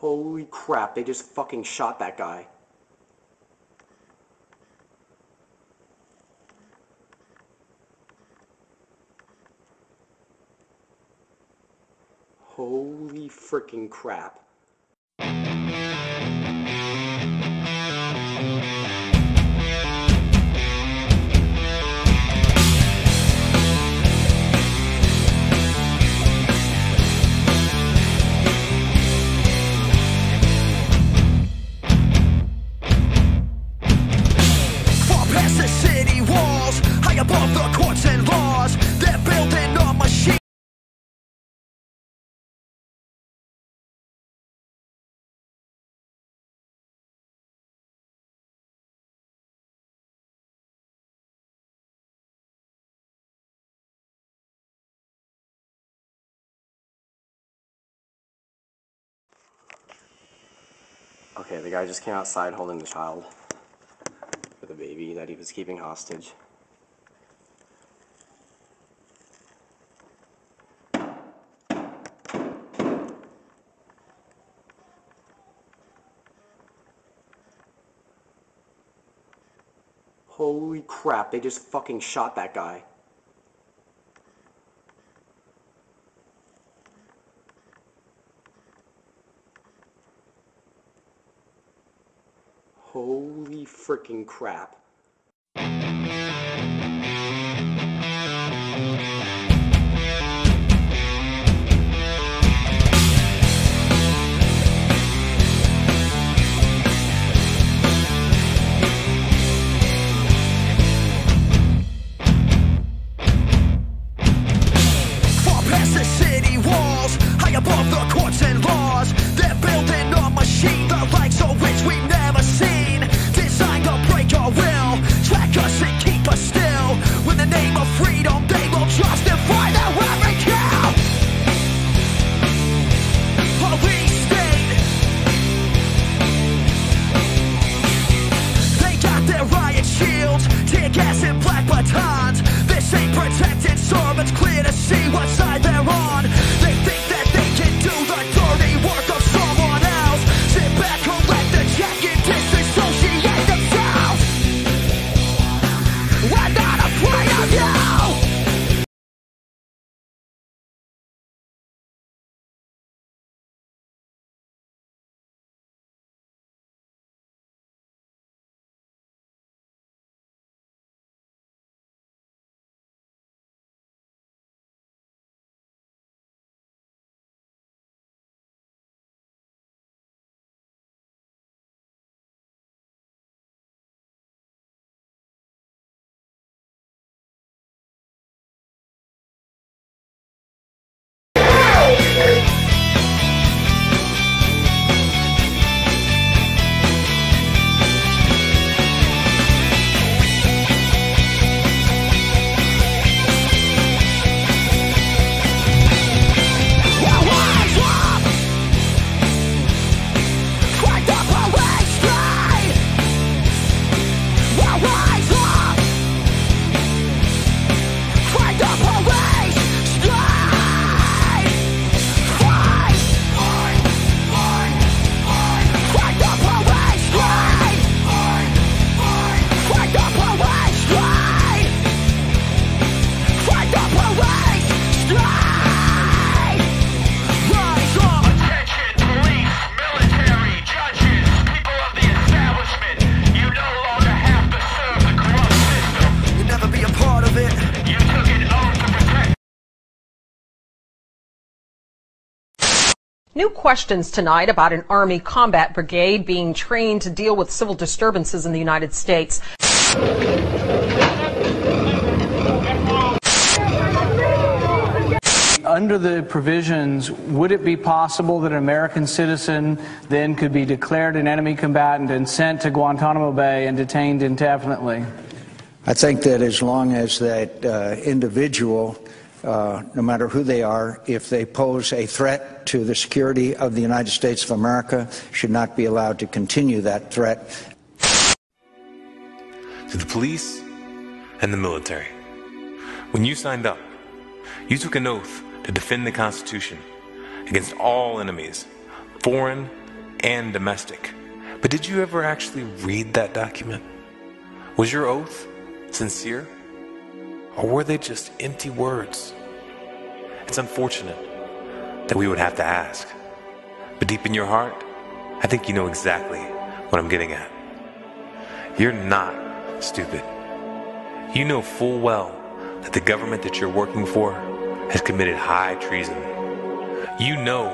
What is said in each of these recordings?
Holy crap, they just fucking shot that guy. Holy freaking crap. Above the courts and laws, they're building a machine. Okay, the guy just came outside holding the child with a baby that he was keeping hostage. Holy crap, they just fucking shot that guy. Holy freaking crap. Above the courts and laws, they're building a machine, the likes of which we've never seen, designed to break our will, track us and keep us still. In the name of freedom, they will justify their every kill. Police state, they got their riot shields, tear gas and black batons. This ain't protected servants, clear to see what side they're on. They think that do the dirty work of someone else. Sit back, collect the check and disassociate themselves. We're not afraid of you. New questions tonight about an Army combat brigade being trained to deal with civil disturbances in the United States. Under the provisions, would it be possible that an American citizen then could be declared an enemy combatant and sent to Guantanamo Bay and detained indefinitely? I think that as long as that individual, no matter who they are, if they pose a threat to the security of the United States of America, should not be allowed to continue that threat. To the police and the military, when you signed up, you took an oath to defend the Constitution against all enemies, foreign and domestic. But did you ever actually read that document? Was your oath sincere? Or were they just empty words? It's unfortunate that we would have to ask. But deep in your heart, I think you know exactly what I'm getting at. You're not stupid. You know full well that the government that you're working for has committed high treason. You know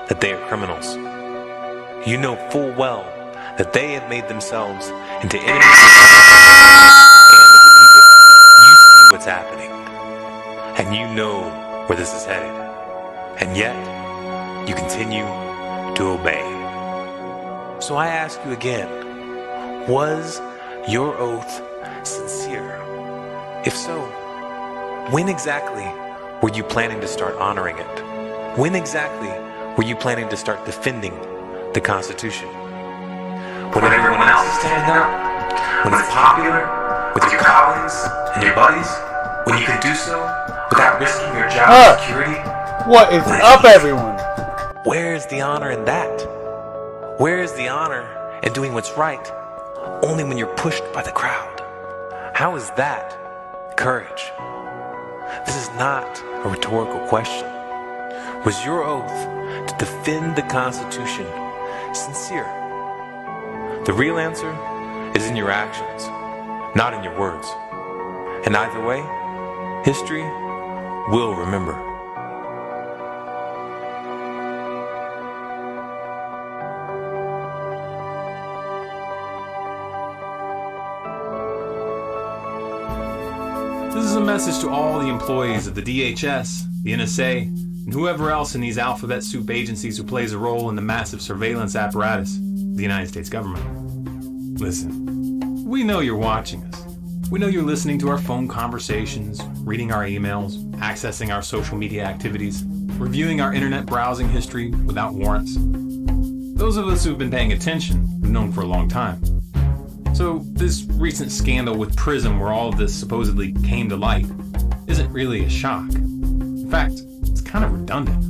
that they are criminals. You know full well that they have made themselves into enemies and of the people. You see what's happening, and you know where this is headed, and yet you continue to obey. So I ask you again, was your oath sincere? If so, when exactly were you planning to start honoring it? When exactly were you planning to start defending the Constitution? When everyone else is standing up? When it's popular? With your colleagues and your buddies? When you can do so without risking your job security? What is up, everyone? Where is the honor in that? Where is the honor in doing what's right only when you're pushed by the crowd? How is that courage? This is not a rhetorical question. Was your oath to defend the Constitution sincere? The real answer is in your actions, not in your words. And either way, history will remember. This is a message to all the employees of the DHS, the NSA, and whoever else in these alphabet soup agencies who plays a role in the massive surveillance apparatus of the United States government. Listen, we know you're watching us. We know you're listening to our phone conversations, reading our emails, accessing our social media activities, reviewing our internet browsing history without warrants. Those of us who've been paying attention have known for a long time. So this recent scandal with PRISM, where all of this supposedly came to light, isn't really a shock. In fact, it's kind of redundant.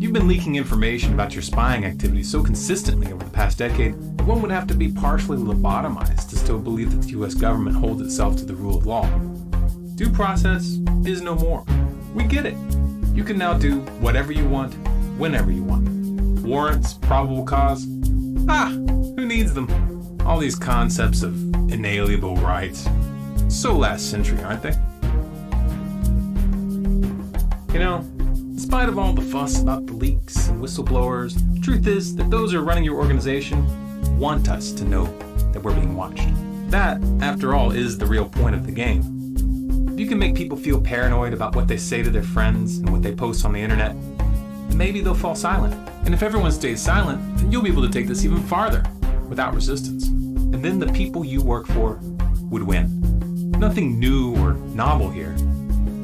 You've been leaking information about your spying activities so consistently over the past decade that one would have to be partially lobotomized to still believe that the US government holds itself to the rule of law. Due process is no more. We get it. You can now do whatever you want, whenever you want. Warrants, probable cause, who needs them? All these concepts of inalienable rights. So last century, aren't they? You know, in spite of all the fuss about the leaks and whistleblowers, the truth is that those who are running your organization want us to know that we're being watched. That, after all, is the real point of the game. If you can make people feel paranoid about what they say to their friends and what they post on the internet, then maybe they'll fall silent. And if everyone stays silent, then you'll be able to take this even farther without resistance. And then the people you work for would win. Nothing new or novel here.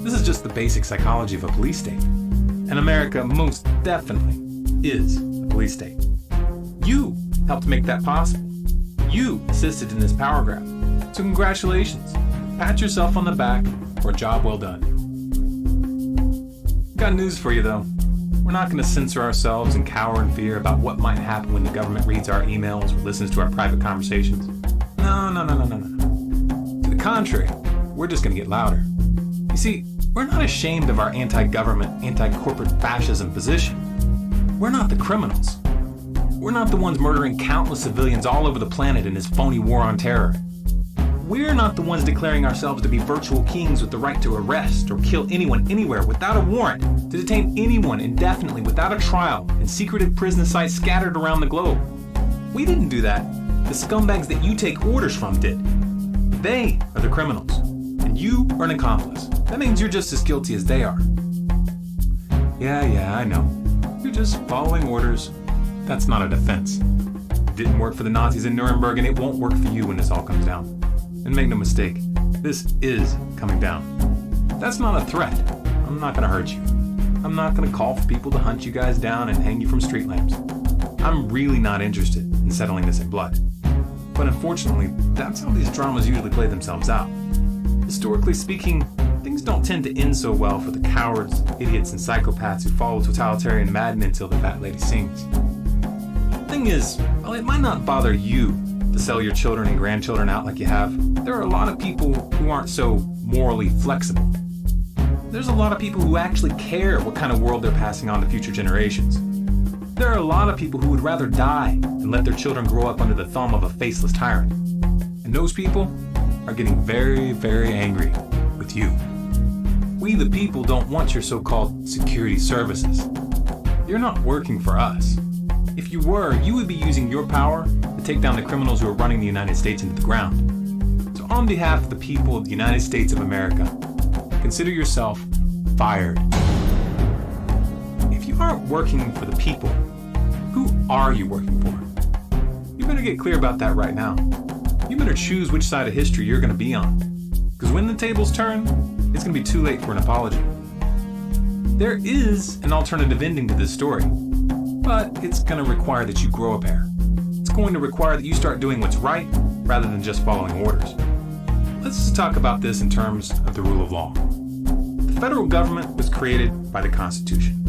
This is just the basic psychology of a police state. And America most definitely is a police state. You helped make that possible. You assisted in this power grab. So congratulations. Pat yourself on the back for a job well done. Got news for you though. We're not going to censor ourselves and cower in fear about what might happen when the government reads our emails or listens to our private conversations. No. To the contrary, we're just going to get louder. You see, we're not ashamed of our anti-government, anti-corporate fascism position. We're not the criminals. We're not the ones murdering countless civilians all over the planet in this phony war on terror. We're not the ones declaring ourselves to be virtual kings with the right to arrest or kill anyone anywhere without a warrant, to detain anyone indefinitely without a trial in secretive prison sites scattered around the globe. We didn't do that. The scumbags that you take orders from did. They are the criminals, and you are an accomplice. That means you're just as guilty as they are. Yeah, I know. You're just following orders. That's not a defense. It didn't work for the Nazis in Nuremberg, and it won't work for you when this all comes down. And make no mistake, this is coming down. That's not a threat. I'm not going to hurt you. I'm not going to call for people to hunt you guys down and hang you from street lamps. I'm really not interested in settling this in blood. But unfortunately, that's how these dramas usually play themselves out. Historically speaking, things don't tend to end so well for the cowards, idiots, and psychopaths who follow totalitarian madmen until the fat lady sings. The thing thing is, while it might not bother you to sell your children and grandchildren out like you have, there are a lot of people who aren't so morally flexible. There's a lot of people who actually care what kind of world they're passing on to future generations. There are a lot of people who would rather die than let their children grow up under the thumb of a faceless tyrant. And those people are getting very, very angry with you. We the people don't want your so-called security services. You're not working for us. If you were, you would be using your power to take down the criminals who are running the United States into the ground. So on behalf of the people of the United States of America, consider yourself fired. If you aren't working for the people, who are you working for? You better get clear about that right now. You better choose which side of history you're going to be on. Because when the tables turn, it's going to be too late for an apology. There is an alternative ending to this story, but it's going to require that you grow a pair. It's going to require that you start doing what's right rather than just following orders. Let's just talk about this in terms of the rule of law. The federal government was created by the Constitution.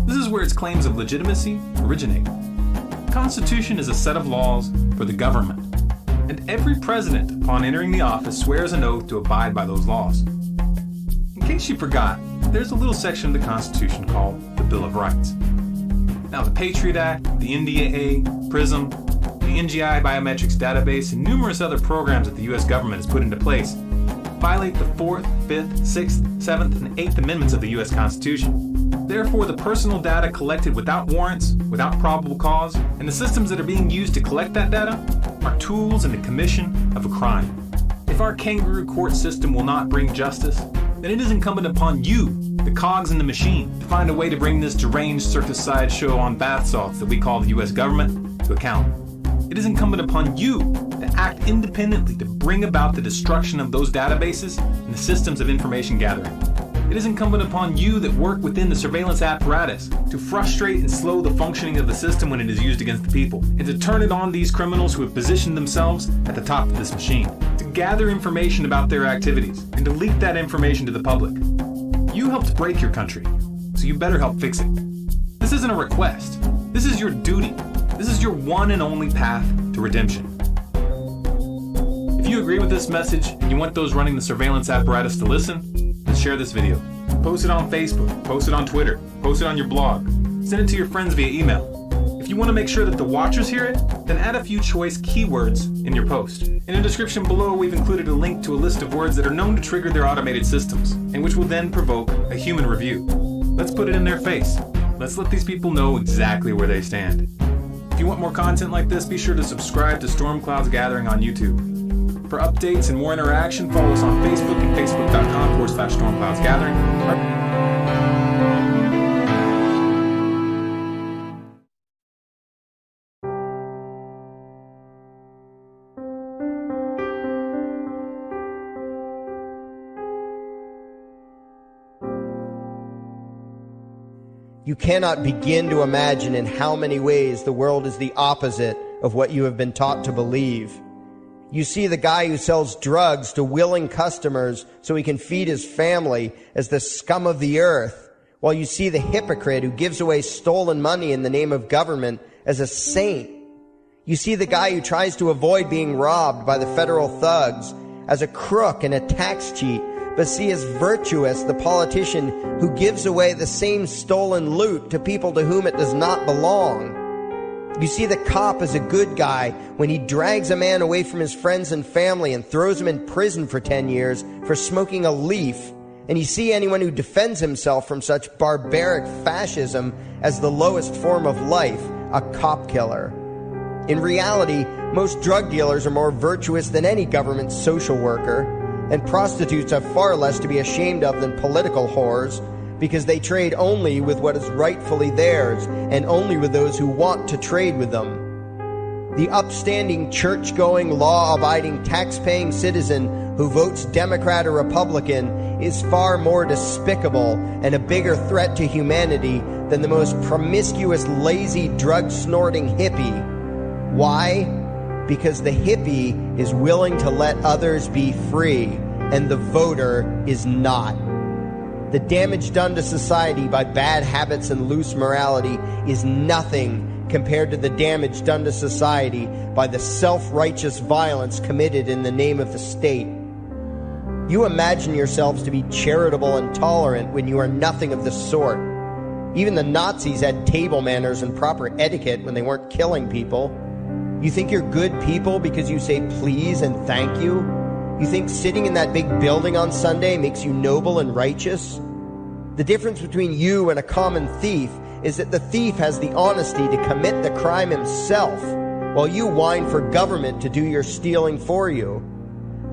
This is where its claims of legitimacy originate. The Constitution is a set of laws for the government, and every president, upon entering the office, swears an oath to abide by those laws. In case you forgot, there's a little section of the Constitution called the Bill of Rights. Now, the Patriot Act, the NDAA, PRISM, the NGI Biometrics Database, and numerous other programs that the U.S. government has put into place violate the 4th, 5th, 6th, 7th, and 8th Amendments of the U.S. Constitution. Therefore, the personal data collected without warrants, without probable cause, and the systems that are being used to collect that data are tools in the commission of a crime. If our kangaroo court system will not bring justice, then it is incumbent upon you, the cogs in the machine, to find a way to bring this deranged circus sideshow on bath salts that we call the U.S. government to account. It is incumbent upon you to act independently to bring about the destruction of those databases and the systems of information gathering. It is incumbent upon you that work within the surveillance apparatus to frustrate and slow the functioning of the system when it is used against the people, and to turn it on these criminals who have positioned themselves at the top of this machine, to gather information about their activities, and to leak that information to the public. You helped break your country, so you better help fix it. This isn't a request. This is your duty. This is your one and only path to redemption. If you agree with this message and you want those running the surveillance apparatus to listen, then share this video. Post it on Facebook, post it on Twitter, post it on your blog, send it to your friends via email. If you want to make sure that the watchers hear it, then add a few choice keywords in your post. In the description below, we've included a link to a list of words that are known to trigger their automated systems, and which will then provoke a human review. Let's put it in their face. Let's let these people know exactly where they stand. If you want more content like this, be sure to subscribe to Storm Clouds Gathering on YouTube. For updates and more interaction, follow us on Facebook at facebook.com/StormCloudsGathering. You cannot begin to imagine in how many ways the world is the opposite of what you have been taught to believe. You see the guy who sells drugs to willing customers so he can feed his family as the scum of the earth, while you see the hypocrite who gives away stolen money in the name of government as a saint. You see the guy who tries to avoid being robbed by the federal thugs as a crook and a tax cheat, but see as virtuous the politician who gives away the same stolen loot to people to whom it does not belong. You see the cop as a good guy when he drags a man away from his friends and family and throws him in prison for 10 years for smoking a leaf. And you see anyone who defends himself from such barbaric fascism as the lowest form of life, a cop killer. In reality, most drug dealers are more virtuous than any government social worker, and prostitutes have far less to be ashamed of than political whores, because they trade only with what is rightfully theirs, and only with those who want to trade with them. The upstanding, church-going, law-abiding, tax-paying citizen who votes Democrat or Republican is far more despicable and a bigger threat to humanity than the most promiscuous, lazy, drug-snorting hippie. Why? Because the hippie is willing to let others be free, and the voter is not. The damage done to society by bad habits and loose morality is nothing compared to the damage done to society by the self-righteous violence committed in the name of the state. You imagine yourselves to be charitable and tolerant when you are nothing of the sort. Even the Nazis had table manners and proper etiquette when they weren't killing people. You think you're good people because you say please and thank you? You think sitting in that big building on Sunday makes you noble and righteous? The difference between you and a common thief is that the thief has the honesty to commit the crime himself, while you whine for government to do your stealing for you.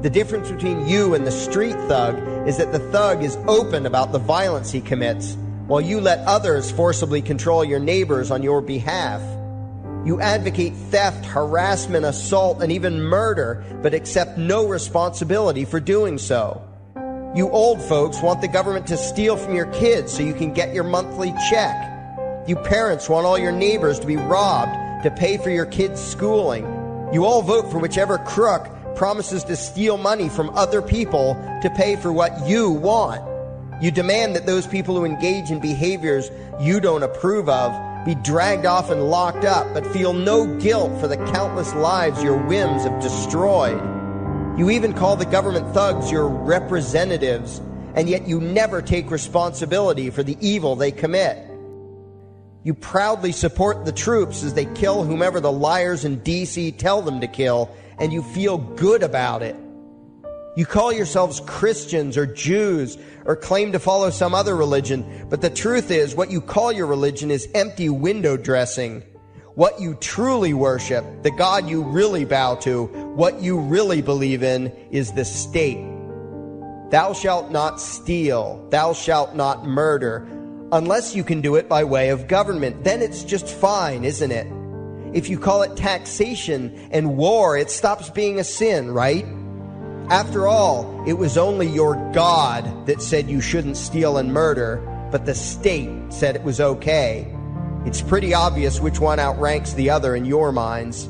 The difference between you and the street thug is that the thug is open about the violence he commits, while you let others forcibly control your neighbors on your behalf. You advocate theft, harassment, assault, and even murder, but accept no responsibility for doing so. You old folks want the government to steal from your kids so you can get your monthly check. You parents want all your neighbors to be robbed to pay for your kids' schooling. You all vote for whichever crook promises to steal money from other people to pay for what you want. You demand that those people who engage in behaviors you don't approve of be dragged off and locked up, but feel no guilt for the countless lives your whims have destroyed. You even call the government thugs your representatives, and yet you never take responsibility for the evil they commit. You proudly support the troops as they kill whomever the liars in D.C. tell them to kill, and you feel good about it. You call yourselves Christians or Jews or claim to follow some other religion, but the truth is what you call your religion is empty window dressing. What you truly worship, the God you really bow to, what you really believe in is the state. Thou shalt not steal, thou shalt not murder, unless you can do it by way of government. Then it's just fine, isn't it? If you call it taxation and war, it stops being a sin, right? After all, it was only your God that said you shouldn't steal and murder, but the state said it was okay. It's pretty obvious which one outranks the other in your minds.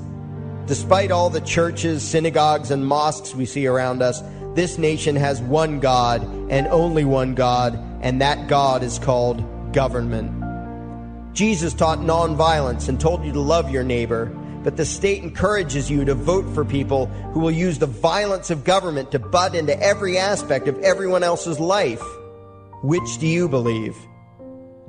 Despite all the churches, synagogues, and mosques we see around us, this nation has one God and only one God, and that God is called government. Jesus taught nonviolence and told you to love your neighbor, but the state encourages you to vote for people who will use the violence of government to butt into every aspect of everyone else's life. Which do you believe?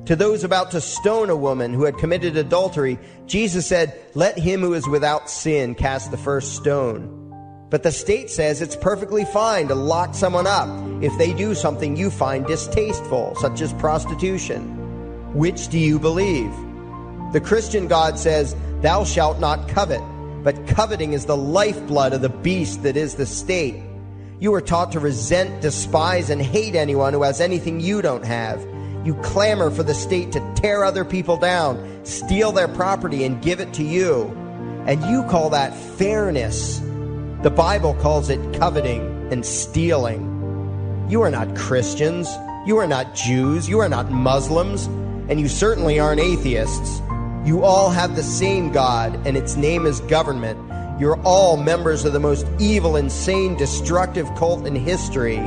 To those about to stone a woman who had committed adultery, Jesus said, "Let him who is without sin cast the first stone." But the state says it's perfectly fine to lock someone up if they do something you find distasteful, such as prostitution. Which do you believe? The Christian God says, "Thou shalt not covet," but coveting is the lifeblood of the beast that is the state. You are taught to resent, despise, and hate anyone who has anything you don't have. You clamor for the state to tear other people down, steal their property, and give it to you. And you call that fairness. The Bible calls it coveting and stealing. You are not Christians. You are not Jews. You are not Muslims. And you certainly aren't atheists. You all have the same God, and its name is government. You're all members of the most evil, insane, destructive cult in history.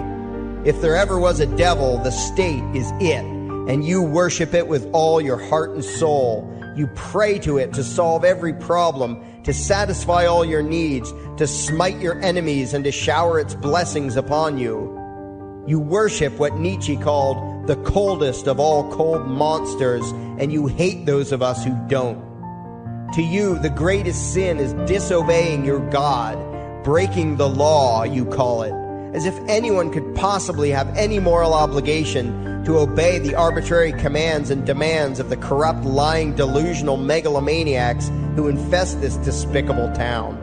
If there ever was a devil, the state is it, and you worship it with all your heart and soul. You pray to it to solve every problem, to satisfy all your needs, to smite your enemies, and to shower its blessings upon you. You worship what Nietzsche called the coldest of all cold monsters, and you hate those of us who don't. To you, the greatest sin is disobeying your God, breaking the law, you call it, as if anyone could possibly have any moral obligation to obey the arbitrary commands and demands of the corrupt, lying, delusional megalomaniacs who infest this despicable town.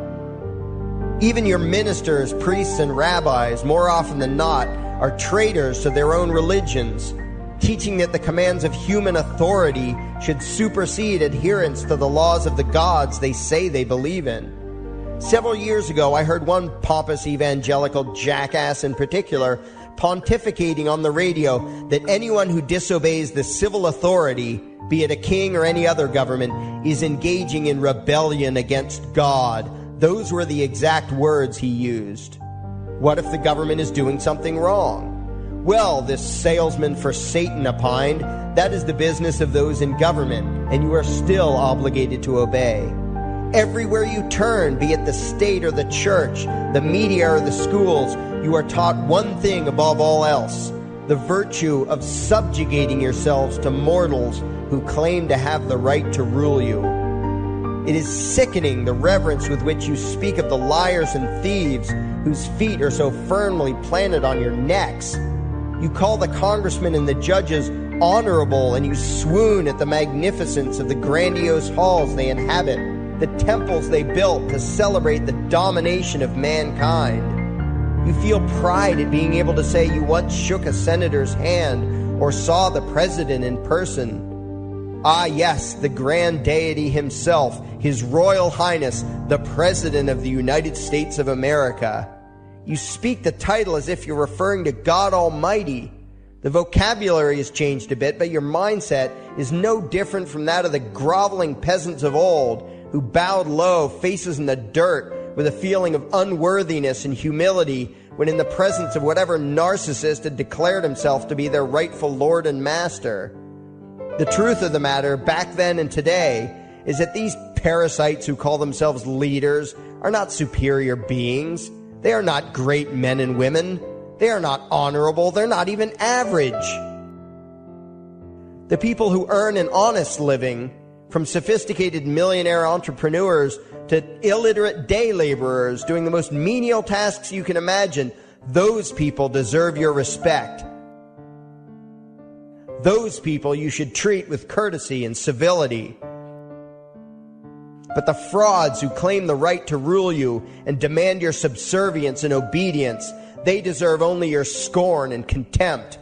Even your ministers, priests, and rabbis, more often than not, are traitors to their own religions, teaching that the commands of human authority should supersede adherence to the laws of the gods they say they believe in. Several years ago, I heard one pompous evangelical jackass in particular pontificating on the radio that anyone who disobeys the civil authority, be it a king or any other government, is engaging in rebellion against God. Those were the exact words he used. What if the government is doing something wrong? Well, this salesman for Satan opined, That is the business of those in government, and you are still obligated to obey. Everywhere you turn, be it the state or the church, the media or the schools, you are taught one thing above all else: the virtue of subjugating yourselves to mortals who claim to have the right to rule you. It is sickening the reverence with which you speak of the liars and thieves whose feet are so firmly planted on your necks. You call the congressmen and the judges honorable, and you swoon at the magnificence of the grandiose halls they inhabit, the temples they built to celebrate the domination of mankind. You feel pride at being able to say you once shook a senator's hand or saw the president in person. Ah, yes, the grand deity himself, His Royal Highness, the President of the United States of America. You speak the title as if you're referring to God Almighty. The vocabulary has changed a bit, but your mindset is no different from that of the groveling peasants of old who bowed low, faces in the dirt, with a feeling of unworthiness and humility when in the presence of whatever narcissist had declared himself to be their rightful lord and master. The truth of the matter, back then and today, is that these parasites who call themselves leaders are not superior beings. They are not great men and women. They are not honorable. They're not even average. The people who earn an honest living, from sophisticated millionaire entrepreneurs to illiterate day laborers doing the most menial tasks you can imagine, those people deserve your respect. Those people you should treat with courtesy and civility. But the frauds who claim the right to rule you and demand your subservience and obedience, they deserve only your scorn and contempt.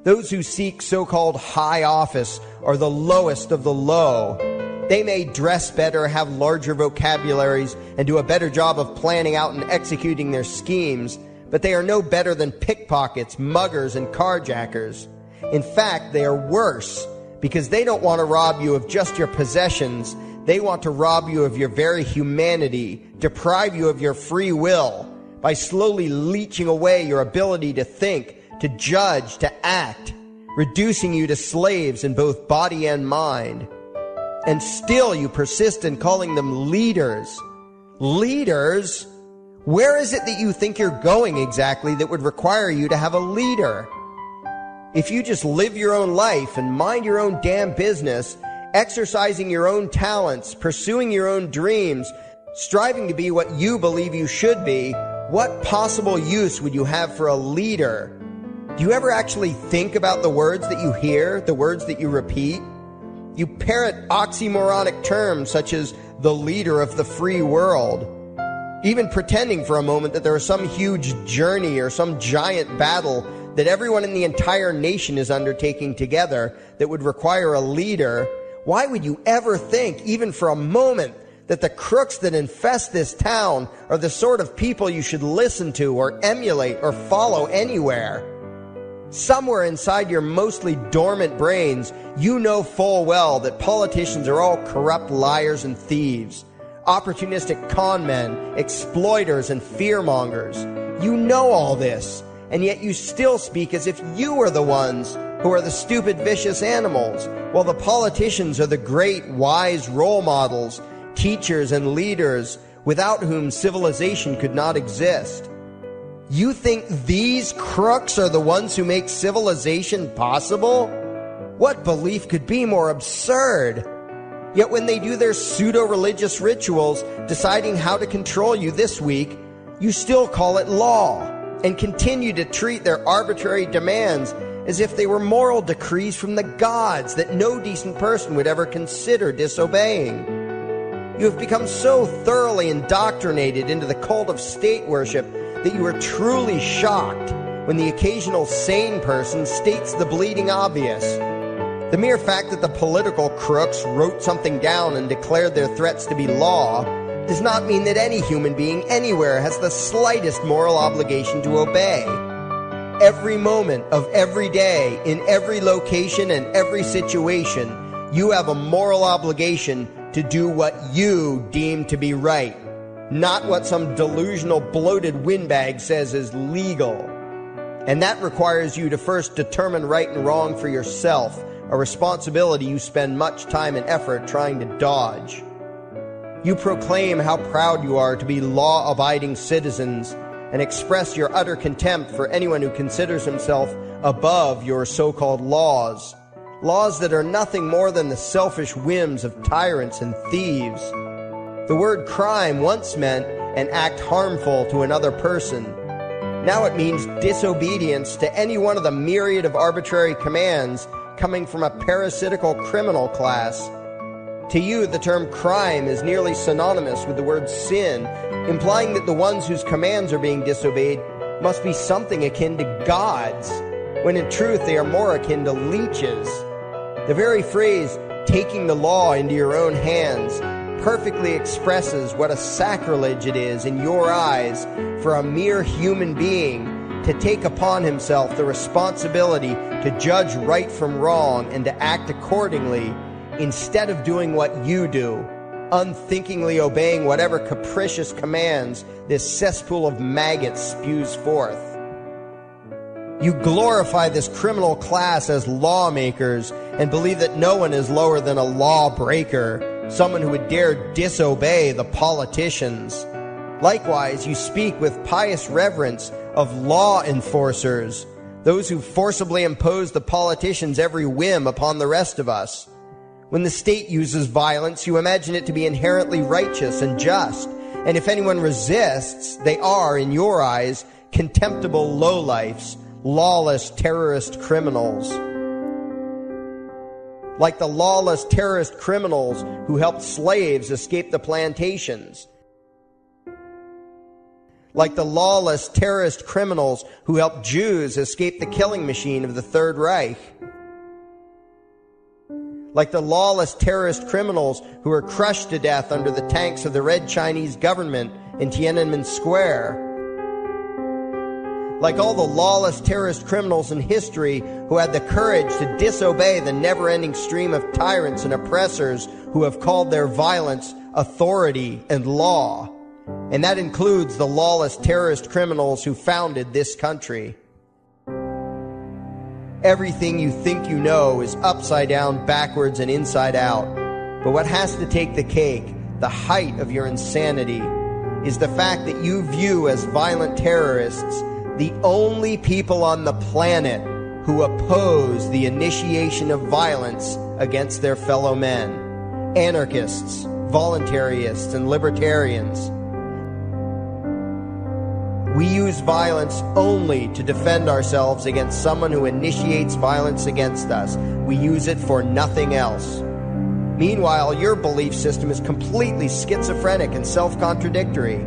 Those who seek so-called high office are the lowest of the low. They may dress better, have larger vocabularies, and do a better job of planning out and executing their schemes, but they are no better than pickpockets, muggers, and carjackers. In fact, they are worse, because they don't want to rob you of just your possessions. They want to rob you of your very humanity, deprive you of your free will, by slowly leeching away your ability to think, to judge, to act, reducing you to slaves in both body and mind. And still you persist in calling them leaders. Leaders? Where is it that you think you're going exactly that would require you to have a leader? If you just live your own life and mind your own damn business, exercising your own talents, pursuing your own dreams, striving to be what you believe you should be, what possible use would you have for a leader? Do you ever actually think about the words that you hear, the words that you repeat? You parrot oxymoronic terms such as the leader of the free world, even pretending for a moment that there is some huge journey or some giant battle that everyone in the entire nation is undertaking together that would require a leader. Why would you ever think, even for a moment, that the crooks that infest this town are the sort of people you should listen to or emulate or follow anywhere? Somewhere inside your mostly dormant brains, you know full well that politicians are all corrupt liars and thieves, opportunistic con men, exploiters, and fearmongers. You know all this, and yet you still speak as if you are the ones who are the stupid, vicious animals, while the politicians are the great, wise role models, teachers, and leaders without whom civilization could not exist. You think these crooks are the ones who make civilization possible? What belief could be more absurd? Yet when they do their pseudo-religious rituals, deciding how to control you this week, you still call it law, and continue to treat their arbitrary demands as if they were moral decrees from the gods that no decent person would ever consider disobeying. You have become so thoroughly indoctrinated into the cult of state worship that you are truly shocked when the occasional sane person states the bleeding obvious. The mere fact that the political crooks wrote something down and declared their threats to be law does not mean that any human being anywhere has the slightest moral obligation to obey. Every moment of every day, in every location and every situation, you have a moral obligation to do what you deem to be right, not what some delusional bloated windbag says is legal. And that requires you to first determine right and wrong for yourself, a responsibility you spend much time and effort trying to dodge. You proclaim how proud you are to be law-abiding citizens and express your utter contempt for anyone who considers himself above your so-called laws. Laws that are nothing more than the selfish whims of tyrants and thieves. The word crime once meant an act harmful to another person. Now it means disobedience to any one of the myriad of arbitrary commands coming from a parasitical criminal class. To you, the term crime is nearly synonymous with the word sin, implying that the ones whose commands are being disobeyed must be something akin to gods, when in truth they are more akin to leeches. The very phrase, taking the law into your own hands, perfectly expresses what a sacrilege it is in your eyes for a mere human being to take upon himself the responsibility to judge right from wrong and to act accordingly, instead of doing what you do, unthinkingly obeying whatever capricious commands this cesspool of maggots spews forth. You glorify this criminal class as lawmakers and believe that no one is lower than a lawbreaker, someone who would dare disobey the politicians. Likewise, you speak with pious reverence of law enforcers, those who forcibly impose the politicians' every whim upon the rest of us. When the state uses violence, you imagine it to be inherently righteous and just, and if anyone resists, they are, in your eyes, contemptible lowlifes, lawless terrorist criminals. Like the lawless terrorist criminals who helped slaves escape the plantations. Like the lawless terrorist criminals who helped Jews escape the killing machine of the Third Reich. Like the lawless terrorist criminals who were crushed to death under the tanks of the Red Chinese government in Tiananmen Square. Like all the lawless terrorist criminals in history who had the courage to disobey the never-ending stream of tyrants and oppressors who have called their violence authority and law. And that includes the lawless terrorist criminals who founded this country. Everything you think you know is upside down, backwards, and inside out. But what has to take the cake, the height of your insanity, is the fact that you view as violent terrorists the only people on the planet who oppose the initiation of violence against their fellow men. Anarchists, voluntarists, and libertarians. We use violence only to defend ourselves against someone who initiates violence against us. We use it for nothing else. Meanwhile, your belief system is completely schizophrenic and self-contradictory.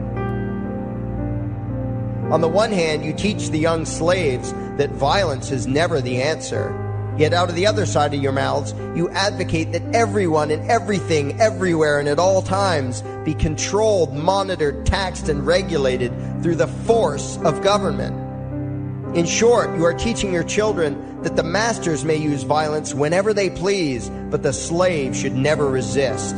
On the one hand, you teach the young slaves that violence is never the answer. Yet out of the other side of your mouths, you advocate that everyone and everything, everywhere and at all times be controlled, monitored, taxed, and regulated through the force of government. In short, you are teaching your children that the masters may use violence whenever they please, but the slave should never resist.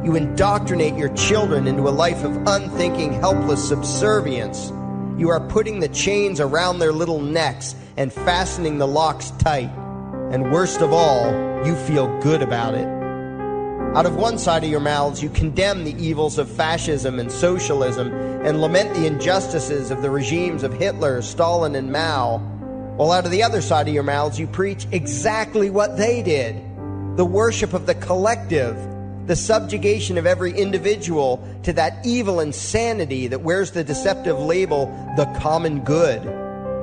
You indoctrinate your children into a life of unthinking, helpless subservience. You are putting the chains around their little necks and fastening the locks tight. And worst of all, you feel good about it. Out of one side of your mouths, you condemn the evils of fascism and socialism and lament the injustices of the regimes of Hitler, Stalin, and Mao. While out of the other side of your mouths, you preach exactly what they did. The worship of the collective, the subjugation of every individual to that evil insanity that wears the deceptive label, the common good.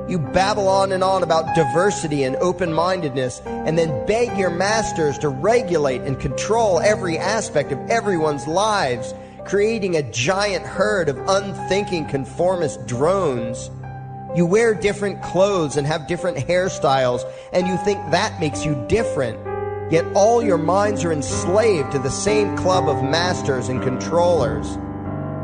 You babble on and on about diversity and open-mindedness, and then beg your masters to regulate and control every aspect of everyone's lives, creating a giant herd of unthinking conformist drones. You wear different clothes and have different hairstyles, and you think that makes you different. Yet all your minds are enslaved to the same club of masters and controllers.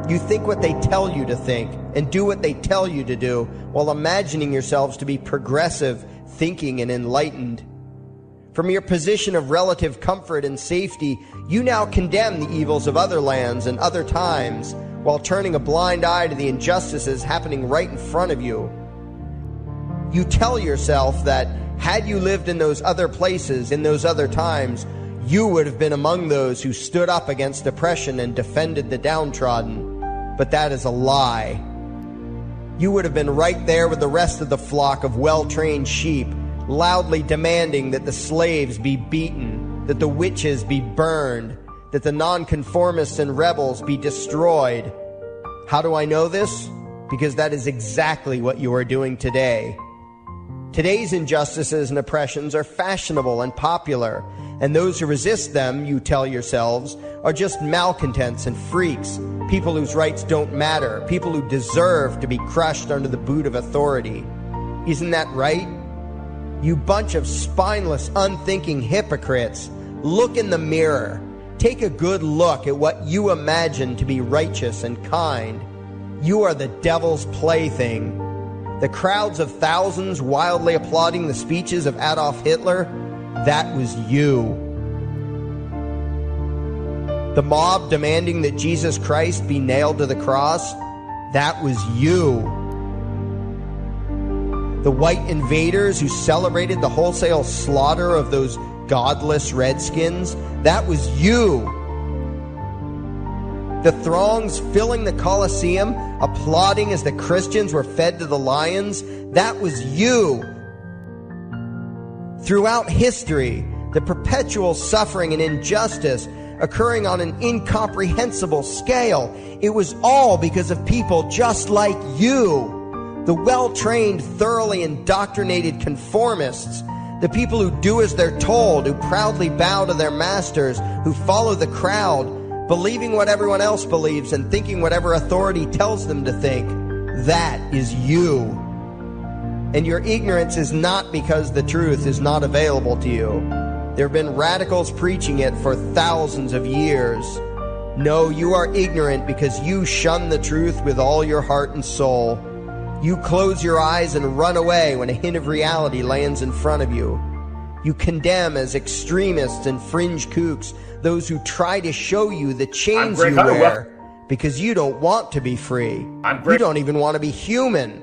You think what they tell you to think and do what they tell you to do while imagining yourselves to be progressive, thinking, and enlightened. From your position of relative comfort and safety, you now condemn the evils of other lands and other times while turning a blind eye to the injustices happening right in front of you. You tell yourself that Had you lived in those other places, in those other times, you would have been among those who stood up against oppression and defended the downtrodden. But that is a lie. You would have been right there with the rest of the flock of well-trained sheep, loudly demanding that the slaves be beaten, that the witches be burned, that the nonconformists and rebels be destroyed. How do I know this? Because that is exactly what you are doing today. Today's injustices and oppressions are fashionable and popular, and those who resist them, you tell yourselves, are just malcontents and freaks, people whose rights don't matter, people who deserve to be crushed under the boot of authority. Isn't that right? You bunch of spineless, unthinking hypocrites, look in the mirror. Take a good look at what you imagine to be righteous and kind. You are the devil's plaything. The crowds of thousands wildly applauding the speeches of Adolf Hitler, that was you. The mob demanding that Jesus Christ be nailed to the cross, that was you. The white invaders who celebrated the wholesale slaughter of those godless redskins, that was you. The throngs filling the Colosseum, applauding as the Christians were fed to the lions, that was you. Throughout history, the perpetual suffering and injustice occurring on an incomprehensible scale, it was all because of people just like you. The well-trained, thoroughly indoctrinated conformists, the people who do as they're told, who proudly bow to their masters, who follow the crowd, believing what everyone else believes and thinking whatever authority tells them to think. That is you. And your ignorance is not because the truth is not available to you. There have been radicals preaching it for thousands of years. No, you are ignorant because you shun the truth with all your heart and soul. You close your eyes and run away when a hint of reality lands in front of you. You condemn as extremists and fringe kooks those who try to show you the chains you wear because you don't want to be free. You don't even want to be human.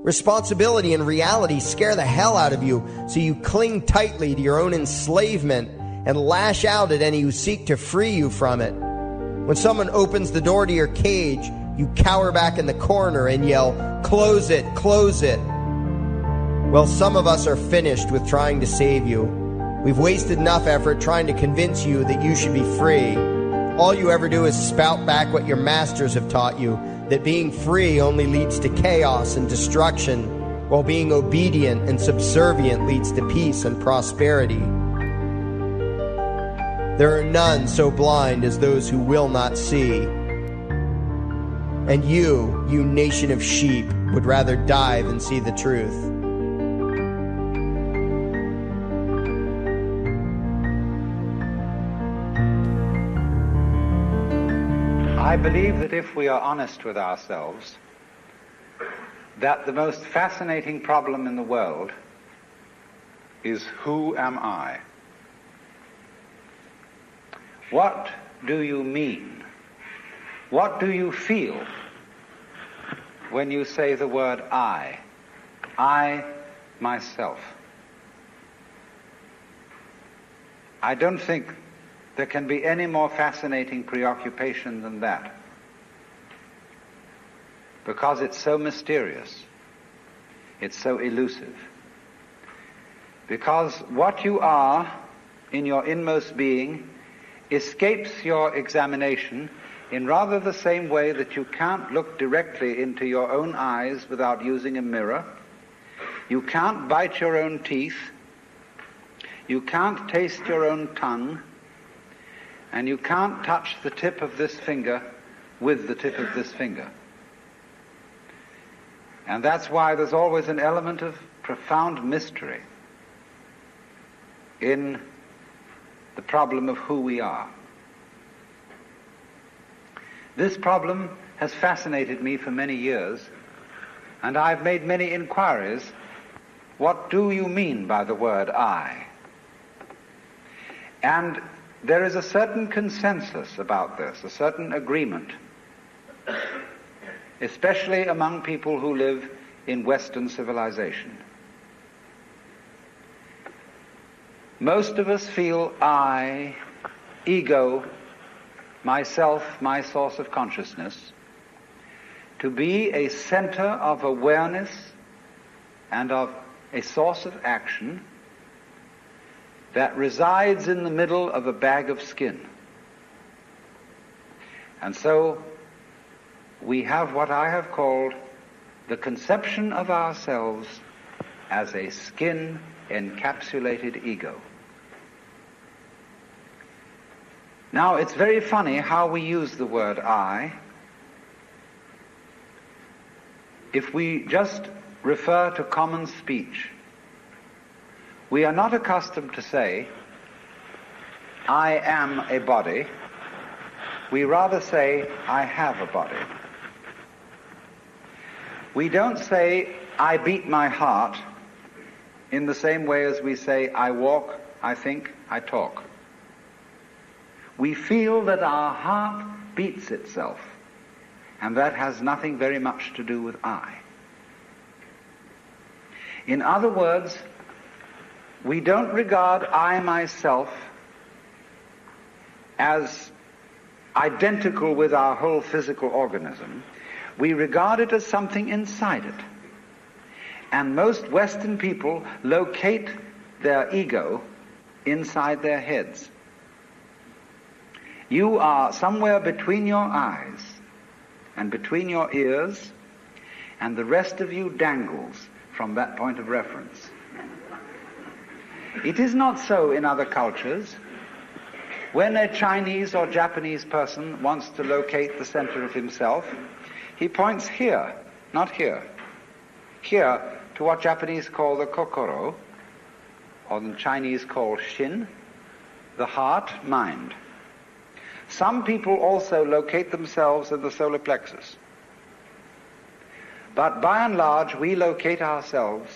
Responsibility and reality scare the hell out of you, so you cling tightly to your own enslavement and lash out at any who seek to free you from it. When someone opens the door to your cage, you cower back in the corner and yell, "Close it, close it." Well, some of us are finished with trying to save you. We've wasted enough effort trying to convince you that you should be free. All you ever do is spout back what your masters have taught you, that being free only leads to chaos and destruction, while being obedient and subservient leads to peace and prosperity. There are none so blind as those who will not see. And you nation of sheep, would rather die than see the truth. I believe that if we are honest with ourselves, that the most fascinating problem in the world is, who am I? What do you mean? What do you feel when you say the word I? I, myself. I don't think there can be any more fascinating preoccupation than that, because it's so mysterious, it's so elusive. Because what you are in your inmost being escapes your examination in rather the same way that you can't look directly into your own eyes without using a mirror. You can't bite your own teeth. You can't taste your own tongue. And you can't touch the tip of this finger with the tip of this finger. And that's why there's always an element of profound mystery in the problem of who we are. This problem has fascinated me for many years, and I've made many inquiries. What do you mean by the word I? And there is a certain consensus about this, a certain agreement, especially among people who live in Western civilization. Most of us feel I, ego, myself, my source of consciousness, to be a center of awareness and of a source of action that resides in the middle of a bag of skin. And so we have what I have called the conception of ourselves as a skin-encapsulated ego. Now, it's very funny how we use the word I. If we just refer to common speech, we are not accustomed to say, I am a body. We rather say, I have a body. We don't say, I beat my heart, in the same way as we say, I walk, I think, I talk. We feel that our heart beats itself, and that has nothing very much to do with I. In other words, we don't regard I myself as identical with our whole physical organism. We regard it as something inside it. And most Western people locate their ego inside their heads. You are somewhere between your eyes and between your ears, and the rest of you dangles from that point of reference. It is not so in other cultures. When a Chinese or Japanese person wants to locate the center of himself, he points here, not here. Here to what Japanese call the kokoro, or the Chinese call shin, the heart, mind. Some people also locate themselves in the solar plexus. But by and large, we locate ourselves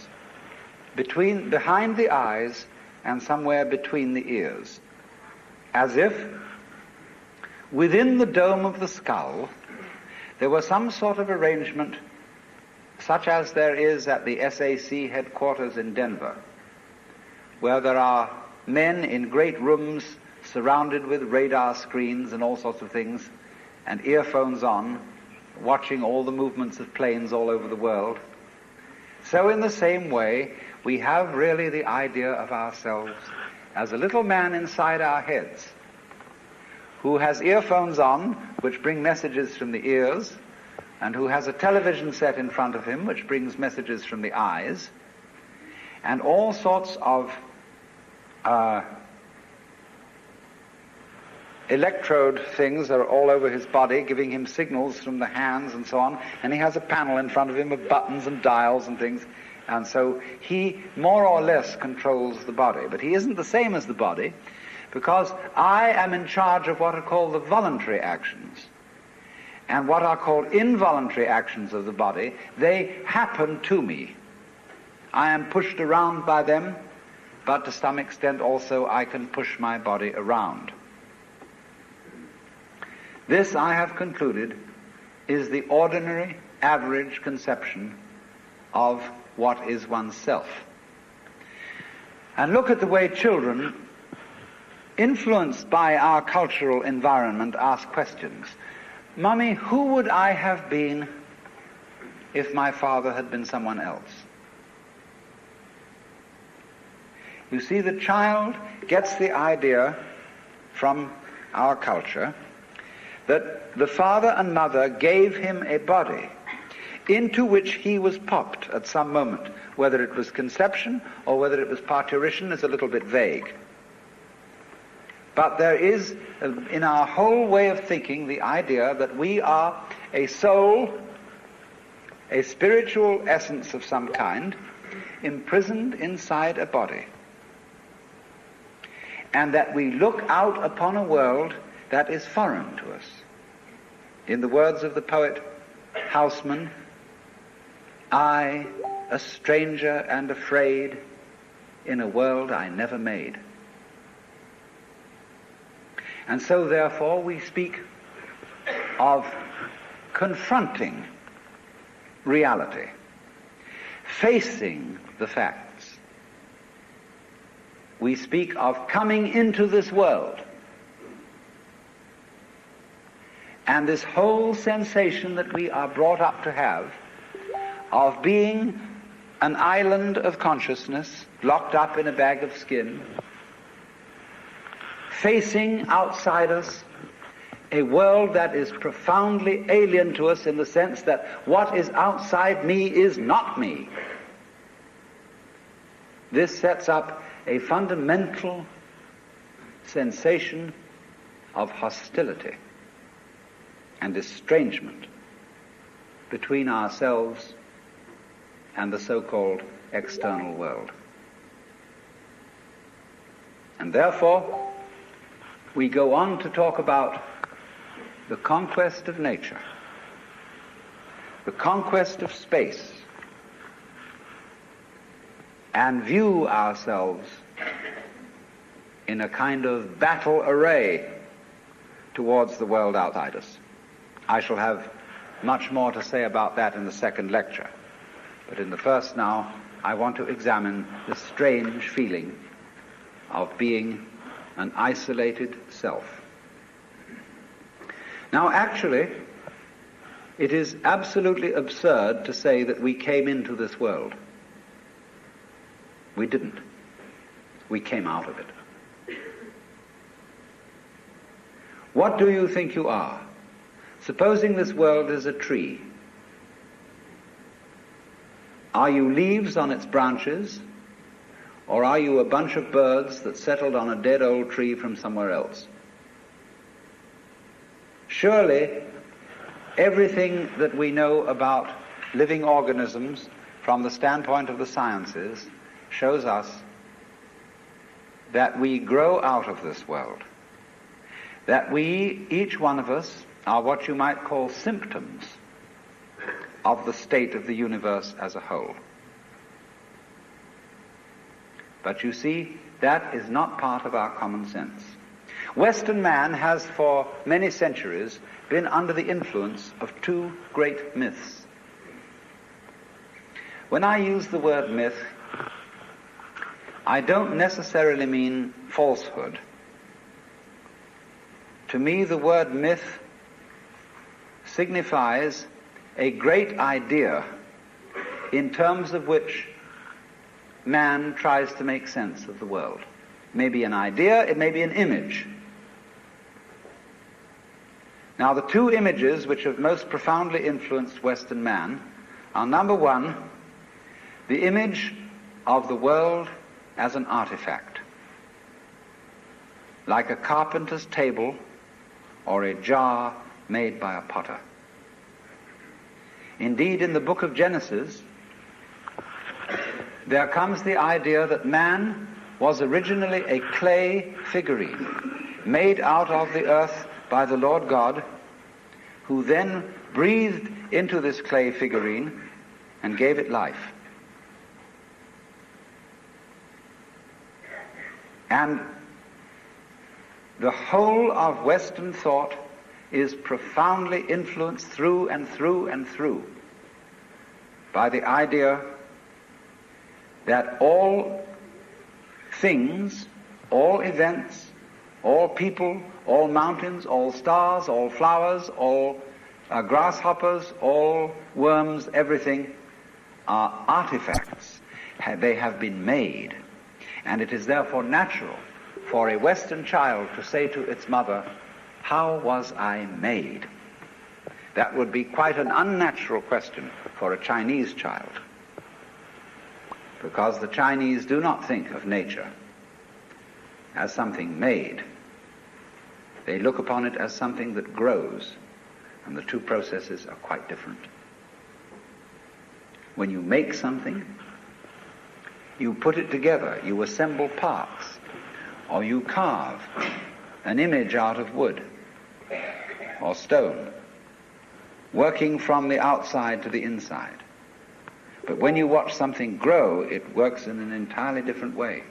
behind the eyes and somewhere between the ears, as if within the dome of the skull there was some sort of arrangement such as there is at the SAC headquarters in Denver, where there are men in great rooms surrounded with radar screens and all sorts of things, and earphones on, watching all the movements of planes all over the world. So in the same way, we have really the idea of ourselves as a little man inside our heads who has earphones on which bring messages from the ears, and who has a television set in front of him which brings messages from the eyes, and all sorts of electrode things are all over his body, giving him signals from the hands and so on, and he has a panel in front of him of buttons and dials and things, and so he more or less controls the body. But he isn't the same as the body, because I am in charge of what are called the voluntary actions. And what are called involuntary actions of the body, they happen to me. I am pushed around by them, but to some extent also I can push my body around. This, I have concluded, is the ordinary, average conception of what is oneself. And look at the way children, influenced by our cultural environment, ask questions. Mummy, who would I have been if my father had been someone else? You see, the child gets the idea from our culture that the father and mother gave him a body into which he was popped at some moment. Whether it was conception or whether it was parturition is a little bit vague. But there is, in our whole way of thinking, the idea that we are a soul, a spiritual essence of some kind, imprisoned inside a body. And that we look out upon a world that is foreign to us. In the words of the poet Houseman, I, a stranger and afraid, in a world I never made. And so, therefore, we speak of confronting reality, facing the facts. We speak of coming into this world. And this whole sensation that we are brought up to have of being an island of consciousness locked up in a bag of skin, facing outside us a world that is profoundly alien to us in the sense that what is outside me is not me. This sets up a fundamental sensation of hostility and estrangement between ourselves and the so-called external world. And therefore, we go on to talk about the conquest of nature, the conquest of space, and view ourselves in a kind of battle array towards the world outside us. I shall have much more to say about that in the second lecture. But in the first now, I want to examine the strange feeling of being an isolated self. Now, actually, it is absolutely absurd to say that we came into this world. We didn't. We came out of it. What do you think you are? Supposing this world is a tree. Are you leaves on its branches, or are you a bunch of birds that settled on a dead old tree from somewhere else? Surely, everything that we know about living organisms from the standpoint of the sciences shows us that we grow out of this world, that we, each one of us, are what you might call symptoms of the state of the universe as a whole. But you see, that is not part of our common sense. Western man has for many centuries been under the influence of two great myths. When I use the word myth, I don't necessarily mean falsehood. To me, the word myth signifies a great idea in terms of which man tries to make sense of the world. It may be an idea, it may be an image. Now, the two images which have most profoundly influenced Western man are, number one, the image of the world as an artifact, like a carpenter's table or a jar made by a potter. Indeed, in the book of Genesis, there comes the idea that man was originally a clay figurine made out of the earth by the Lord God, who then breathed into this clay figurine and gave it life. And the whole of Western thought is profoundly influenced through and through and through by the idea that all things, all events, all people, all mountains, all stars, all flowers, all grasshoppers, all worms, everything are artifacts. They have been made. And it is therefore natural for a Western child to say to its mother, "How was I made?" That would be quite an unnatural question for a Chinese child, because the Chinese do not think of nature as something made. They look upon it as something that grows, and the two processes are quite different. When you make something, you put it together, you assemble parts, or you carve an image out of wood or stone, working from the outside to the inside. But when you watch something grow, it works in an entirely different way.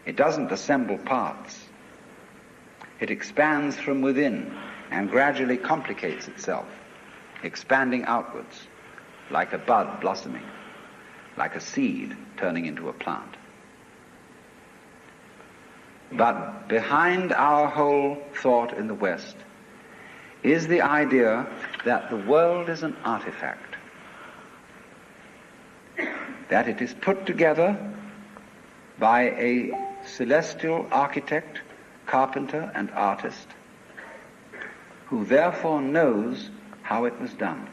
It doesn't assemble parts. It expands from within and gradually complicates itself, expanding outwards, like a bud blossoming, like a seed turning into a plant. But behind our whole thought in the West is the idea that the world is an artifact, that it is put together by a celestial architect, carpenter, and artist, who therefore knows how it was done.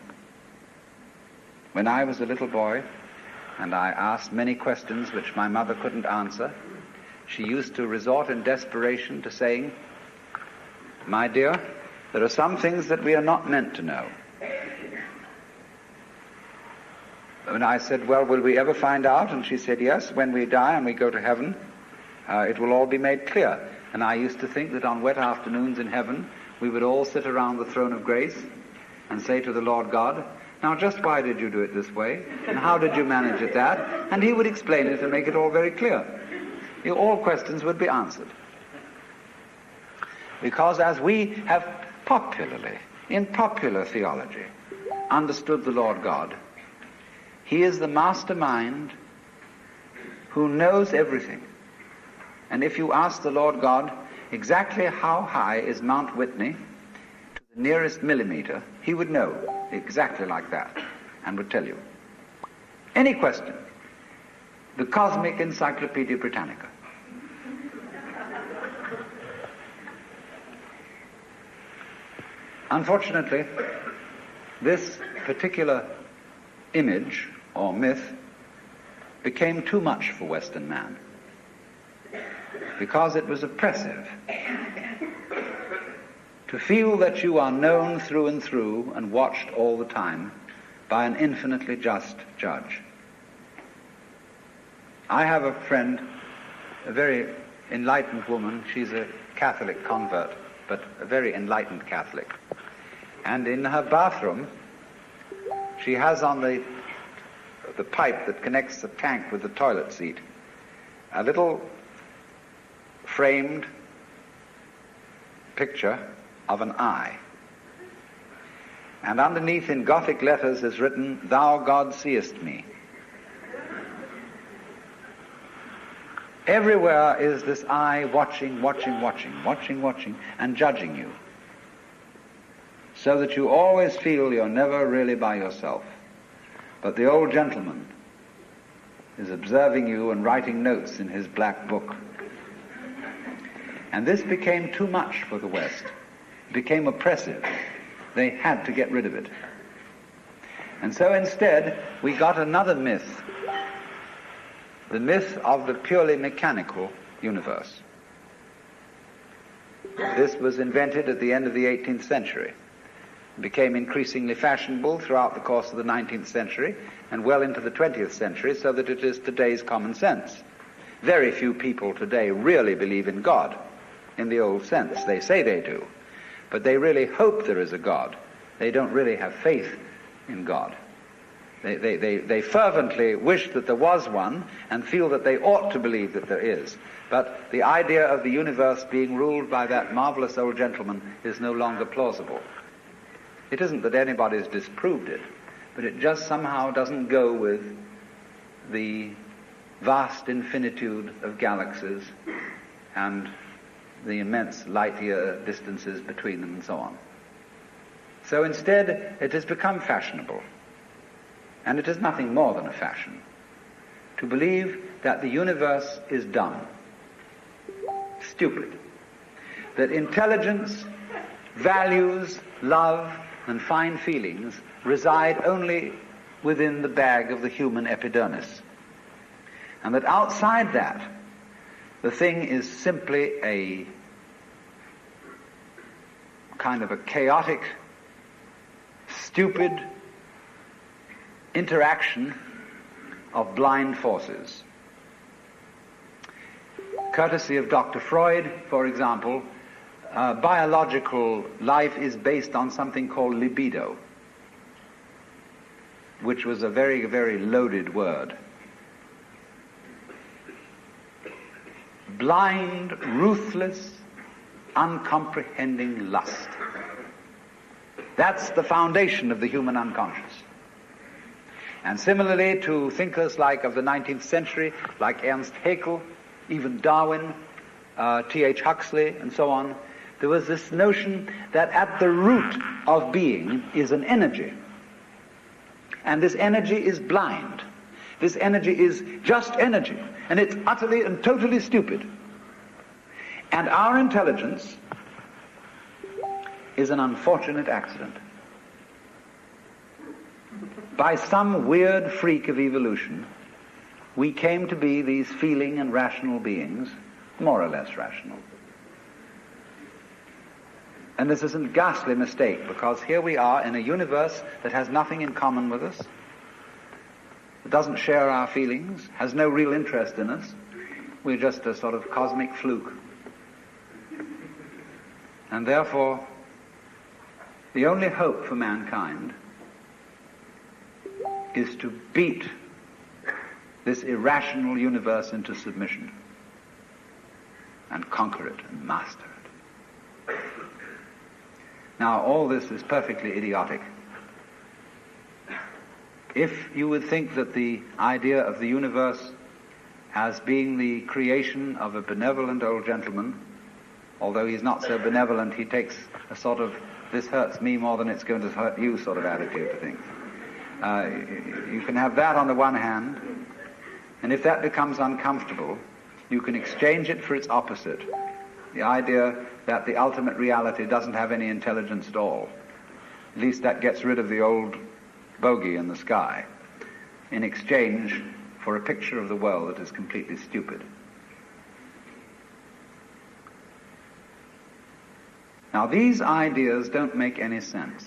When I was a little boy, and I asked many questions which my mother couldn't answer, she used to resort in desperation to saying, "My dear, there are some things that we are not meant to know." And I said, "Well, will we ever find out?" And she said, "Yes, when we die and we go to heaven, it will all be made clear." And I used to think that on wet afternoons in heaven, we would all sit around the throne of grace and say to the Lord God, "Now just why did you do it this way? And how did you manage it that?" And he would explain it and make it all very clear. All questions would be answered. Because as we have popularly, in popular theology, understood the Lord God, he is the mastermind who knows everything. And if you ask the Lord God exactly how high is Mount Whitney to the nearest millimeter, he would know exactly like that and would tell you. Any question. The Cosmic Encyclopedia Britannica. Unfortunately, this particular image or myth became too much for Western man because it was oppressive. To feel that you are known through and through and watched all the time by an infinitely just judge. I have a friend, a very enlightened woman. She's a Catholic convert, but a very enlightened Catholic. And in her bathroom, she has on the pipe that connects the tank with the toilet seat a little framed picture of an eye. And underneath in Gothic letters is written, "Thou God seest me." Everywhere is this eye watching, and judging you, so that you always feel you're never really by yourself. But the old gentleman is observing you and writing notes in his black book. And this became too much for the West. It became oppressive. They had to get rid of it. And so instead, we got another myth, the myth of the purely mechanical universe. This was invented at the end of the 18th century. It became increasingly fashionable throughout the course of the 19th century and well into the 20th century, so that it is today's common sense. Very few people today really believe in God in the old sense. They say they do, but they really hope there is a God. They don't really have faith in God. They fervently wish that there was one and feel that they ought to believe that there is. But the idea of the universe being ruled by that marvelous old gentleman is no longer plausible. It isn't that anybody's disproved it, but it just somehow doesn't go with the vast infinitude of galaxies and the immense light-year distances between them and so on. So instead, it has become fashionable, and it is nothing more than a fashion, to believe that the universe is dumb, stupid, that intelligence, values, love, and fine feelings reside only within the bag of the human epidermis, and that outside that, the thing is simply a kind of a chaotic, stupid interaction of blind forces. Courtesy of Dr. Freud, for example, biological life is based on something called libido, which was a very, very loaded word. Blind, ruthless, uncomprehending lust. That's the foundation of the human unconscious. And similarly to thinkers of the 19th century, like Ernst Haeckel, even Darwin, T.H. Huxley, and so on, there was this notion that at the root of being is an energy. And this energy is blind. This energy is just energy. And it's utterly and totally stupid. And our intelligence is an unfortunate accident. By some weird freak of evolution, we came to be these feeling and rational beings, more or less rational. And this is a ghastly mistake, because here we are in a universe that has nothing in common with us, that doesn't share our feelings, has no real interest in us. We're just a sort of cosmic fluke. And therefore, the only hope for mankind is to beat this irrational universe into submission and conquer it and master it. Now, all this is perfectly idiotic. If you would think that the idea of the universe as being the creation of a benevolent old gentleman, although he's not so benevolent, he takes a sort of, this hurts me more than it's going to hurt you sort of attitude to things. You can have that on the one hand, and if that becomes uncomfortable, you can exchange it for its opposite, the idea that the ultimate reality doesn't have any intelligence at all. At least that gets rid of the old bogey in the sky, in exchange for a picture of the world that is completely stupid. Now, these ideas don't make any sense,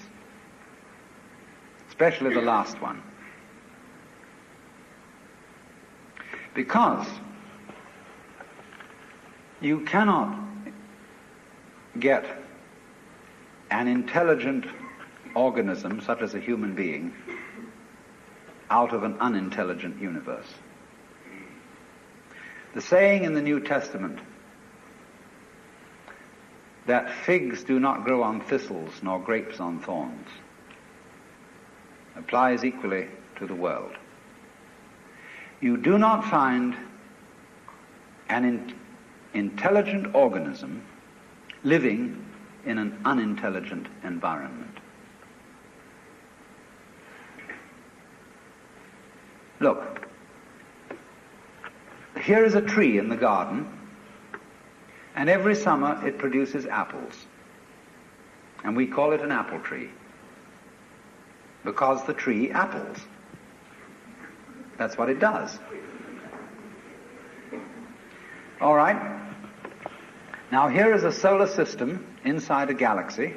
especially the last one, because you cannot get an intelligent organism, such as a human being, out of an unintelligent universe. The saying in the New Testament that figs do not grow on thistles nor grapes on thorns applies equally to the world. You do not find an intelligent organism living in an unintelligent environment. Look, here is a tree in the garden, and every summer it produces apples. And we call it an apple tree, because the tree apples. That's what it does. All right. Now here is a solar system inside a galaxy.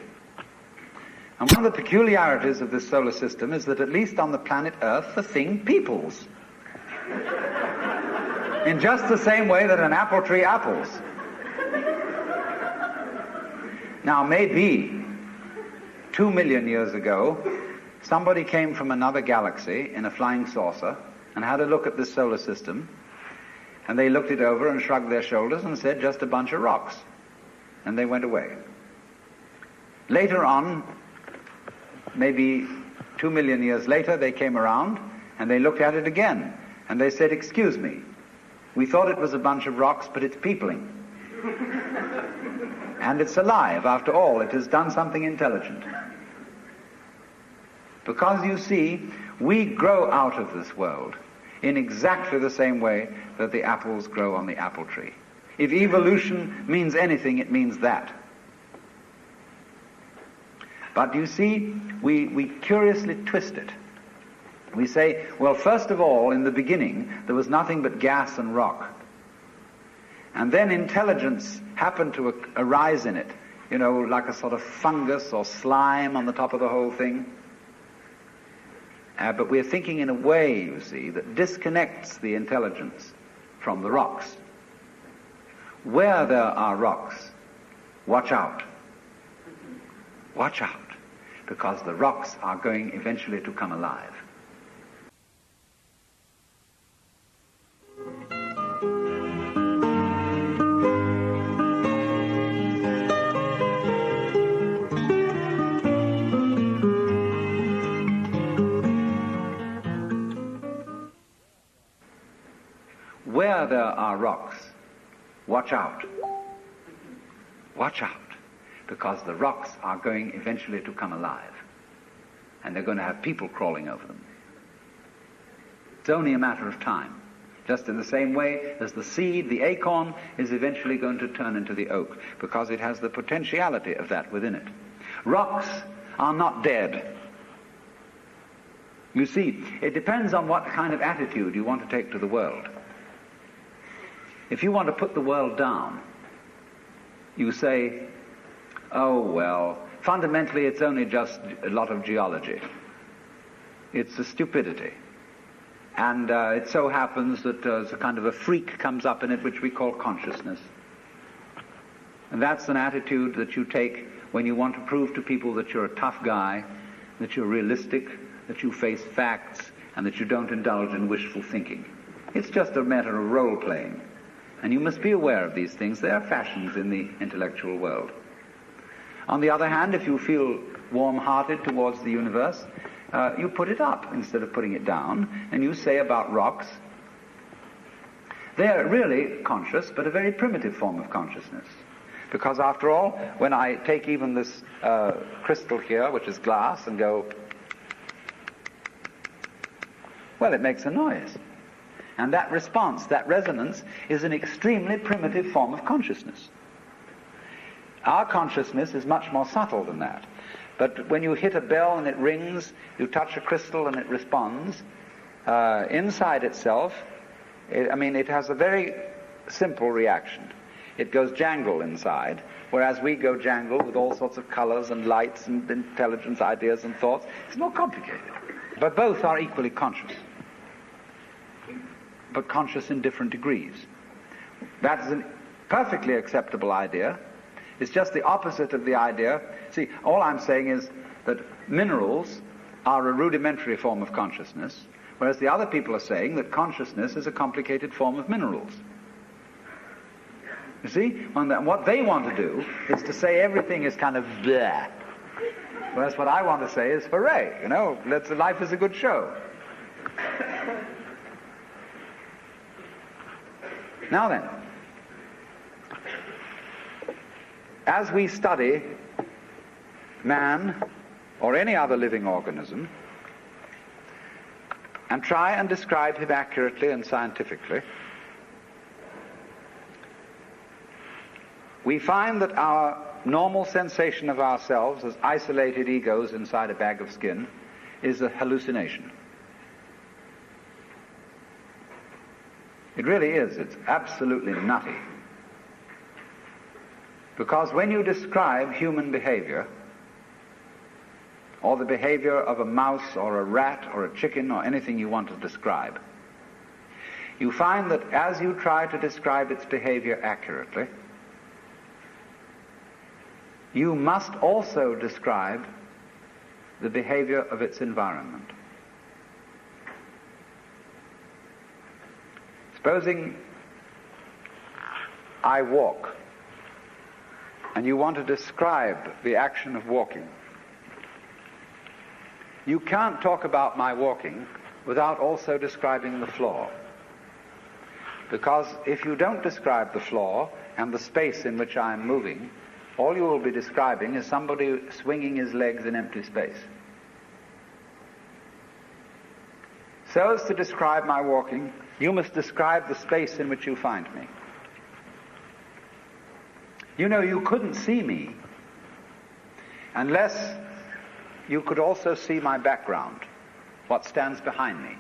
And one of the peculiarities of this solar system is that at least on the planet Earth, the thing peoples. In just the same way that an apple tree apples. Now maybe 2 million years ago, somebody came from another galaxy in a flying saucer and had a look at this solar system, and they looked it over and shrugged their shoulders and said, just a bunch of rocks. And they went away. Later on, maybe 2 million years later, they came around and they looked at it again. And they said, excuse me, we thought it was a bunch of rocks, but it's peopling. And it's alive. After all, it has done something intelligent. Because you see, we grow out of this world in exactly the same way that the apples grow on the apple tree. If evolution means anything, it means that. But you see, we curiously twist it. We say, well, first of all, in the beginning, there was nothing but gas and rock. And then intelligence happened to arise in it, you know, like a sort of fungus or slime on the top of the whole thing. But we're thinking in a way, you see, that disconnects the intelligence from the rocks. Where there are rocks, watch out. Watch out, because the rocks are going eventually to come alive. Where there are rocks, watch out, watch out, because the rocks are going eventually to come alive, and they're going to have people crawling over them. It's only a matter of time. Just in the same way as the seed, the acorn, is eventually going to turn into the oak, because it has the potentiality of that within it. Rocks are not dead. You see, it depends on what kind of attitude you want to take to the world. If you want to put the world down, you say, oh, well, fundamentally it's only just a lot of geology. It's a stupidity. And it so happens that a kind of a freak comes up in it which we call consciousness. And that's an attitude that you take when you want to prove to people that you're a tough guy, that you're realistic, that you face facts, and that you don't indulge in wishful thinking. It's just a matter of role-playing. And you must be aware of these things. They are fashions in the intellectual world. On the other hand, if you feel warm-hearted towards the universe, you put it up instead of putting it down, and you say about rocks, they're really conscious, but a very primitive form of consciousness. Because after all, when I take even this crystal here, which is glass, and go, well, it makes a noise. And that response, that resonance, is an extremely primitive form of consciousness. Our consciousness is much more subtle than that. But when you hit a bell and it rings, you touch a crystal and it responds, inside itself, it has a very simple reaction. It goes jangle inside, whereas we go jangle with all sorts of colors and lights and intelligence, ideas and thoughts. It's more complicated. But both are equally conscious, but conscious in different degrees. That's a perfectly acceptable idea. It's just the opposite of the idea. See, all I'm saying is that minerals are a rudimentary form of consciousness, whereas the other people are saying that consciousness is a complicated form of minerals. You see? What they want to do is to say everything is kind of bleh. Whereas what I want to say is hooray, life is a good show. Now then, as we study man or any other living organism and try and describe him accurately and scientifically, we find that our normal sensation of ourselves as isolated egos inside a bag of skin is a hallucination. It really is. It's absolutely nutty. Because when you describe human behavior, or the behavior of a mouse or a rat or a chicken or anything you want to describe, you find that as you try to describe its behavior accurately, you must also describe the behavior of its environment. Supposing I walk, and you want to describe the action of walking. You can't talk about my walking without also describing the floor. Because if you don't describe the floor and the space in which I am moving, all you will be describing is somebody swinging his legs in empty space. So as to describe my walking, you must describe the space in which you find me. You couldn't see me unless you could also see my background, what stands behind me.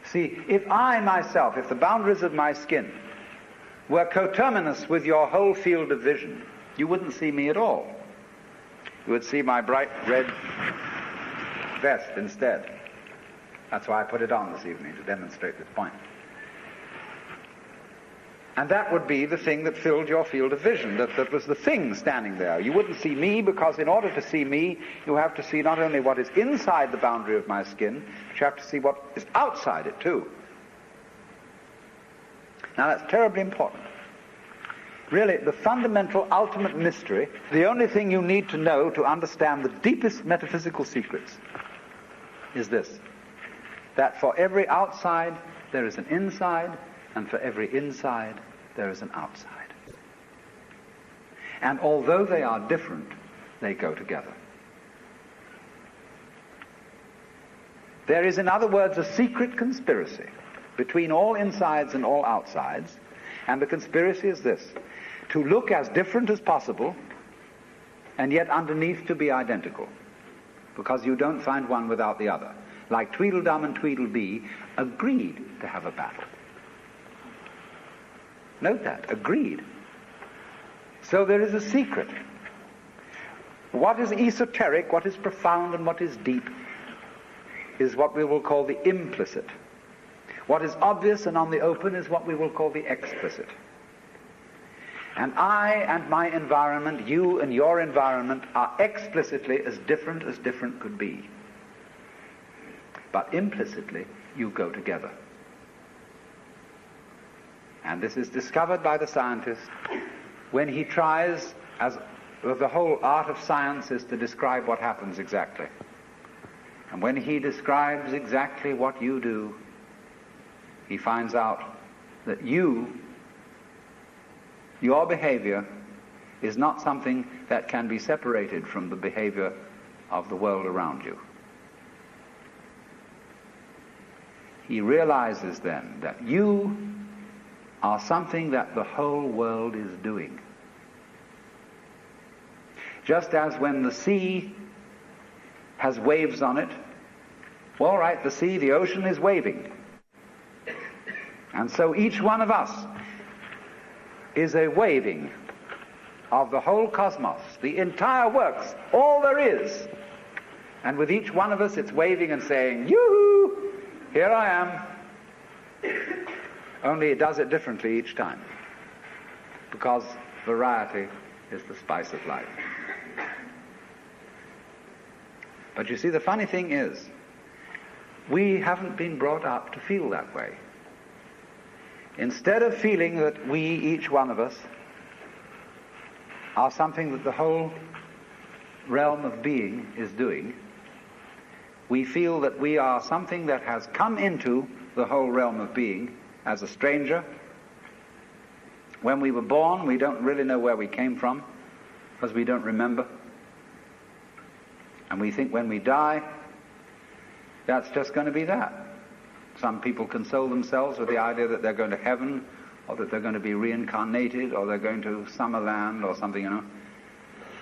See, if the boundaries of my skin were coterminous with your whole field of vision, you wouldn't see me at all. You would see my bright red vest instead. That's why I put it on this evening, to demonstrate this point. And that would be the thing that filled your field of vision, that was the thing standing there. You wouldn't see me, because in order to see me, you have to see not only what is inside the boundary of my skin, but you have to see what is outside it too. Now that's terribly important. Really, the fundamental, ultimate mystery, the only thing you need to know to understand the deepest metaphysical secrets, is this: that for every outside there is an inside, and for every inside there is an outside. And although they are different, they go together. There is, in other words, a secret conspiracy between all insides and all outsides, and the conspiracy is this: to look as different as possible, and yet underneath to be identical, because you don't find one without the other. Like Tweedledum and Tweedledee agreed to have a battle. Note that, agreed. So there is a secret. What is esoteric, what is profound, and what is deep is what we will call the implicit. What is obvious and on the open is what we will call the explicit. And I and my environment, you and your environment, are explicitly as different could be. But implicitly, you go together. And this is discovered by the scientist when he tries, as the whole art of science is to describe what happens exactly. And when he describes exactly what you do, he finds out that your behavior is not something that can be separated from the behavior of the world around you. He realizes then that you are something that the whole world is doing. Just as when the sea has waves on it, well, right, the sea, the ocean is waving. And so each one of us is a waving of the whole cosmos, the entire works, all there is. And with each one of us, it's waving and saying, yoo-hoo, here I am. Only it does it differently each time, because variety is the spice of life. But you see, the funny thing is, we haven't been brought up to feel that way. Instead of feeling that we, each one of us, are something that the whole realm of being is doing, we feel that we are something that has come into the whole realm of being as a stranger. When we were born, we don't really know where we came from, because we don't remember. And we think when we die, that's just going to be that. Some people console themselves with the idea that they're going to heaven, or that they're going to be reincarnated, or they're going to Summerland or something, you know.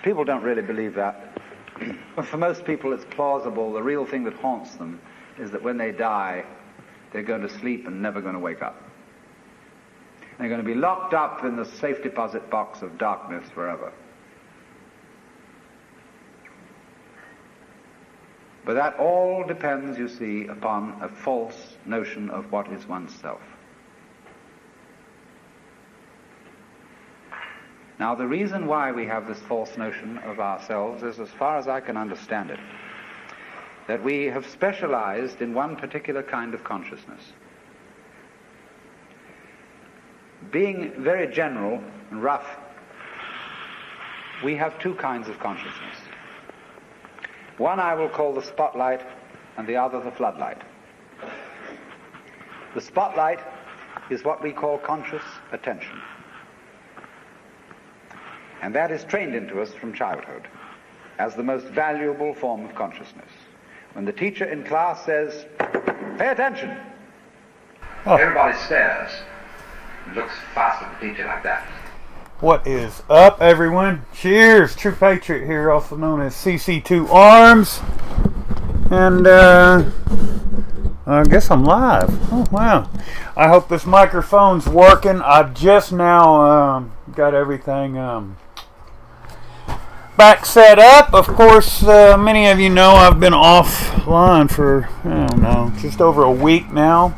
People don't really believe that. But for most people it's plausible. The real thing that haunts them is that when they die, they're going to sleep and never going to wake up. They're going to be locked up in the safe deposit box of darkness forever. But that all depends, you see, upon a false notion of what is oneself. Now, the reason why we have this false notion of ourselves is, as far as I can understand it, that we have specialized in one particular kind of consciousness. Being very general and rough, we have two kinds of consciousness. One I will call the spotlight, and the other the floodlight. The spotlight is what we call conscious attention. And that is trained into us from childhood as the most valuable form of consciousness. When the teacher in class says, "Pay attention," everybody stares and looks fast at the teacher like that. What is up, everyone? Cheers! True Patriot here, also known as CC2 Arms. And I guess I'm live. Oh, wow. I hope this microphone's working. I just now got everything back set up. Of course, many of you know I've been offline for, I don't know, just over a week now.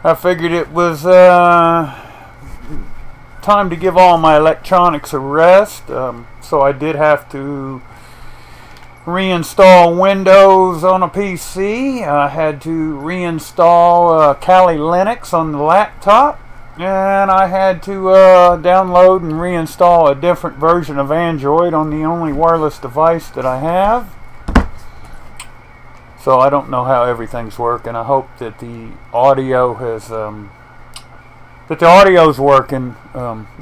I figured it was time to give all my electronics a rest, so I did have to reinstall Windows on a PC. I had to reinstall Kali Linux on the laptop, and I had to download and reinstall a different version of Android on the only wireless device that I have. So I don't know how everything's working. I hope that the audio has But the audio's working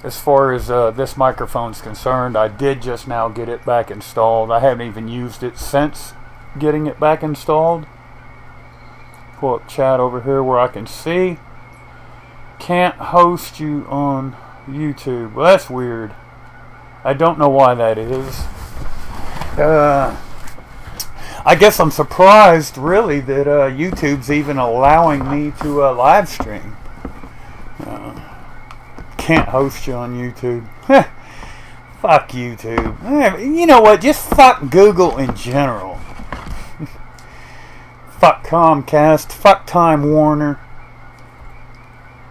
as far as this microphone's concerned. I did just now get it back installed. I haven't even used it since getting it back installed. Pull up chat over here where I can see. Can't host you on YouTube. Well, that's weird. I don't know why that is. I guess I'm surprised, really, that YouTube's even allowing me to live stream. Can't host you on YouTube. Fuck YouTube. You know what? Just fuck Google in general. Fuck Comcast. Fuck Time Warner.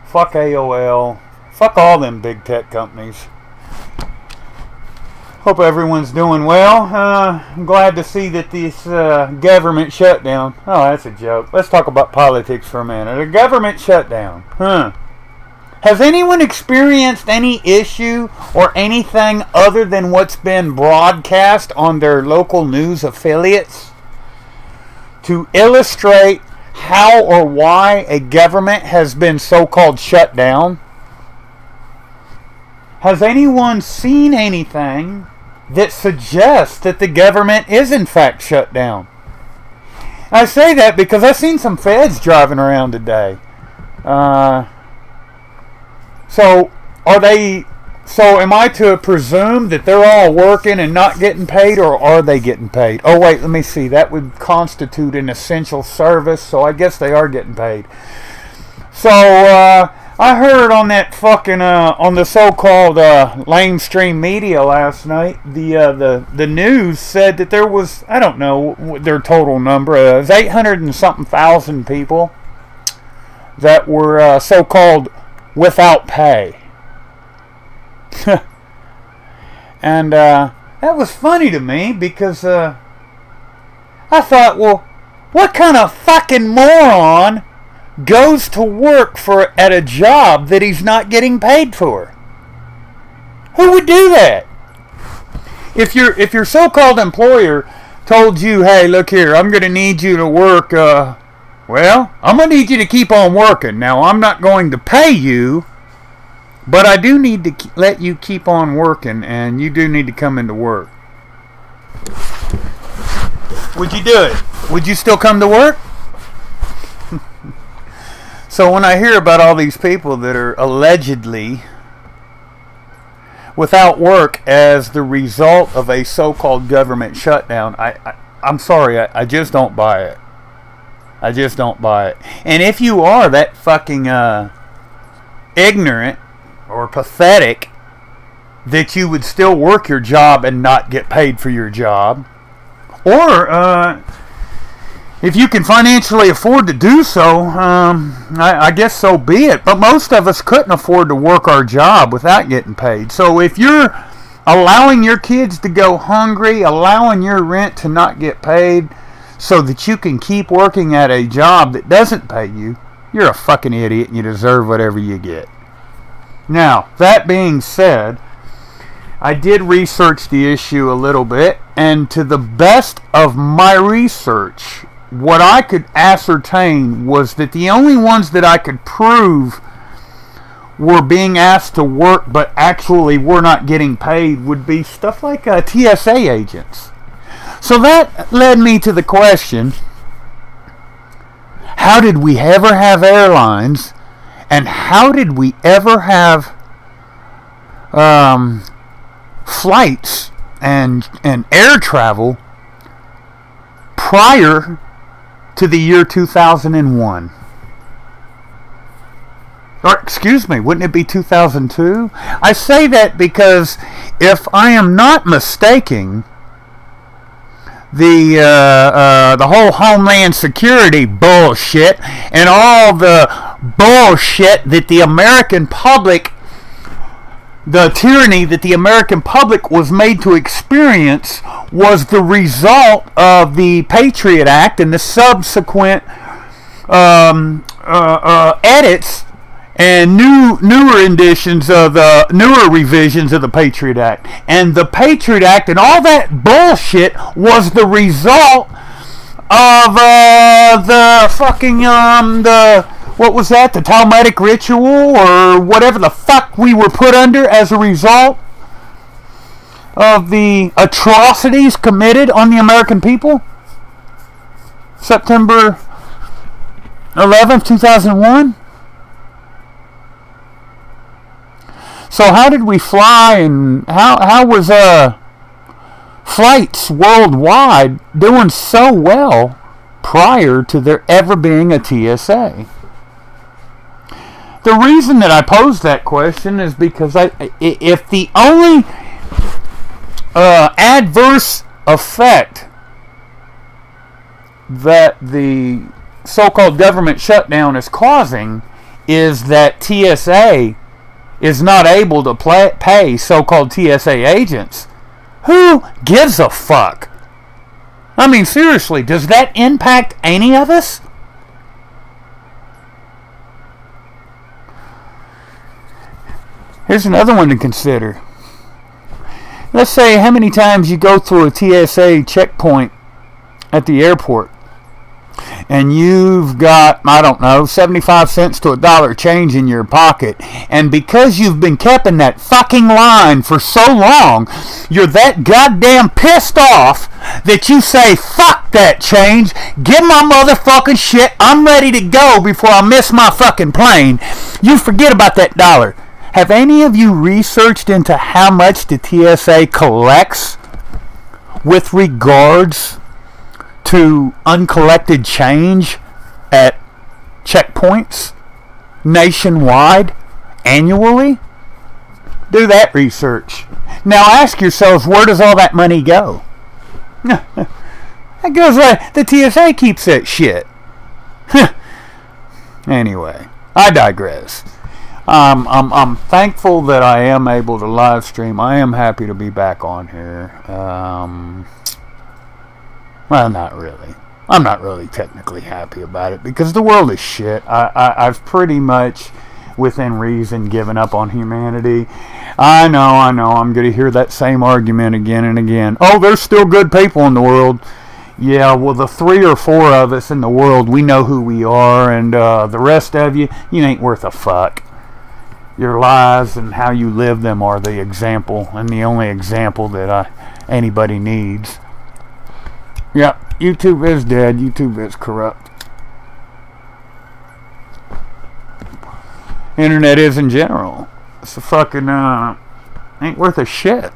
Fuck AOL. Fuck all them big tech companies. Hope everyone's doing well. I'm glad to see that this government shutdown. Oh, that's a joke. Let's talk about politics for a minute. A government shutdown. Has anyone experienced any issue or anything other than what's been broadcast on their local news affiliates to illustrate how or why a government has been so-called shut down? Has anyone seen anything that suggests that the government is in fact shut down? I say that because I've seen some feds driving around today. So am I to presume that they're all working and not getting paid, or are they getting paid? Oh wait, let me see. That would constitute an essential service, so I guess they are getting paid. So I heard on that fucking on the so-called mainstream media last night, the news said that there was, I don't know what their total number is, 800 and something thousand people that were so-called without pay. And that was funny to me because I thought, well, what kind of fucking moron goes to work at a job that he's not getting paid for? Who would do that? If your so-called employer told you, hey, look here, I'm going to need you to work, well, I'm going to need you to keep on working. Now, I'm not going to pay you, but I do need to let you keep on working, and you do need to come into work. Would you do it? Would you still come to work? So when I hear about all these people that are allegedly without work as the result of a so-called government shutdown, I'm sorry, I just don't buy it. I just don't buy it. And if you are that fucking ignorant or pathetic that you would still work your job and not get paid for your job, or if you can financially afford to do so, I guess so be it. But most of us couldn't afford to work our job without getting paid. So if you're allowing your kids to go hungry, allowing your rent to not get paid so that you can keep working at a job that doesn't pay you, you're a fucking idiot and you deserve whatever you get. Now, that being said, I did research the issue a little bit, and to the best of my research, what I could ascertain was that the only ones that I could prove were being asked to work but actually were not getting paid would be stuff like TSA agents. So that led me to the question, how did we ever have airlines, and how did we ever have flights and air travel prior to the year 2001? Or, excuse me, wouldn't it be 2002? I say that because if I am not mistaken, the whole Homeland Security bullshit and all the bullshit that the American public, the tyranny that the American public was made to experience, was the result of the Patriot Act and the subsequent edits and newer editions of the newer revisions of the Patriot Act. And the Patriot Act and all that bullshit was the result of the fucking what was that? The Talmudic ritual or whatever the fuck we were put under as a result of the atrocities committed on the American people? September 11th, 2001. So how did we fly, and how was flights worldwide doing so well prior to there ever being a TSA? The reason that I posed that question is because if the only adverse effect that the so-called government shutdown is causing is that TSA is not able to pay so-called TSA agents, who gives a fuck? I mean, seriously, does that impact any of us? Here's another one to consider. Let's say how many times you go through a TSA checkpoint at the airport and you've got, I don't know, 75 cents to $1 change in your pocket, and because you've been kept in that fucking line for so long, you're that goddamn pissed off that you say, fuck that change, give my motherfucking shit, I'm ready to go before I miss my fucking plane. You forget about that dollar. Have any of you researched into how much the TSA collects with regards to uncollected change at checkpoints nationwide annually? Do that research. Now ask yourselves, where does all that money go? That goes right. The TSA keeps that shit. Anyway, I digress. I'm thankful that I am able to live stream. I am happy to be back on here. Well, not really. I'm not really technically happy about it because the world is shit. I've pretty much, within reason, given up on humanity. I know. I'm going to hear that same argument again and again. Oh, there's still good people in the world. Yeah, well, the 3 or 4 of us in the world, we know who we are, and the rest of you ain't worth a fuck. Your lives and how you live them are the example, and the only example that anybody needs. Yep, YouTube is dead. YouTube is corrupt. Internet is in general. It's a fucking, ain't worth a shit.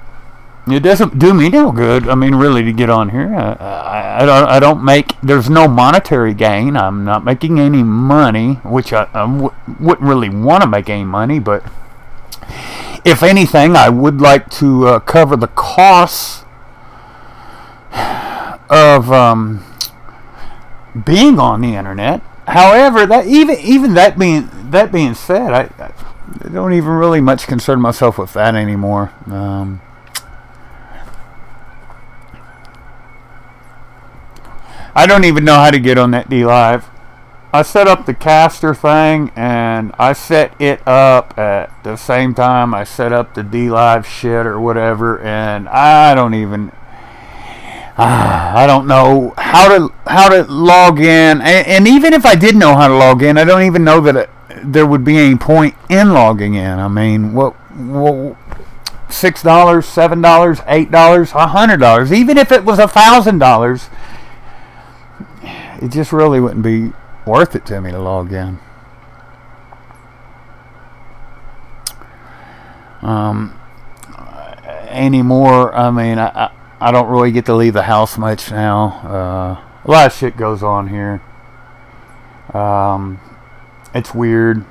It doesn't do me no good, I mean, really, to get on here. I don't make, there's no monetary gain. I'm not making any money, which I wouldn't really want to make any money, but if anything, I would like to cover the costs of being on the internet. However, that even that being said, I don't even really much concern myself with that anymore. I don't even know how to get on that D-Live. I set up the caster thing, and I set it up at the same time I set up the D-Live shit or whatever, and I don't know how to log in, and even if I did know how to log in, I don't even know that there would be any point in logging in. I mean, what $6, $7, $8, $100, even if it was $1,000, it just really wouldn't be worth it to me to log in. Anymore, I mean, I don't really get to leave the house much now. A lot of shit goes on here. It's weird.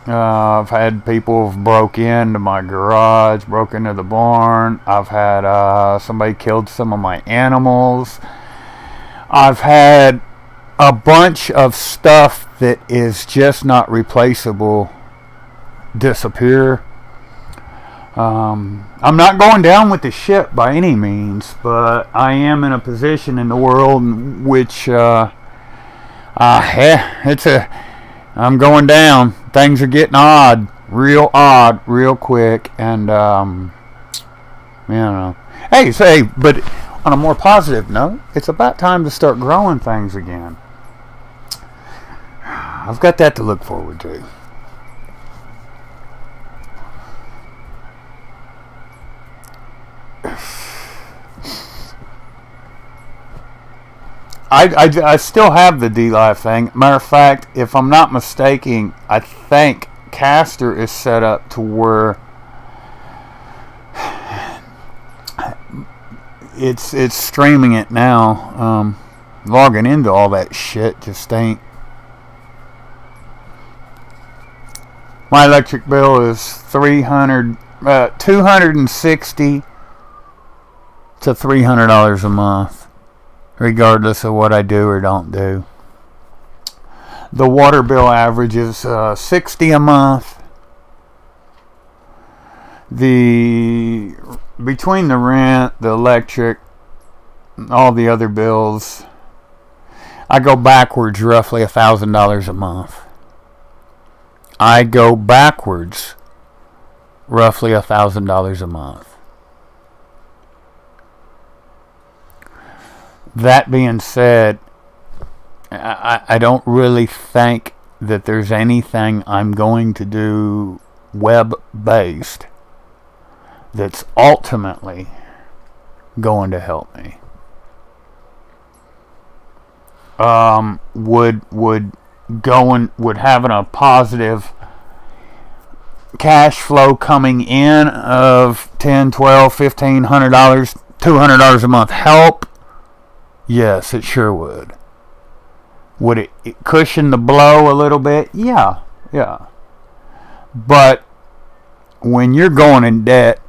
I've had people have broke into my garage, broke into the barn. I've had somebody killed some of my animals. I've had a bunch of stuff that is just not replaceable disappear. I'm not going down with the ship by any means, but I am in a position in the world in which I'm going down. Things are getting odd, real quick, and you know. Hey, but on a more positive note, it's about time to start growing things again. I've got that to look forward to. I still have the D-Live thing. Matter of fact, if I'm not mistaken, I think Caster is set up to where it's streaming it now. Logging into all that shit just ain't. My electric bill is $260 to $300 a month, regardless of what I do or don't do. The water bill average is $60 a month. Between the rent, the electric, all the other bills, I go backwards roughly $1,000 a month. I go backwards roughly $1,000 a month. That being said, I don't really think that there's anything I'm going to do web-based that's ultimately going to help me. Would having a positive cash flow coming in of $10, $12, $1,500, $200 a month help? Yes, it sure would. Would it cushion the blow a little bit? Yeah. But when you're going in debt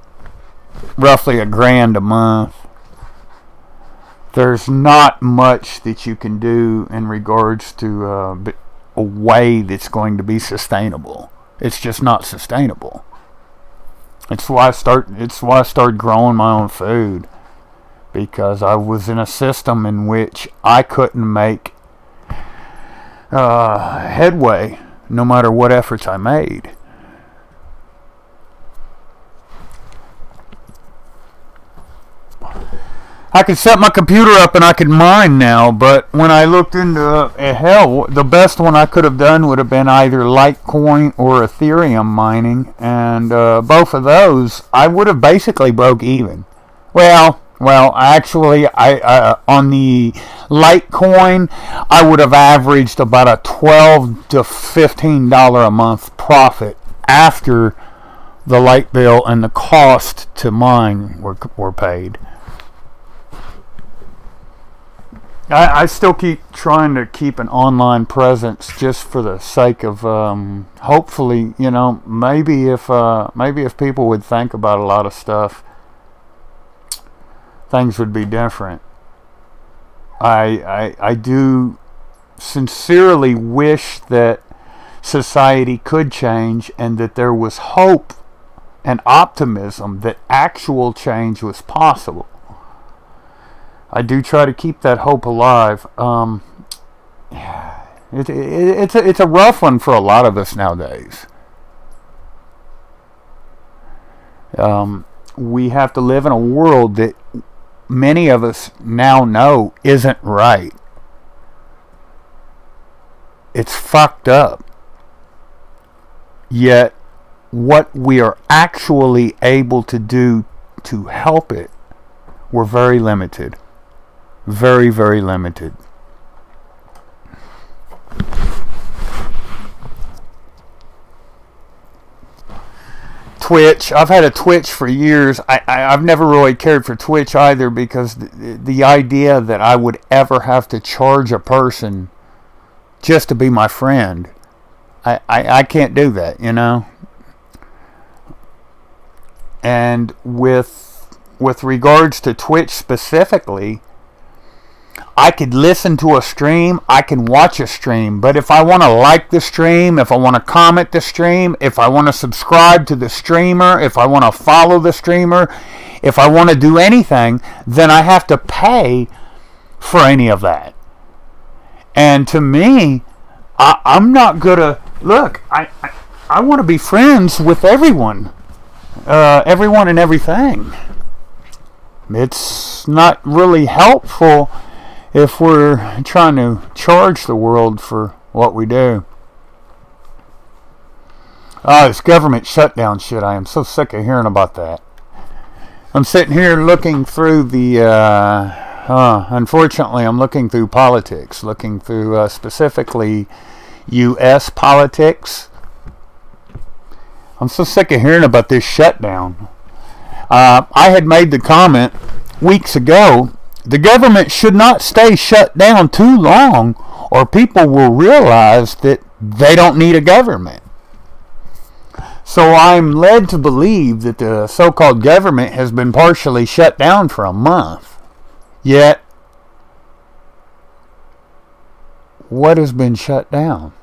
roughly $1,000 a month, there's not much that you can do in regards to a way that's going to be sustainable. It's just not sustainable. It's why I started growing my own food, because I was in a system in which I couldn't make headway no matter what efforts I made. I could set my computer up and I could mine now, but when I looked into hell, the best one I could have done would have been either Litecoin or Ethereum mining, and both of those I would have basically broke even. Well, actually, I on the Litecoin, I would have averaged about a $12 to $15 a month profit after the light bill and the cost to mine were paid. I still keep trying to keep an online presence just for the sake of hopefully, maybe if people would think about a lot of stuff, things would be different. I do sincerely wish that society could change and that there was hope and optimism that actual change was possible. I do try to keep that hope alive. It's a rough one for a lot of us nowadays. We have to live in a world that many of us now know isn't right. It's fucked up. Yet, what we are actually able to do to help it, we're very limited. Very, very limited. Twitch. I've had a Twitch for years. I've never really cared for Twitch either, because the idea that I would ever have to charge a person just to be my friend, I can't do that, And with regards to Twitch specifically, I could listen to a stream, I can watch a stream, but if I want to like the stream, if I want to comment the stream, if I want to subscribe to the streamer, if I want to follow the streamer, if I want to do anything, then I have to pay for any of that. And to me, I'm not gonna look. I want to be friends with everyone, everyone and everything. It's not really helpful if we're trying to charge the world for what we do. Oh, this government shutdown shit. I am so sick of hearing about that. I'm sitting here looking through the, unfortunately, I'm looking through politics, looking through specifically U.S. politics. I'm so sick of hearing about this shutdown. I had made the comment weeks ago, the government should not stay shut down too long, or people will realize that they don't need a government. So I'm led to believe that the so-called government has been partially shut down for a month. Yet, what has been shut down?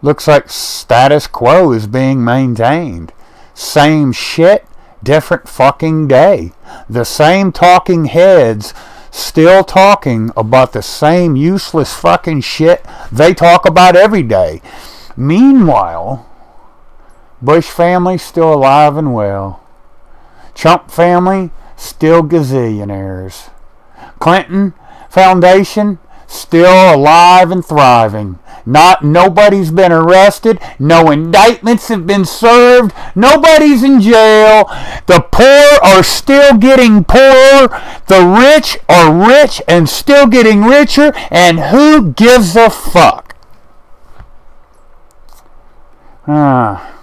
Looks like status quo is being maintained. Same shit, different fucking day. The same talking heads still talking about the same useless fucking shit they talk about every day. Meanwhile, Bush family still alive and well. Trump family still gazillionaires. Clinton Foundation still alive and thriving. Nobody's been arrested. No indictments have been served. Nobody's in jail. The poor are still getting poorer. The rich are rich and still getting richer. And who gives a fuck?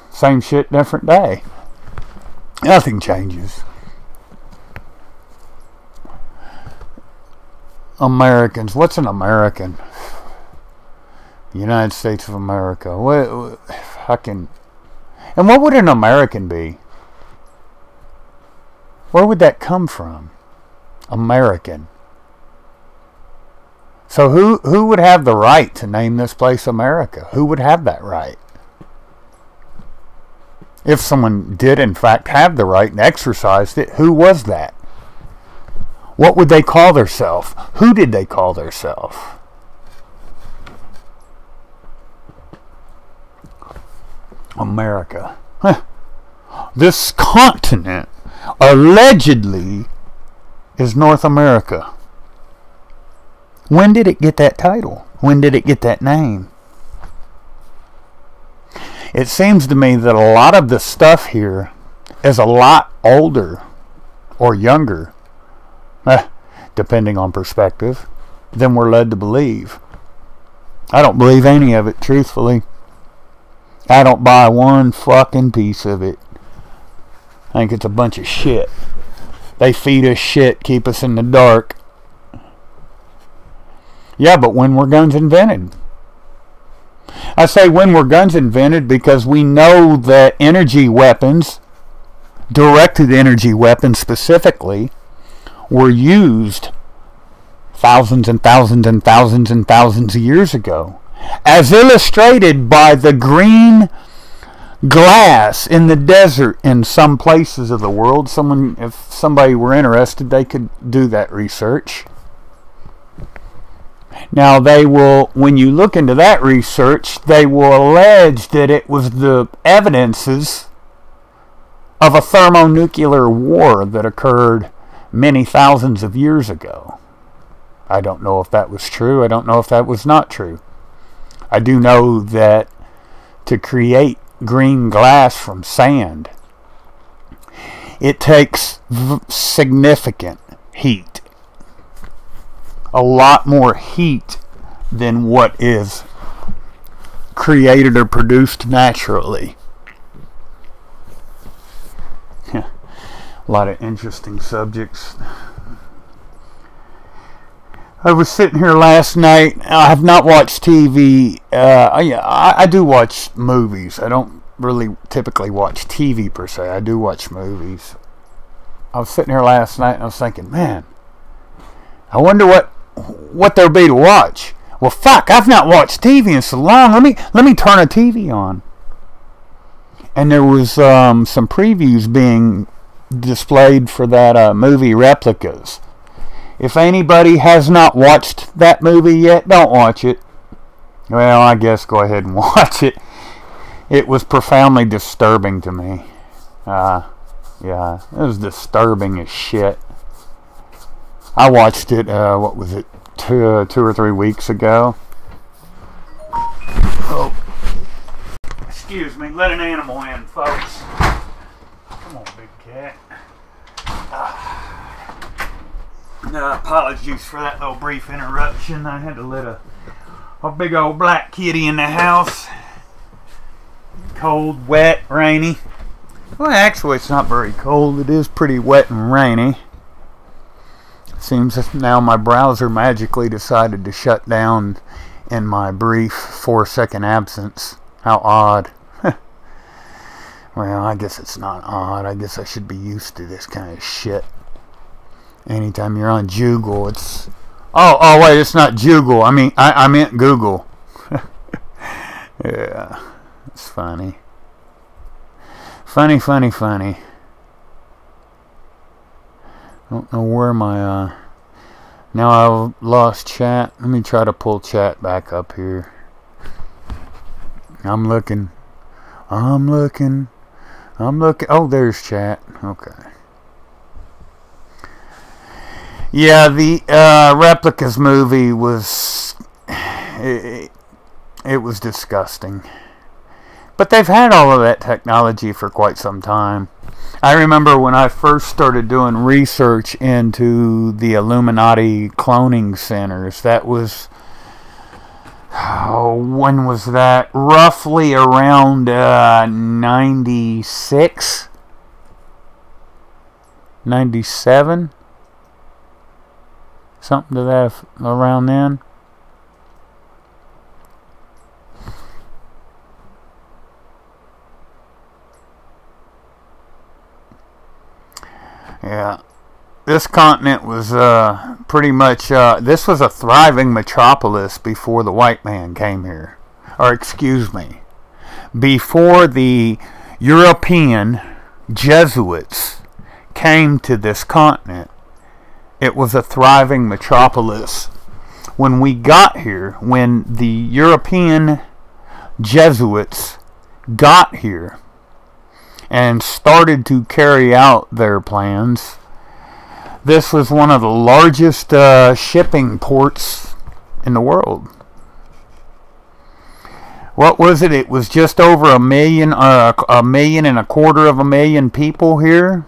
Same shit, different day. Nothing changes. Americans. What's an American? United States of America. What fucking... And what would an American be? Where would that come from? American. So who would have the right to name this place America? Who would have that right? If someone did in fact have the right and exercised it, who was that? What would they call themselves? Who did they call themselves? America. This continent allegedly is North America. When did it get that title? When did it get that name? It seems to me that a lot of the stuff here is a lot older or younger, depending on perspective, than we're led to believe. I don't believe any of it, truthfully. I don't buy one fucking piece of it. I think it's a bunch of shit. They feed us shit, keep us in the dark. Yeah, but when were guns invented? I say when were guns invented because we know that energy weapons, directed energy weapons specifically, were used thousands and thousands and thousands and thousands of years ago. As illustrated by the green glass in the desert in some places of the world. If somebody were interested, they could do that research. Now they will, when you look into that research, they will allege that it was the evidences of a thermonuclear war that occurred many thousands of years ago. I don't know if that was true. I don't know if that was not true. I do know that to create green glass from sand, it takes significant heat. A lot more heat than what is created or produced naturally. A lot of interesting subjects. I was sitting here last night. I have not watched TV. I do watch movies. I don't really typically watch TV per se. I do watch movies. I was sitting here last night and I was thinking, man, I wonder what there'll be to watch. Well, fuck, I've not watched TV in so long. Let me turn a TV on. And there was some previews being displayed for that movie Replicas. If anybody has not watched that movie yet, don't watch it. Well, I guess go ahead and watch it. It was profoundly disturbing to me. Yeah, it was disturbing as shit. I watched it, what was it, two or 3 weeks ago. Oh. Excuse me, let an animal in, folks. Come on, big cat. Apologies for that little brief interruption. I had to let a big old black kitty in the house. Cold, wet, rainy. Well, actually, it's not very cold. It is pretty wet and rainy. Seems that now my browser magically decided to shut down in my brief 4-second absence. How odd. Well, I guess it's not odd. I guess I should be used to this kind of shit. Anytime you're on Joogle, it's... Oh, wait, it's not Joogle. I meant Google. Yeah, it's funny. Funny. Don't know where my... Now I've lost chat. Let me try to pull chat back up here. I'm looking. Oh, there's chat. Okay. Yeah, the Replicas movie was... It was disgusting. But they've had all of that technology for quite some time. I remember when I first started doing research into the Illuminati cloning centers. That was... Oh, when was that? Roughly around 96? 97? Something to that, around then. Yeah. This continent was pretty much, this was a thriving metropolis before the white man came here. Or, excuse me, before the European Jesuits came to this continent, it was a thriving metropolis. When we got here, when the European Jesuits got here and started to carry out their plans, this was one of the largest shipping ports in the world. What was it? It was just over 1.25 million people here.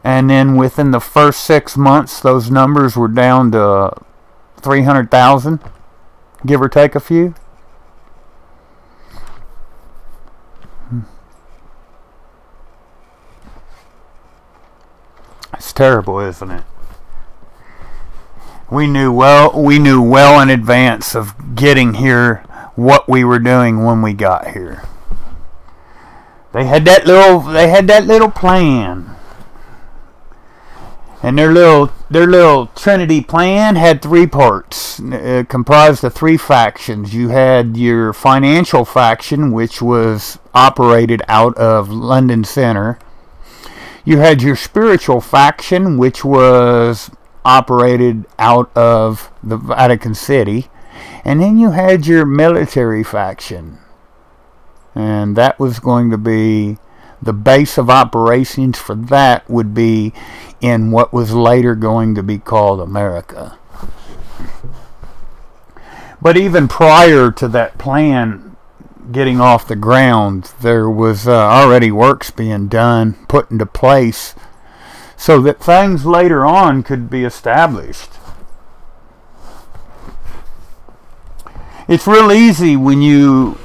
And then within the first 6 months, those numbers were down to 300,000, give or take a few. It's terrible, isn't it? We knew well in advance of getting here what we were doing when we got here. They had that little plan. And their little Trinity plan had 3 parts. It comprised of 3 factions. You had your financial faction, which was operated out of London Center. You had your spiritual faction, which was operated out of the Vatican City. And then you had your military faction. And that was going to be... The base of operations for that would be in what was later going to be called America. But even prior to that plan getting off the ground, there was already works being done, put into place, so that things later on could be established. It's real easy when you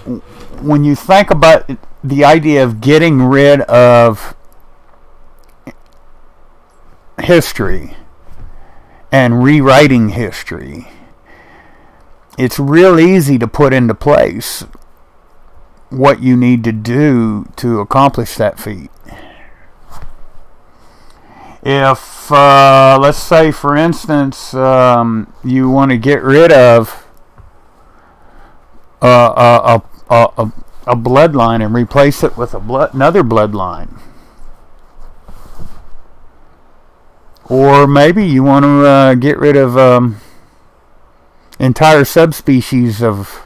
think about the idea of getting rid of history and rewriting history. It's real easy to put into place what you need to do to accomplish that feat. If, let's say, for instance, you want to get rid of a bloodline and replace it with another bloodline. Or maybe you want to get rid of entire subspecies of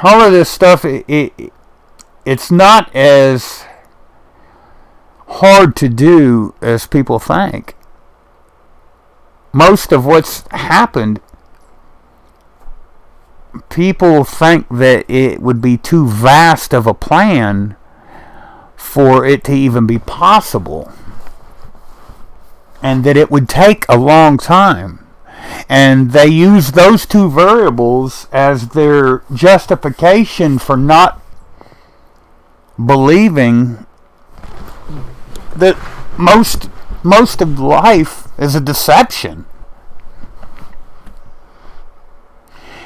all of this stuff. It's not as hard to do as people think. Most of what's happened people think that it would be too vast of a plan for it to even be possible, and that it would take a long time. And they use those two variables as their justification for not believing that most of life is a deception.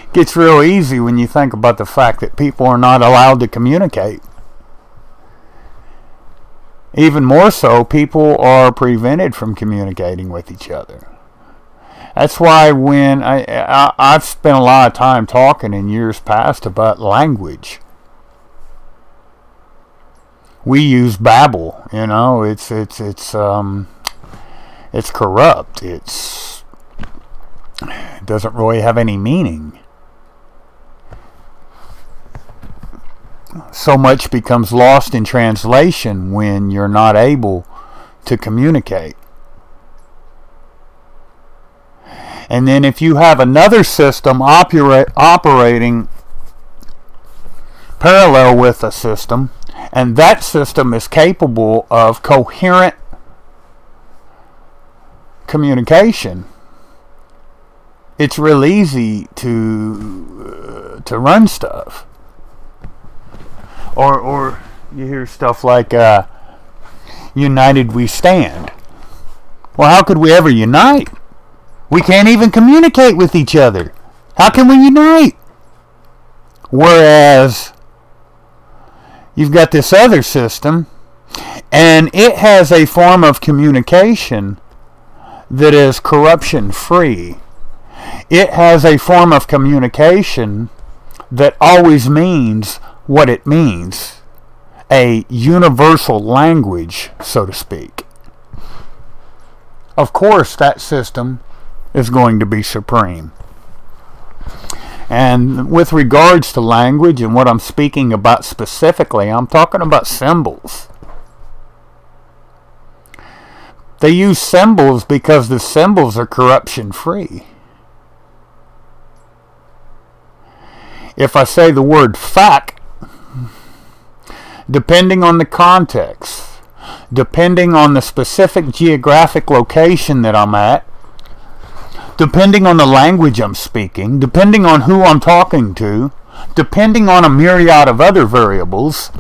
It gets real easy when you think about the fact that people are not allowed to communicate. Even more so, people are prevented from communicating with each other. That's why when I've spent a lot of time talking in years past about language. We use babble, you know. It's corrupt. It doesn't really have any meaning. So much becomes lost in translation when you're not able to communicate. And then if you have another system operating parallel with a system, and that system is capable of coherent communication, it's real easy to run stuff. Or you hear stuff like united we stand. Well, how could we ever unite? We can't even communicate with each other. How can we unite? Whereas you've got this other system, and it has a form of communication that is corruption free. It has a form of communication that always means what it means. A universal language, so to speak. Of course, that system is going to be supreme. And with regards to language and what I'm speaking about specifically, I'm talking about symbols. They use symbols because the symbols are corruption free. If I say the word fuck, depending on the context, depending on the specific geographic location that I'm at, depending on the language I'm speaking, depending on who I'm talking to, depending on a myriad of other variables,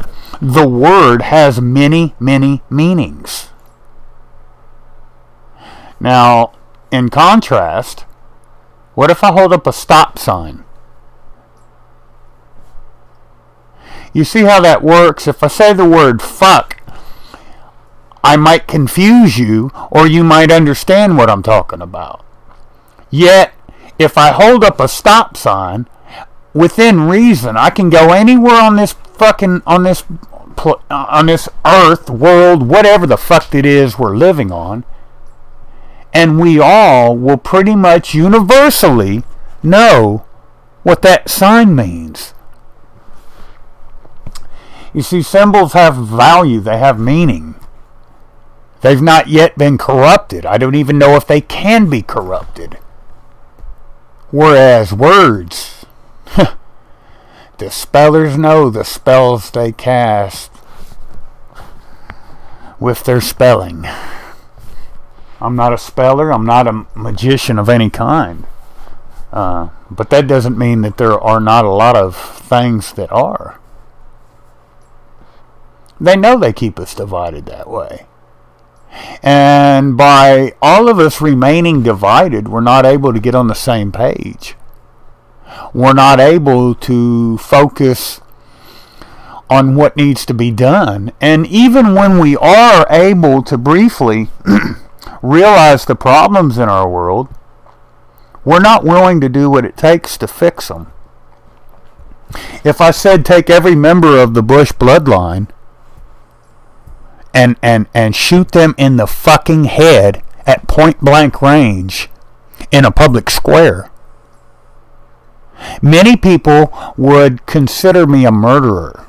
the word has many, many meanings. Now, in contrast, what if I hold up a stop sign? You see how that works? If I say the word fuck, I might confuse you, or you might understand what I'm talking about. Yet, if I hold up a stop sign, within reason, I can go anywhere on this earth, world, whatever the fuck it is we're living on, and we all will pretty much universally know what that sign means. You see, symbols have value, they have meaning. They've not yet been corrupted. I don't even know if they can be corrupted. Whereas words, the spellers know the spells they cast with their spelling. I'm not a speller, I'm not a magician of any kind. But that doesn't mean that there are not a lot of things that are. They know they keep us divided that way. And by all of us remaining divided, we're not able to get on the same page. We're not able to focus on what needs to be done. And even when we are able to briefly realize the problems in our world, we're not willing to do what it takes to fix them. If I said take every member of the Bush bloodline and shoot them in the fucking head at point blank range in a public square, many people would consider me a murderer.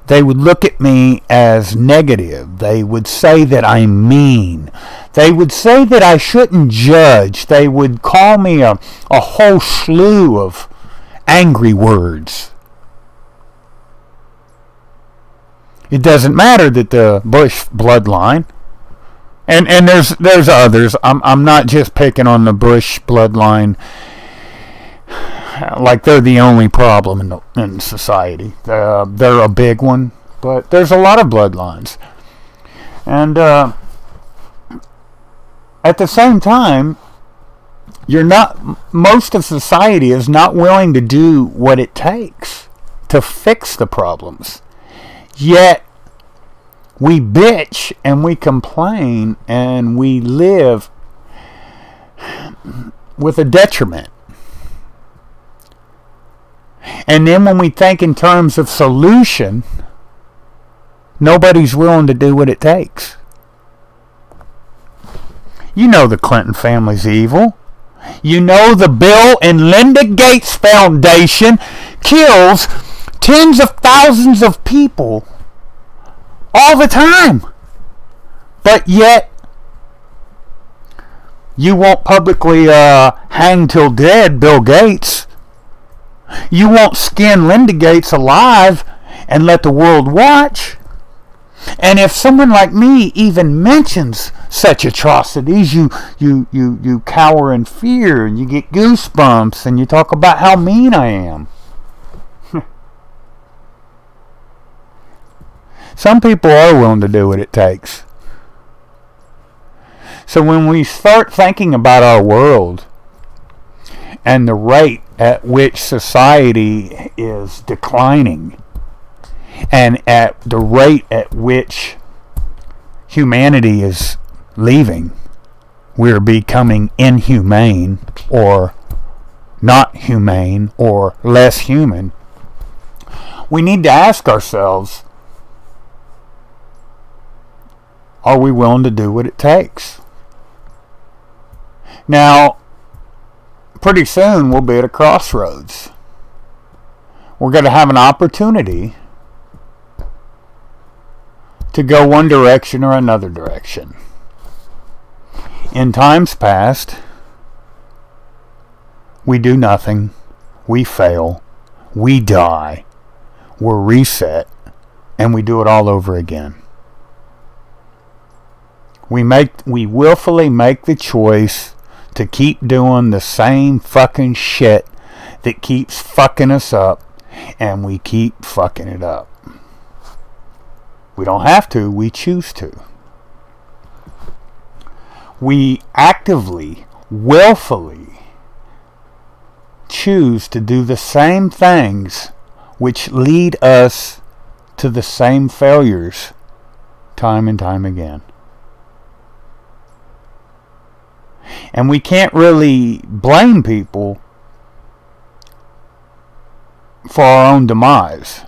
They would look at me as negative. They would say that I'm mean. They would say that I shouldn't judge. They would call me a whole slew of angry words. It doesn't matter that the Bush bloodline, and there's others. I'm not just picking on the Bush bloodline like they're the only problem in society. They're a big one, but there's a lot of bloodlines. And at the same time, most of society is not willing to do what it takes to fix the problems. Yet we bitch and we complain and we live with a detriment. And then when we think in terms of solution, nobody's willing to do what it takes. You know the Clinton family's evil. You know the Bill and Linda Gates Foundation kills tens of thousands of people all the time. But yet, you won't publicly hang till dead Bill Gates. You won't skin Linda Gates alive and let the world watch. And if someone like me even mentions such atrocities, you cower in fear and you get goosebumps and you talk about how mean I am. Some people are willing to do what it takes. So when we start thinking about our world and the rate at which society is declining, and at the rate at which humanity is leaving, we're becoming inhumane or not humane or less human. We need to ask ourselves, are we willing to do what it takes? Now, pretty soon we'll be at a crossroads. We're going to have an opportunity to go one direction or another direction. In times past, we do nothing, we fail, we die, we're reset, and we do it all over again. We willfully make the choice to keep doing the same fucking shit that keeps fucking us up, and we keep fucking it up. We don't have to, we choose to. We actively, willfully choose to do the same things which lead us to the same failures time and time again. And we can't really blame people for our own demise.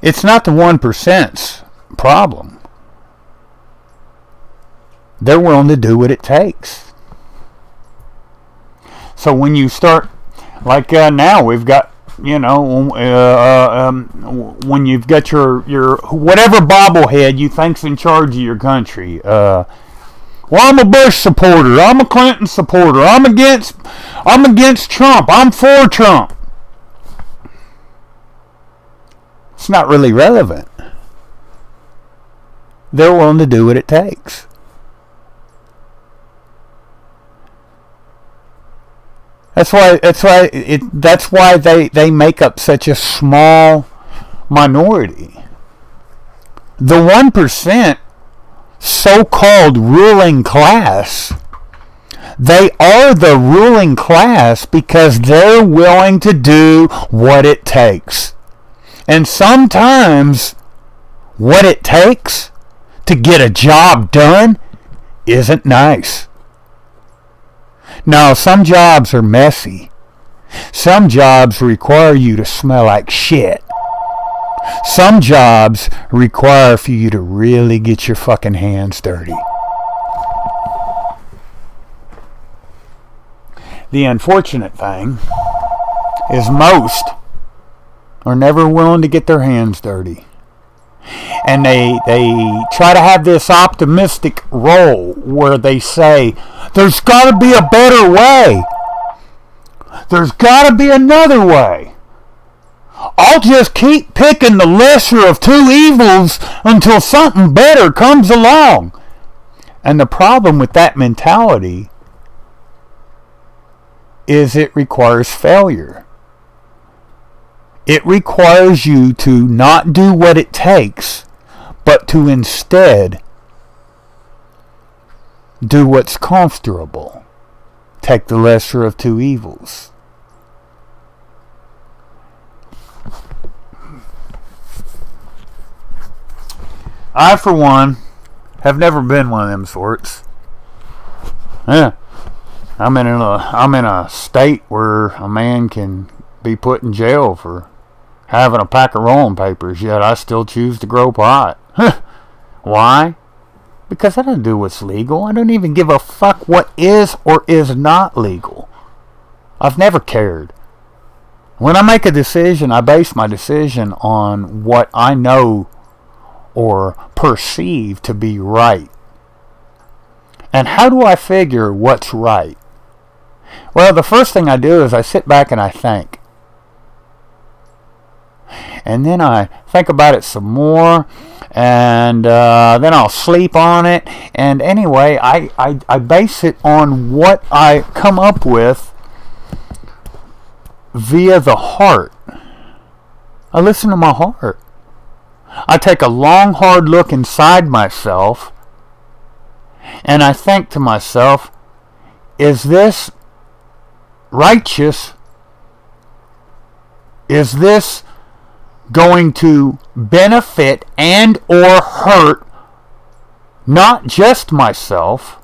It's not the 1%'s problem. They're willing to do what it takes. So when you start, like now we've got, you know, when you've got your whatever bobblehead you think's in charge of your country. Well, I'm a Bush supporter. I'm a Clinton supporter. I'm against Trump. I'm for Trump. It's not really relevant. They're willing to do what it takes. That's why they make up such a small minority. The 1% so-called ruling class, they are the ruling class because they're willing to do what it takes. And sometimes what it takes to get a job done isn't nice. Now, some jobs are messy. Some jobs require you to smell like shit. Some jobs require for you to really get your fucking hands dirty. The unfortunate thing is most are never willing to get their hands dirty. And they try to have this optimistic role where they say, there's got to be a better way. There's got to be another way. I'll just keep picking the lesser of two evils until something better comes along. And the problem with that mentality is it requires failure. It requires you to not do what it takes, but to instead do what's comfortable. Take the lesser of two evils. I, for one, have never been one of them sorts. Yeah. I'm in a state where a man can be put in jail for having a pack of rolling papers, yet I still choose to grow pot. Why? Because I don't do what's legal. I don't even give a fuck what is or is not legal. I've never cared. When I make a decision, I base my decision on what I know or perceive to be right. And how do I figure what's right? Well, the first thing I do is I sit back and I think. And then I think about it some more, and then I'll sleep on it. And anyway, I base it on what I come up with via the heart. I listen to my heart. I take a long, hard look inside myself, and I think to myself, is this righteous? Is this going to benefit and or hurt not just myself,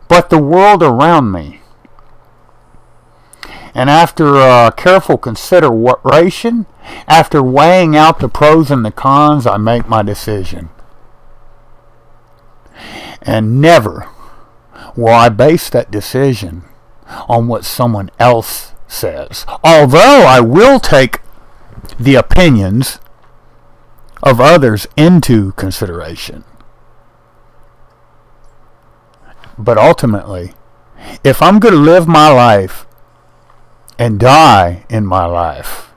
but the world around me? And after careful consideration, after weighing out the pros and the cons, I make my decision. And never will I base that decision on what someone else says. Although I will take the opinions of others into consideration. But ultimately, if I'm going to live my life and die in my life,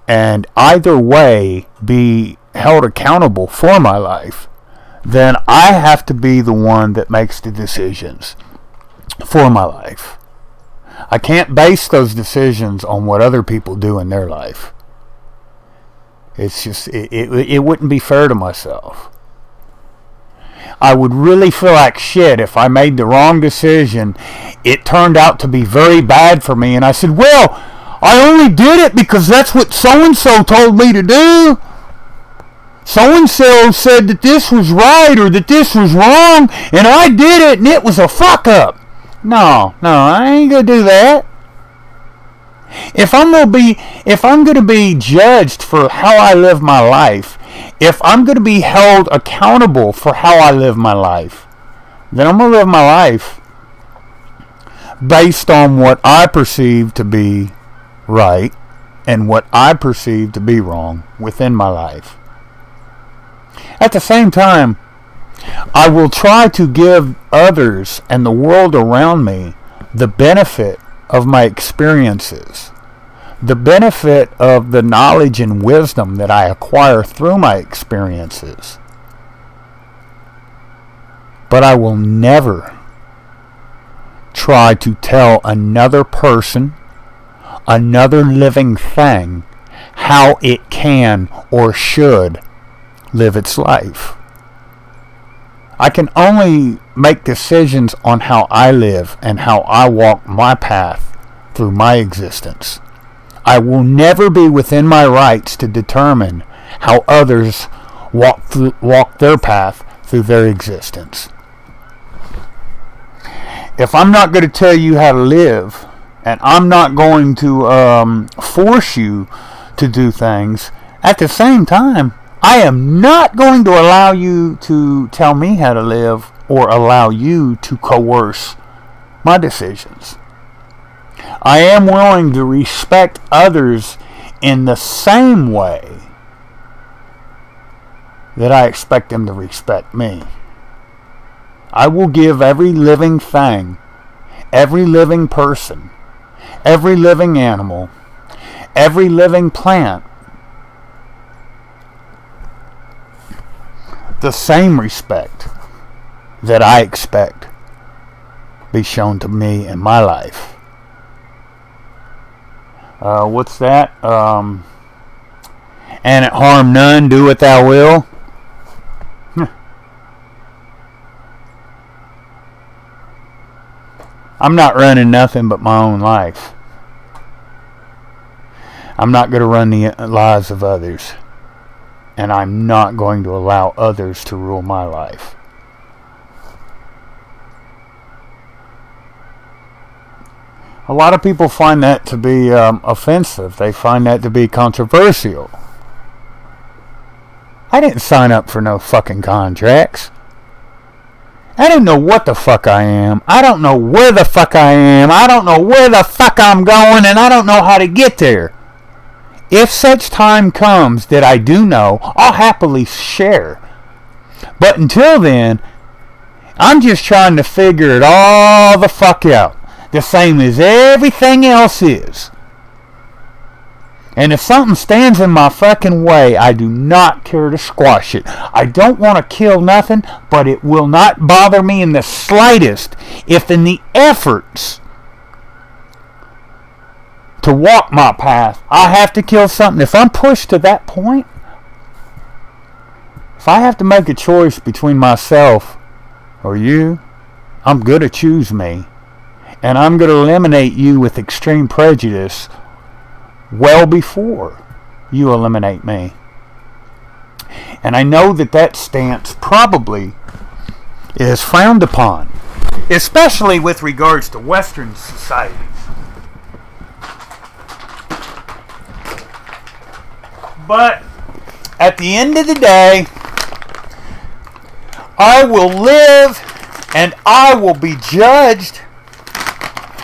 and either way be held accountable for my life, then I have to be the one that makes the decisions for my life. I can't base those decisions on what other people do in their life. It's just, it wouldn't be fair to myself. I would really feel like shit if I made the wrong decision. It turned out to be very bad for me, and I said, well, I only did it because that's what so-and-so told me to do. So-and-so said that this was right or that this was wrong, and I did it, and it was a fuck-up. No, I ain't gonna do that. If I'm gonna be judged for how I live my life, if I'm gonna be held accountable for how I live my life, then I'm gonna live my life based on what I perceive to be right and what I perceive to be wrong within my life. At the same time, I will try to give others and the world around me the benefit of my experiences, the benefit of the knowledge and wisdom that I acquire through my experiences. But I will never try to tell another person, another living thing, how it can or should live its life. I can only make decisions on how I live and how I walk my path through my existence. I will never be within my rights to determine how others walk their path through their existence. If I'm not going to tell you how to live, and I'm not going to force you to do things, at the same time, I am not going to allow you to tell me how to live or allow you to coerce my decisions. I am willing to respect others in the same way that I expect them to respect me. I will give every living thing, every living person, every living animal, every living plant, the same respect that I expect be shown to me in my life. What's that? And it harm none, do what thou will. I'm not running nothing but my own life. I'm not going to run the lives of others. And I'm not going to allow others to rule my life. A lot of people find that to be offensive. They find that to be controversial. I didn't sign up for no fucking contracts. I don't know what the fuck I am. I don't know where the fuck I am. I don't know where the fuck I'm going, and I don't know how to get there. If such time comes that I do know, I'll happily share. But until then, I'm just trying to figure it all the fuck out. The same as everything else is. And if something stands in my fucking way, I do not care to squash it. I don't want to kill nothing, but it will not bother me in the slightest if in the efforts to walk my path, I have to kill something. If I'm pushed to that point, if I have to make a choice between myself or you, I'm going to choose me. And I'm going to eliminate you with extreme prejudice well before you eliminate me. And I know that that stance probably is frowned upon, especially with regards to Western societies. But at the end of the day, I will live and I will be judged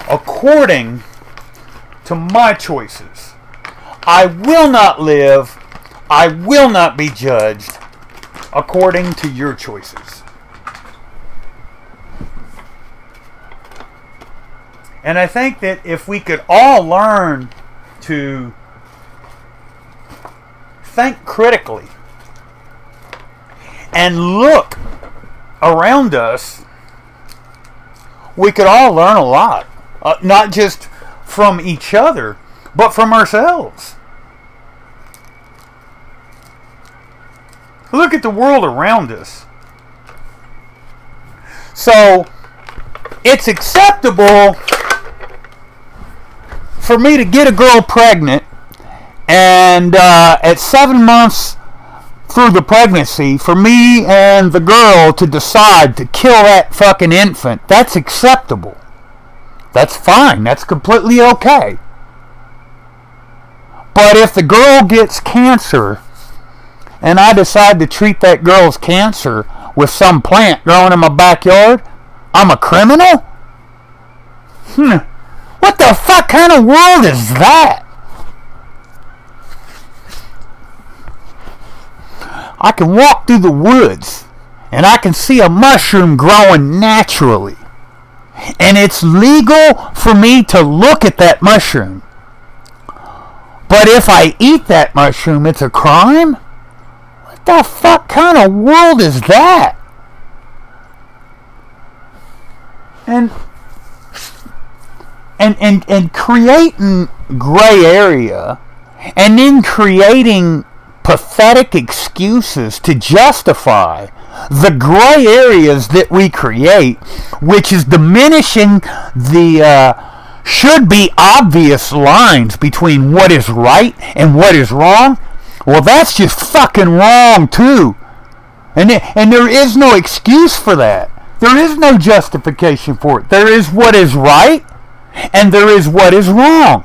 according to my choices. I will not live, I will not be judged according to your choices. And I think that if we could all learn to think critically and look around us, we could all learn a lot. Not just from each other, but from ourselves. Look at the world around us. So, it's acceptable for me to get a girl pregnant, and at 7 months through the pregnancy, for me and the girl to decide to kill that fucking infant. That's acceptable. That's fine. That's completely okay. But if the girl gets cancer and I decide to treat that girl's cancer with some plant growing in my backyard, I'm a criminal? What the fuck kind of world is that? I can walk through the woods and I can see a mushroom growing naturally. And it's legal for me to look at that mushroom. But if I eat that mushroom, it's a crime? What the fuck kind of world is that? And creating gray area and then creating pathetic excuses to justify the gray areas that we create, which is diminishing the should be obvious lines between what is right and what is wrong. Well, that's just fucking wrong too. And there is no excuse for that. There is no justification for it. There is what is right and there is what is wrong.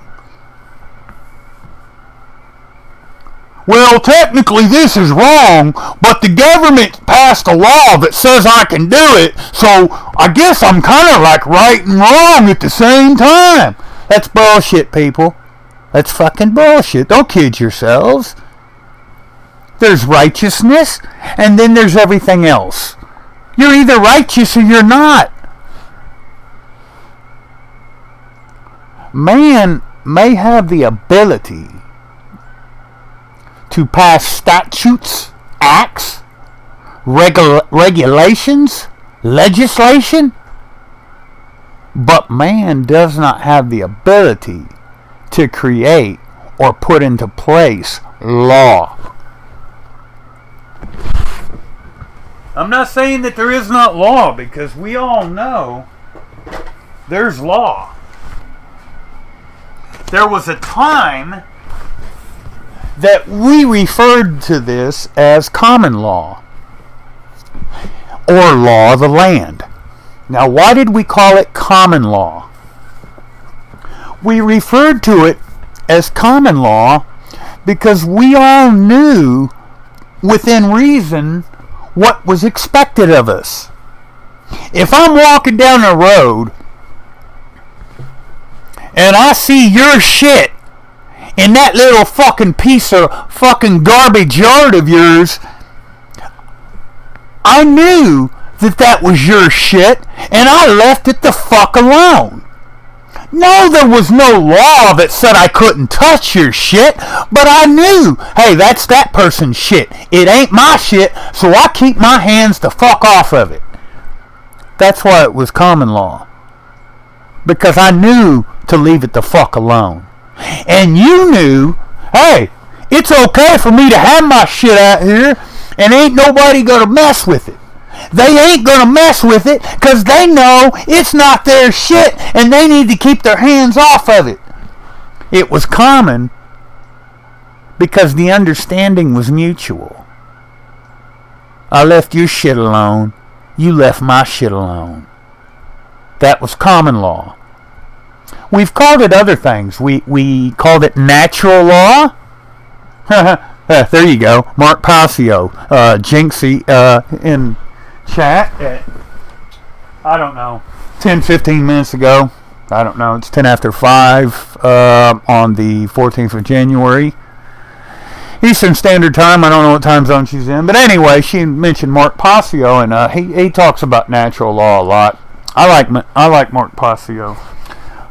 Well, technically this is wrong, but the government passed a law that says I can do it, so I guess I'm kind of like right and wrong at the same time. That's bullshit, people. That's fucking bullshit. Don't kid yourselves. There's righteousness, and then there's everything else. You're either righteous or you're not. man may have the ability to pass statutes, acts, regulations, legislation, but man does not have the ability to create or put into place law. I'm not saying that there is not law, because we all know there's law. There was a time that we referred to this as common law, or law of the land. Now, why did we call it common law? We referred to it as common law because we all knew within reason what was expected of us. If I'm walking down the road and I see your shit in that little fucking piece of fucking garbage yard of yours, I knew that that was your shit, and I left it the fuck alone. No, there was no law that said I couldn't touch your shit, but I knew, hey, that's that person's shit. It ain't my shit, so I keep my hands the fuck off of it. That's why it was common law. Because I knew to leave it the fuck alone. And you knew, hey, it's okay for me to have my shit out here, and ain't nobody gonna mess with it. They ain't gonna mess with it because they know it's not their shit and they need to keep their hands off of it. It was common because the understanding was mutual. I left your shit alone. You left my shit alone. That was common law. We've called it other things. We called it natural law. There you go. Mark Passio, Jinxie, in chat at, I don't know, 10-15 minutes ago. I don't know, it's 10 after 5 on the 14th of January Eastern Standard Time. I don't know what time zone she's in, but anyway, she mentioned Mark Passio, and he talks about natural law a lot. I like Mark Passio.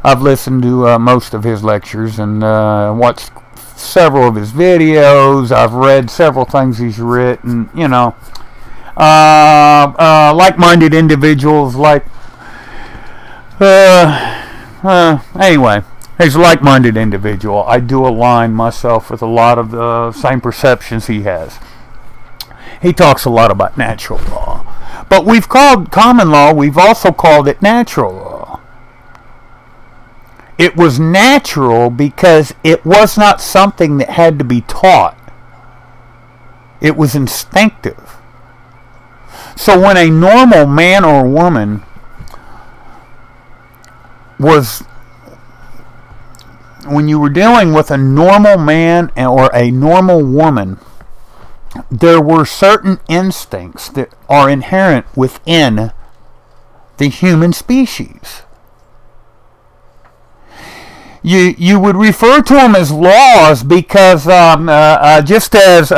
I've listened to most of his lectures and watched several of his videos. I've read several things he's written, you know. Like-minded individuals, anyway, he's a like-minded individual. I do align myself with a lot of the same perceptions he has. He talks a lot about natural law, but we've called common law, we've also called it natural law. It was natural because it was not something that had to be taught. It was instinctive. So when a normal man or woman when you were dealing with a normal man or a normal woman, there were certain instincts that are inherent within the human species. You would refer to them as laws because just as,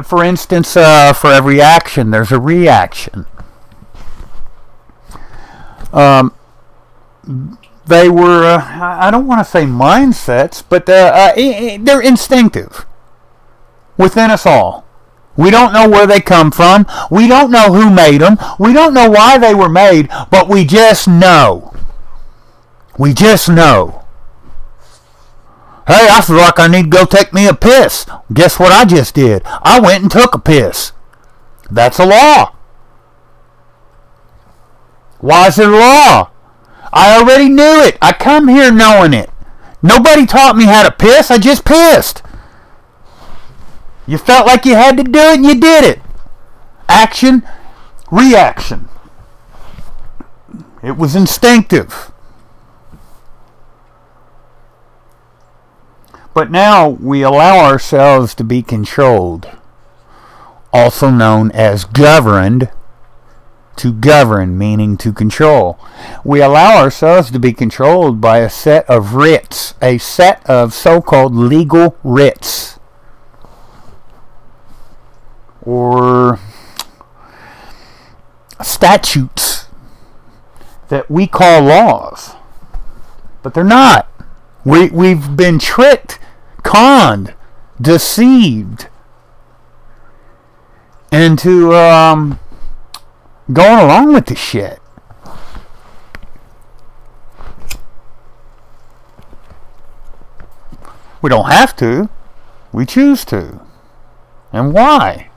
for instance, for every action, there's a reaction. They were, I don't want to say mindsets, but they're instinctive within us all. We don't know where they come from. We don't know who made them. We don't know why they were made, but we just know. We just know. Hey, I feel like I need to go take me a piss. Guess what I just did? I went and took a piss. That's a law. Why is it a law? I already knew it. I come here knowing it. Nobody taught me how to piss. I just pissed. You felt like you had to do it and you did it. Action, reaction. It was instinctive. But now we allow ourselves to be controlled, also known as governed. To govern, meaning to control. We allow ourselves to be controlled by a set of writs, a set of so-called legal writs, or statutes that we call laws, but they're not. We've been tricked, conned, deceived into going along with the shit. We don't have to. We choose to. And why?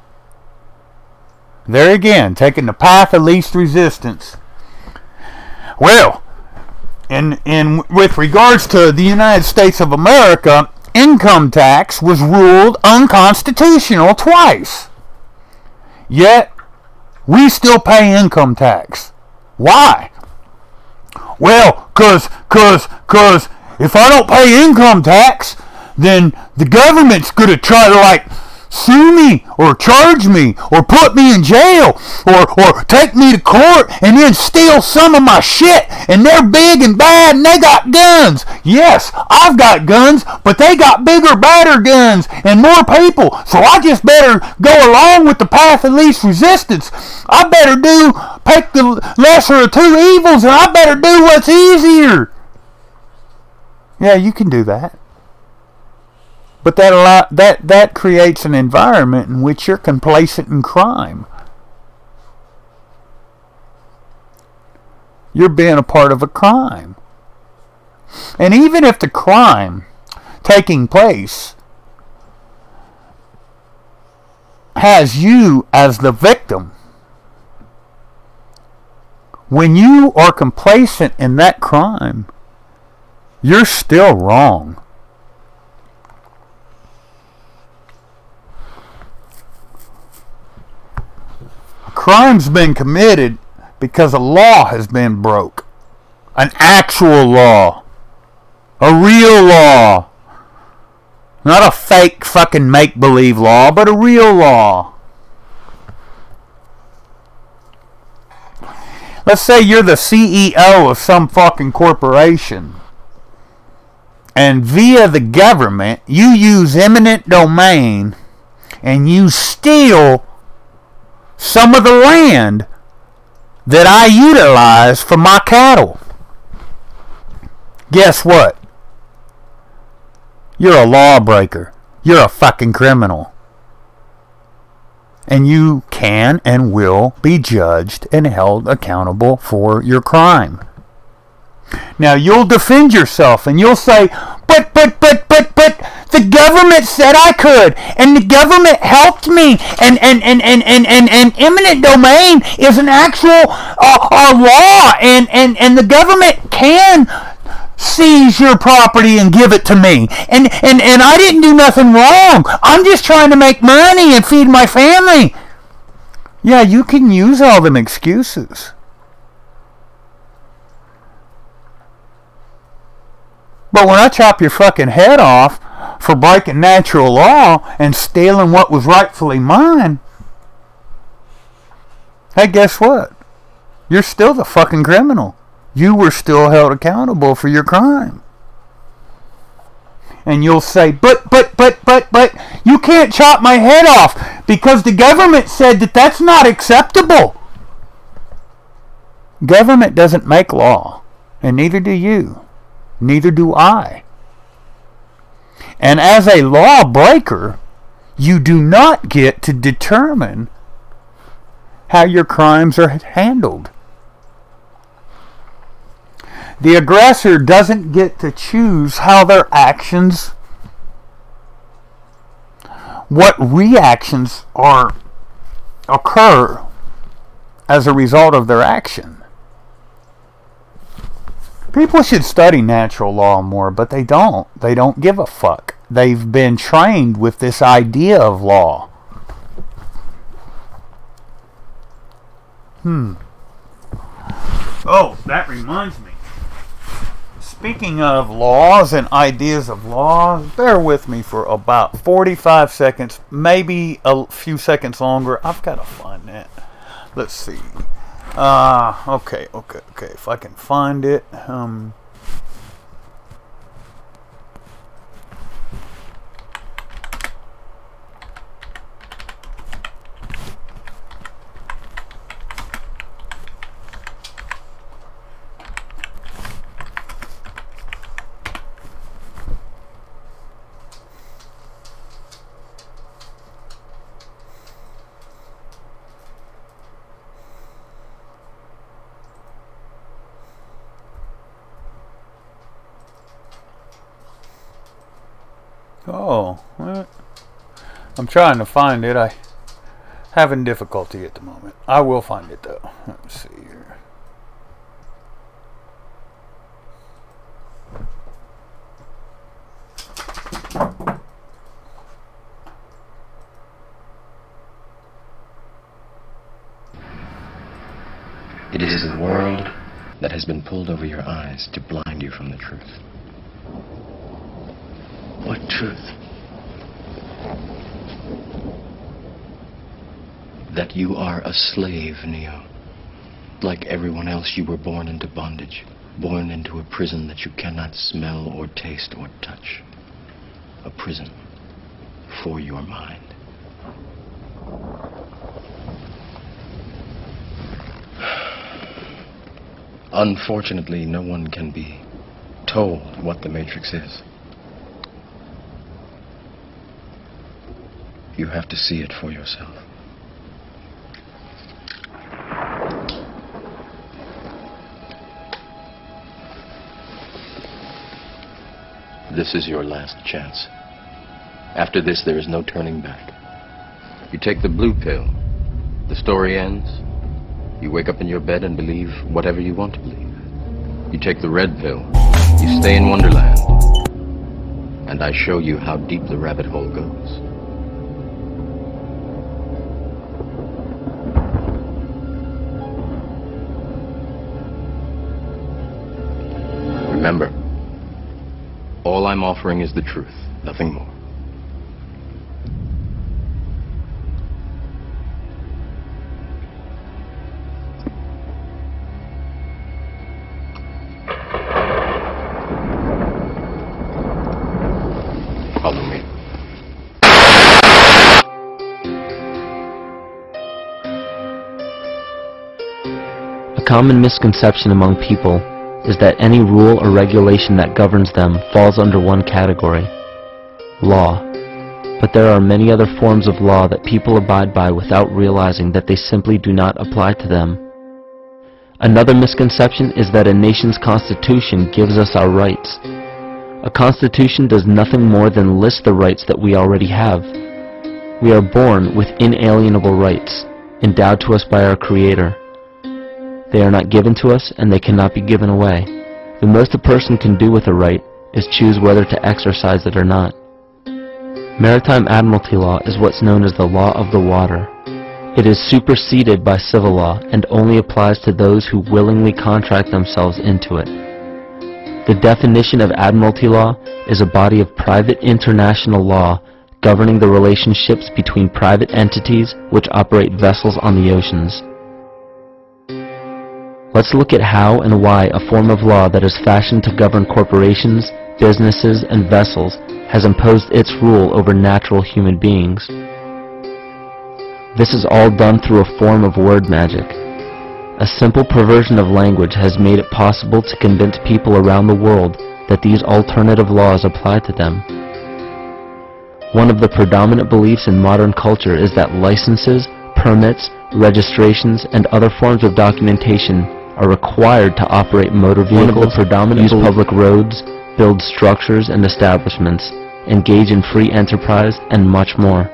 There again, taking the path of least resistance. Well, with regards to the United States of America, income tax was ruled unconstitutional twice. Yet, we still pay income tax. Why? Well, cause if I don't pay income tax, then the government's gonna try to like sue me or charge me or put me in jail or take me to court and then steal some of my shit, and they're big and bad and they got guns. Yes, I've got guns, but they got bigger, badder guns and more people, so I just better go along with the path of least resistance. I better pick the lesser of two evils, and I better do what's easier. Yeah, you can do that. But that creates an environment in which you're complacent in crime. You're being a part of a crime. And even if the crime taking place has you as the victim, when you are complacent in that crime, you're still wrong. Crime's been committed because a law has been broke. An actual law. A real law. Not a fake fucking make-believe law, but a real law. Let's say you're the CEO of some fucking corporation, and via the government, you use eminent domain and you steal some of the land that I utilize for my cattle. Guess what? You're a lawbreaker. You're a fucking criminal. And you can and will be judged and held accountable for your crime. Now you'll defend yourself and you'll say, but the government said I could, and the government helped me, and eminent domain is an actual law, and the government can seize your property and give it to me, and I didn't do nothing wrong. I'm just trying to make money and feed my family. Yeah, you can use all them excuses. But when I chop your fucking head off for breaking natural law and stealing what was rightfully mine, hey, guess what? You're still the fucking criminal. You were still held accountable for your crime. And you'll say, but you can't chop my head off because the government said that that's not acceptable. Government doesn't make law, and neither do you. Neither do I. And as a lawbreaker, you do not get to determine how your crimes are handled. The aggressor doesn't get to choose how their actions, what reactions occur as a result of their action. People should study natural law more, but they don't. They don't give a fuck. They've been trained with this idea of law. Oh, that reminds me. Speaking of laws and ideas of laws, bear with me for about 45 seconds, maybe a few seconds longer. I've got to find that. Let's see. Okay. If I can find it. Oh, well, I'm trying to find it. I'm having difficulty at the moment. I will find it though. Let's see here. It is the world that has been pulled over your eyes to blind you from the truth. What truth? That you are a slave, Neo. Like everyone else, you were born into bondage, born into a prison that you cannot smell or taste or touch. A prison for your mind. Unfortunately, no one can be told what the Matrix is. You have to see it for yourself. This is your last chance. After this, there is no turning back. You take the blue pill, the story ends. You wake up in your bed and believe whatever you want to believe. You take the red pill, you stay in Wonderland, and I show you how deep the rabbit hole goes. Remember, all I'm offering is the truth, nothing more. Follow me. A common misconception among people is that any rule or regulation that governs them falls under one category, law. But there are many other forms of law that people abide by without realizing that they simply do not apply to them. Another misconception is that a nation's constitution gives us our rights. A constitution does nothing more than list the rights that we already have. We are born with inalienable rights, endowed to us by our Creator. They are not given to us, and they cannot be given away. The most a person can do with a right is choose whether to exercise it or not. Maritime admiralty law is what's known as the law of the water. It is superseded by civil law and only applies to those who willingly contract themselves into it. The definition of admiralty law is a body of private international law governing the relationships between private entities which operate vessels on the oceans. Let's look at how and why a form of law that is fashioned to govern corporations, businesses, and vessels has imposed its rule over natural human beings. This is all done through a form of word magic. A simple perversion of language has made it possible to convince people around the world that these alternative laws apply to them. One of the predominant beliefs in modern culture is that licenses, permits, registrations, and other forms of documentation are required to operate motor vehicles, use public roads, build structures and establishments, engage in free enterprise, and much more.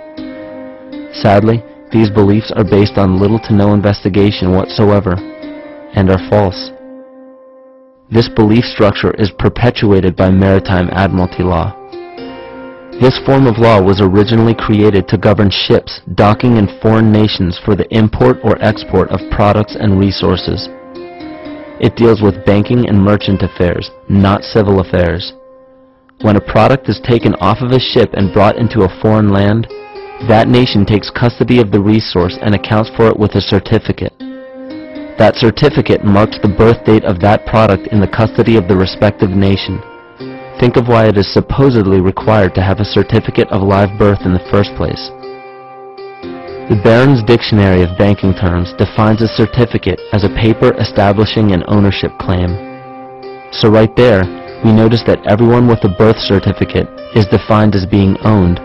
Sadly, these beliefs are based on little to no investigation whatsoever, and are false. This belief structure is perpetuated by maritime admiralty law. This form of law was originally created to govern ships docking in foreign nations for the import or export of products and resources. It deals with banking and merchant affairs, not civil affairs. When a product is taken off of a ship and brought into a foreign land, that nation takes custody of the resource and accounts for it with a certificate. That certificate marks the birth date of that product in the custody of the respective nation. Think of why it is supposedly required to have a certificate of live birth in the first place. The Barron's Dictionary of Banking Terms defines a certificate as a paper establishing an ownership claim. So right there, we notice that everyone with a birth certificate is defined as being owned.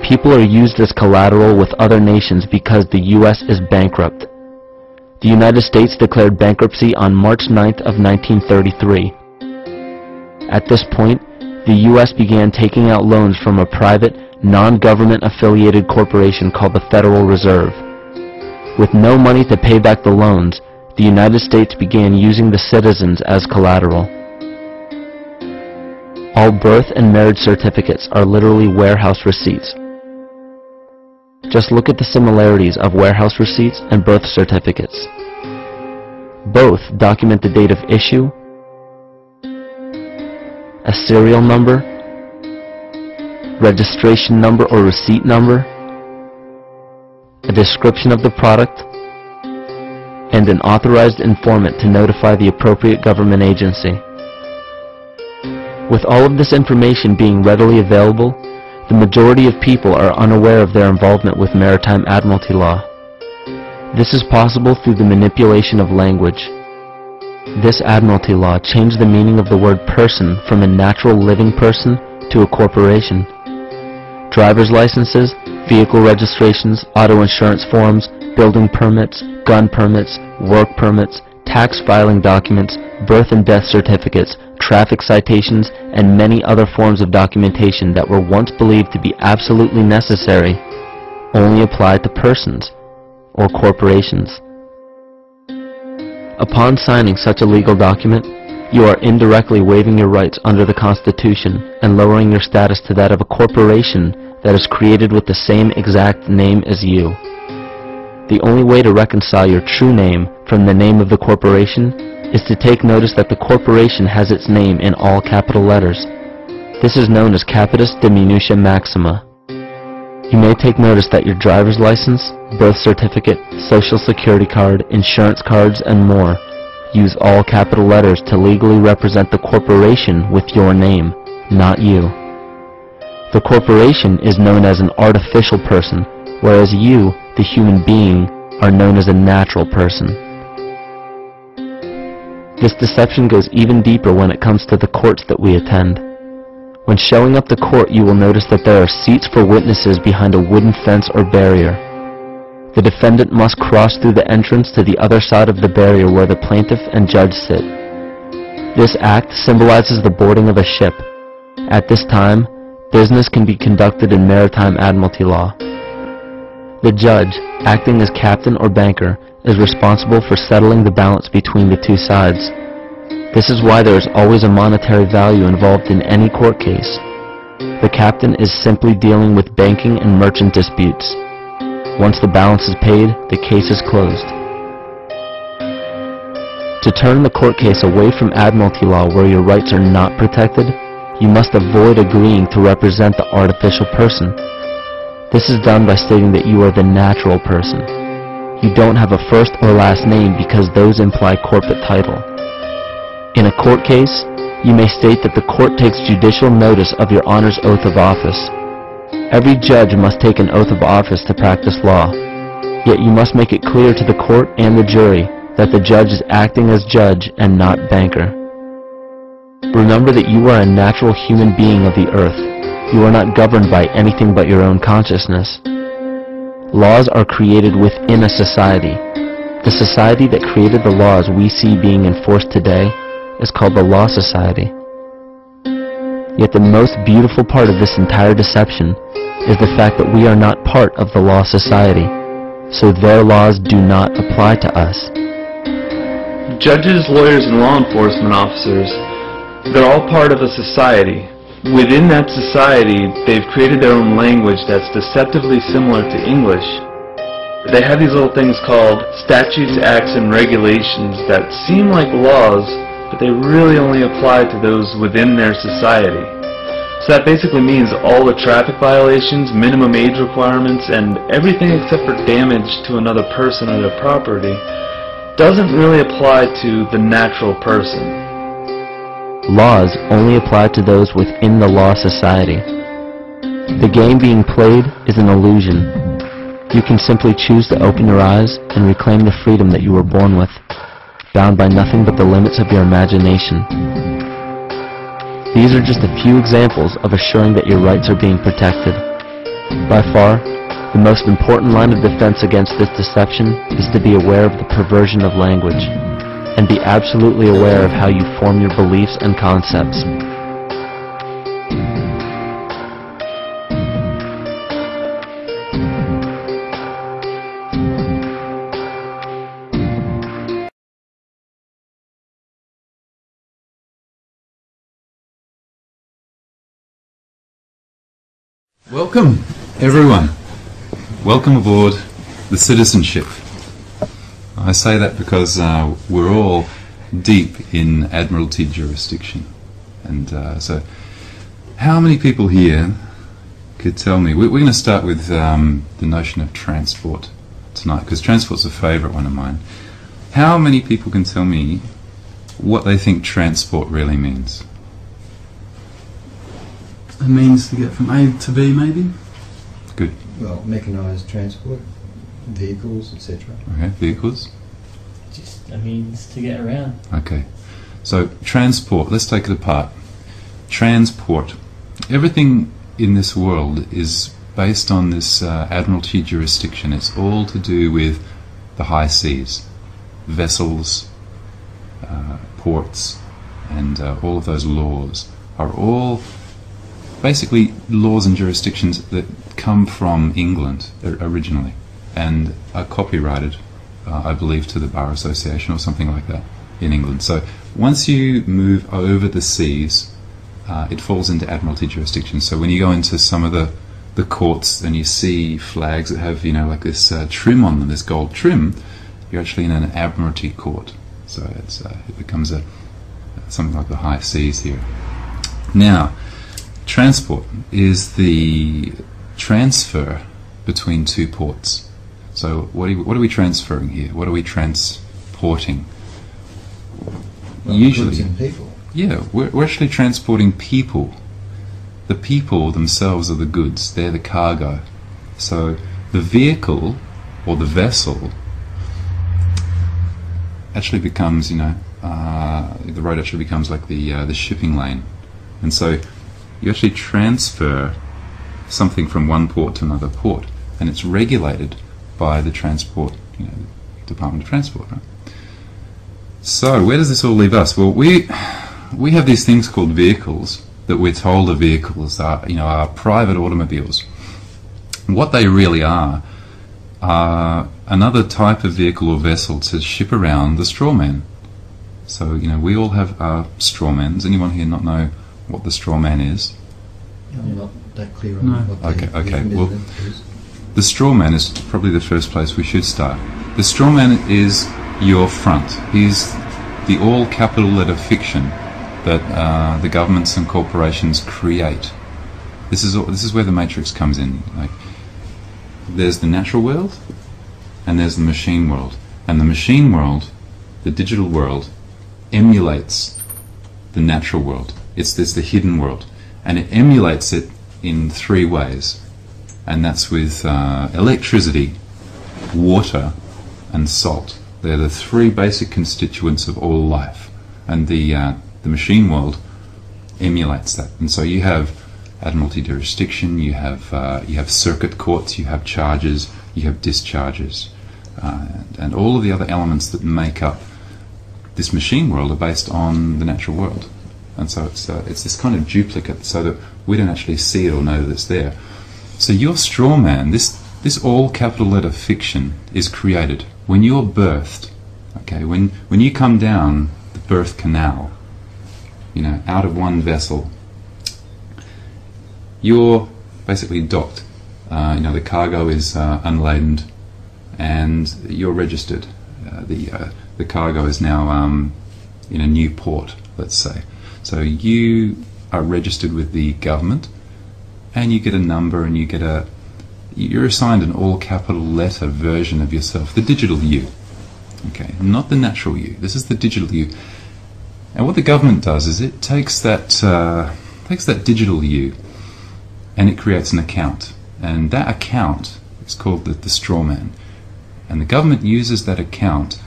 People are used as collateral with other nations because the U.S. is bankrupt. The United States declared bankruptcy on March 9th of 1933. At this point, the U.S. began taking out loans from a private, non-government affiliated corporation called the Federal Reserve. With no money to pay back the loans, the United States began using the citizens as collateral. All birth and marriage certificates are literally warehouse receipts. Just look at the similarities of warehouse receipts and birth certificates. Both document the date of issue, a serial number, registration number or receipt number, a description of the product, and an authorized informant to notify the appropriate government agency. With all of this information being readily available, the majority of people are unaware of their involvement with maritime admiralty law. This is possible through the manipulation of language. This admiralty law changed the meaning of the word person from a natural living person to a corporation. Driver's licenses, vehicle registrations, auto insurance forms, building permits, gun permits, work permits, tax filing documents, birth and death certificates, traffic citations, and many other forms of documentation that were once believed to be absolutely necessary only applied to persons or corporations. Upon signing such a legal document, you are indirectly waiving your rights under the Constitution and lowering your status to that of a corporation that is created with the same exact name as you. The only way to reconcile your true name from the name of the corporation is to take notice that the corporation has its name in all capital letters. This is known as capitis diminutia maxima. You may take notice that your driver's license, birth certificate, social security card, insurance cards, and more use all capital letters to legally represent the corporation with your name, not you. The corporation is known as an artificial person, whereas you, the human being, are known as a natural person. This deception goes even deeper when it comes to the courts that we attend. When showing up to court, you will notice that there are seats for witnesses behind a wooden fence or barrier. The defendant must cross through the entrance to the other side of the barrier where the plaintiff and judge sit. This act symbolizes the boarding of a ship. At this time, business can be conducted in maritime admiralty law. The judge, acting as captain or banker, is responsible for settling the balance between the two sides. This is why there is always a monetary value involved in any court case. The captain is simply dealing with banking and merchant disputes. Once the balance is paid, the case is closed. To turn the court case away from admiralty law where your rights are not protected, you must avoid agreeing to represent the artificial person. This is done by stating that you are the natural person. You don't have a first or last name because those imply corporate title. In a court case, you may state that the court takes judicial notice of your honor's oath of office. Every judge must take an oath of office to practice law. Yet you must make it clear to the court and the jury that the judge is acting as judge and not banker. Remember that you are a natural human being of the earth. You are not governed by anything but your own consciousness. Laws are created within a society. The society that created the laws we see being enforced today is called the Law Society. Yet the most beautiful part of this entire deception is the fact that we are not part of the Law Society, so their laws do not apply to us. Judges, lawyers, and law enforcement officers, they're all part of a society. Within that society, they've created their own language that's deceptively similar to English. They have these little things called statutes, acts, and regulations that seem like laws, but they really only apply to those within their society. So that basically means all the traffic violations, minimum age requirements, and everything except for damage to another person or their property doesn't really apply to the natural person. Laws only apply to those within the Law Society. The game being played is an illusion. You can simply choose to open your eyes and reclaim the freedom that you were born with, bound by nothing but the limits of your imagination. These are just a few examples of assuring that your rights are being protected. By far, the most important line of defense against this deception is to be aware of the perversion of language, and be absolutely aware of how you form your beliefs and concepts. Welcome, everyone. Welcome aboard the Citizenship. I say that because we're all deep in Admiralty jurisdiction. And so, how many people here could tell me? We're going to start with the notion of transport tonight, because transport's a favourite one of mine. How many people can tell me what they think transport really means? A means to get from A to B, maybe? Good. Well, mechanised transport, vehicles, etc. Okay, vehicles? Just a means to get around. Okay. So, transport, let's take it apart. Transport. Everything in this world is based on this Admiralty jurisdiction. It's all to do with the high seas, vessels, ports, and all of those laws are all basically laws and jurisdictions that come from England originally and are copyrighted, I believe, to the Bar Association or something like that in England. So once you move over the seas, it falls into Admiralty jurisdiction. So when you go into some of the courts and you see flags that have, like this trim on them, this gold trim, you're actually in an Admiralty court. So it becomes something like the high seas here. Now, transport is the transfer between two ports. So what are we transferring here? What are we transporting? Well, usually, goods and people. Yeah, we're actually transporting people. The people themselves are the goods. They're the cargo. So the vehicle or the vessel actually becomes, the road actually becomes like the shipping lane, and so you actually transfer something from one port to another port, and it's regulated by the transport, Department of Transport. Right? So where does this all leave us? Well, we have these things called vehicles that we're told are vehicles, are private automobiles. What they really are another type of vehicle or vessel to ship around the straw man. So, we all have our straw men. Does anyone here not know what the straw man is? I'm not that clear on what Okay. Well, the straw man is probably the first place we should start. The straw man is your front. He's the all capital letter fiction that the governments and corporations create. This is where the matrix comes in. Like, there's the natural world, and there's the machine world. And the machine world, the digital world, emulates the natural world. There's the hidden world, and it emulates it in three ways, and that's with electricity, water, and salt. They're the three basic constituents of all life, and the machine world emulates that. And so you have Admiralty jurisdiction, you have circuit courts, you have charges, you have discharges, and all of the other elements that make up this machine world are based on the natural world. And so it's this kind of duplicate, so that we don't actually see it or know that it's there. So your straw man, this all capital letter fiction, is created when you're birthed. Okay, when you come down the birth canal, out of one vessel, you're basically docked. The cargo is unladen, and you're registered. The cargo is now in a new port, let's say. So you are registered with the government, and you get a number, and you're assigned an all capital letter version of yourself, the digital you. Okay, not the natural you. This is the digital you. And what the government does is it takes that digital you, and it creates an account, and that account is called the straw man, and the government uses that account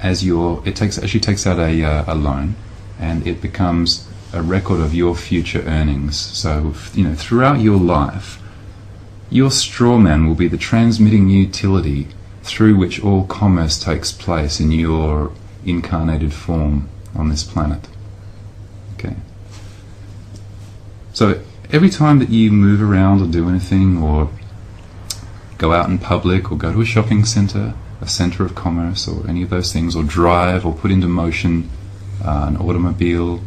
as it actually takes out a loan, and it becomes a record of your future earnings. So throughout your life, your straw man will be the transmitting utility through which all commerce takes place in your incarnated form on this planet. Okay. So every time that you move around or do anything, or go out in public, or go to a shopping centre, a centre of commerce, or any of those things, or drive or put into motion an automobile,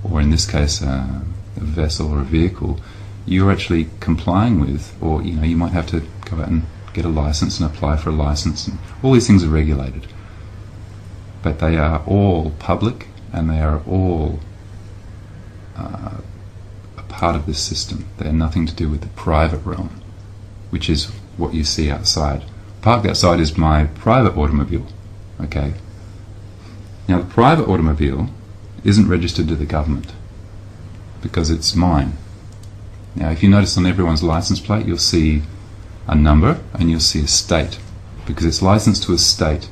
or in this case a vessel or a vehicle, you're actually complying with, or you might have to go out and get a license and apply for a license, and all these things are regulated. But they are all public, and they are all a part of this system. They have nothing to do with the private realm, which is what you see outside. Parked outside is my private automobile. Okay. Now the private automobile isn't registered to the government because it's mine. Now if you notice on everyone's license plate, you'll see a number and you'll see a state, because it's licensed to a state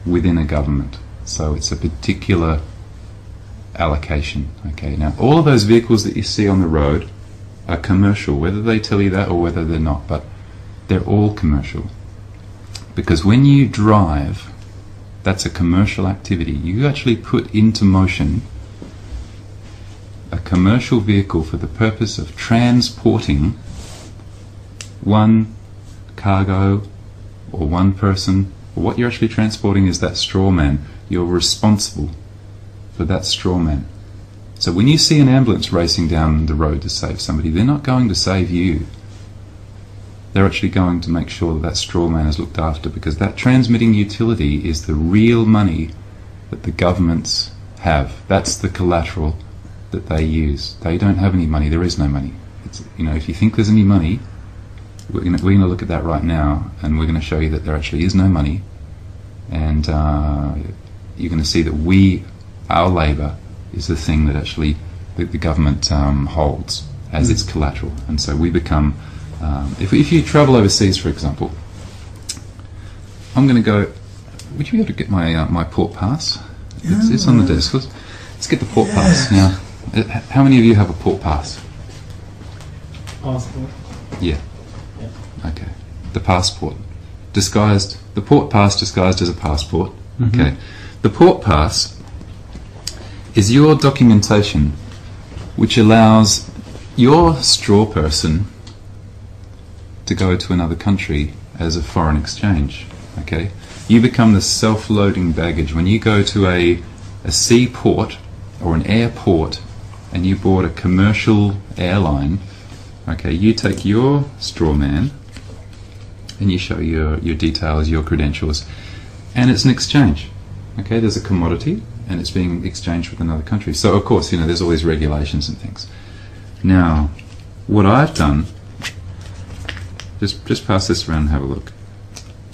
within a government. So it's a particular allocation. Okay. Now all of those vehicles that you see on the road are commercial, whether they tell you that or whether they're not, but they're all commercial. Because when you drive, that's a commercial activity. You actually put into motion a commercial vehicle for the purpose of transporting one cargo or one person. Or what you're actually transporting is that straw man. You're responsible for that straw man. So when you see an ambulance racing down the road to save somebody, they're not going to save you. They're actually going to make sure that that straw man is looked after, because that transmitting utility is the real money that the governments have. That's the collateral that they use. They don't have any money. There is no money. It's, if you think there's any money, we're going to look at that right now, and we're going to show you that there actually is no money, and you're going to see that our labour is the thing that actually the government holds as its collateral. And so we become, if you travel overseas, for example, I'm going to go, would you be able to get my port pass? It's on the desk. Let's get the port pass. Now, how many of you have a port pass? Passport. Yeah. Okay. The passport. The port pass disguised as a passport. Mm-hmm. Okay. The port pass is your documentation which allows your straw person to go to another country as a foreign exchange. Okay. You become the self-loading baggage. When you go to a seaport or an airport and you board a commercial airline, okay, you take your straw man and you show your details, your credentials, and it's an exchange. Okay, there's a commodity and it's being exchanged with another country. So of course, there's all these regulations and things. Now, what I've done, just pass this around and have a look.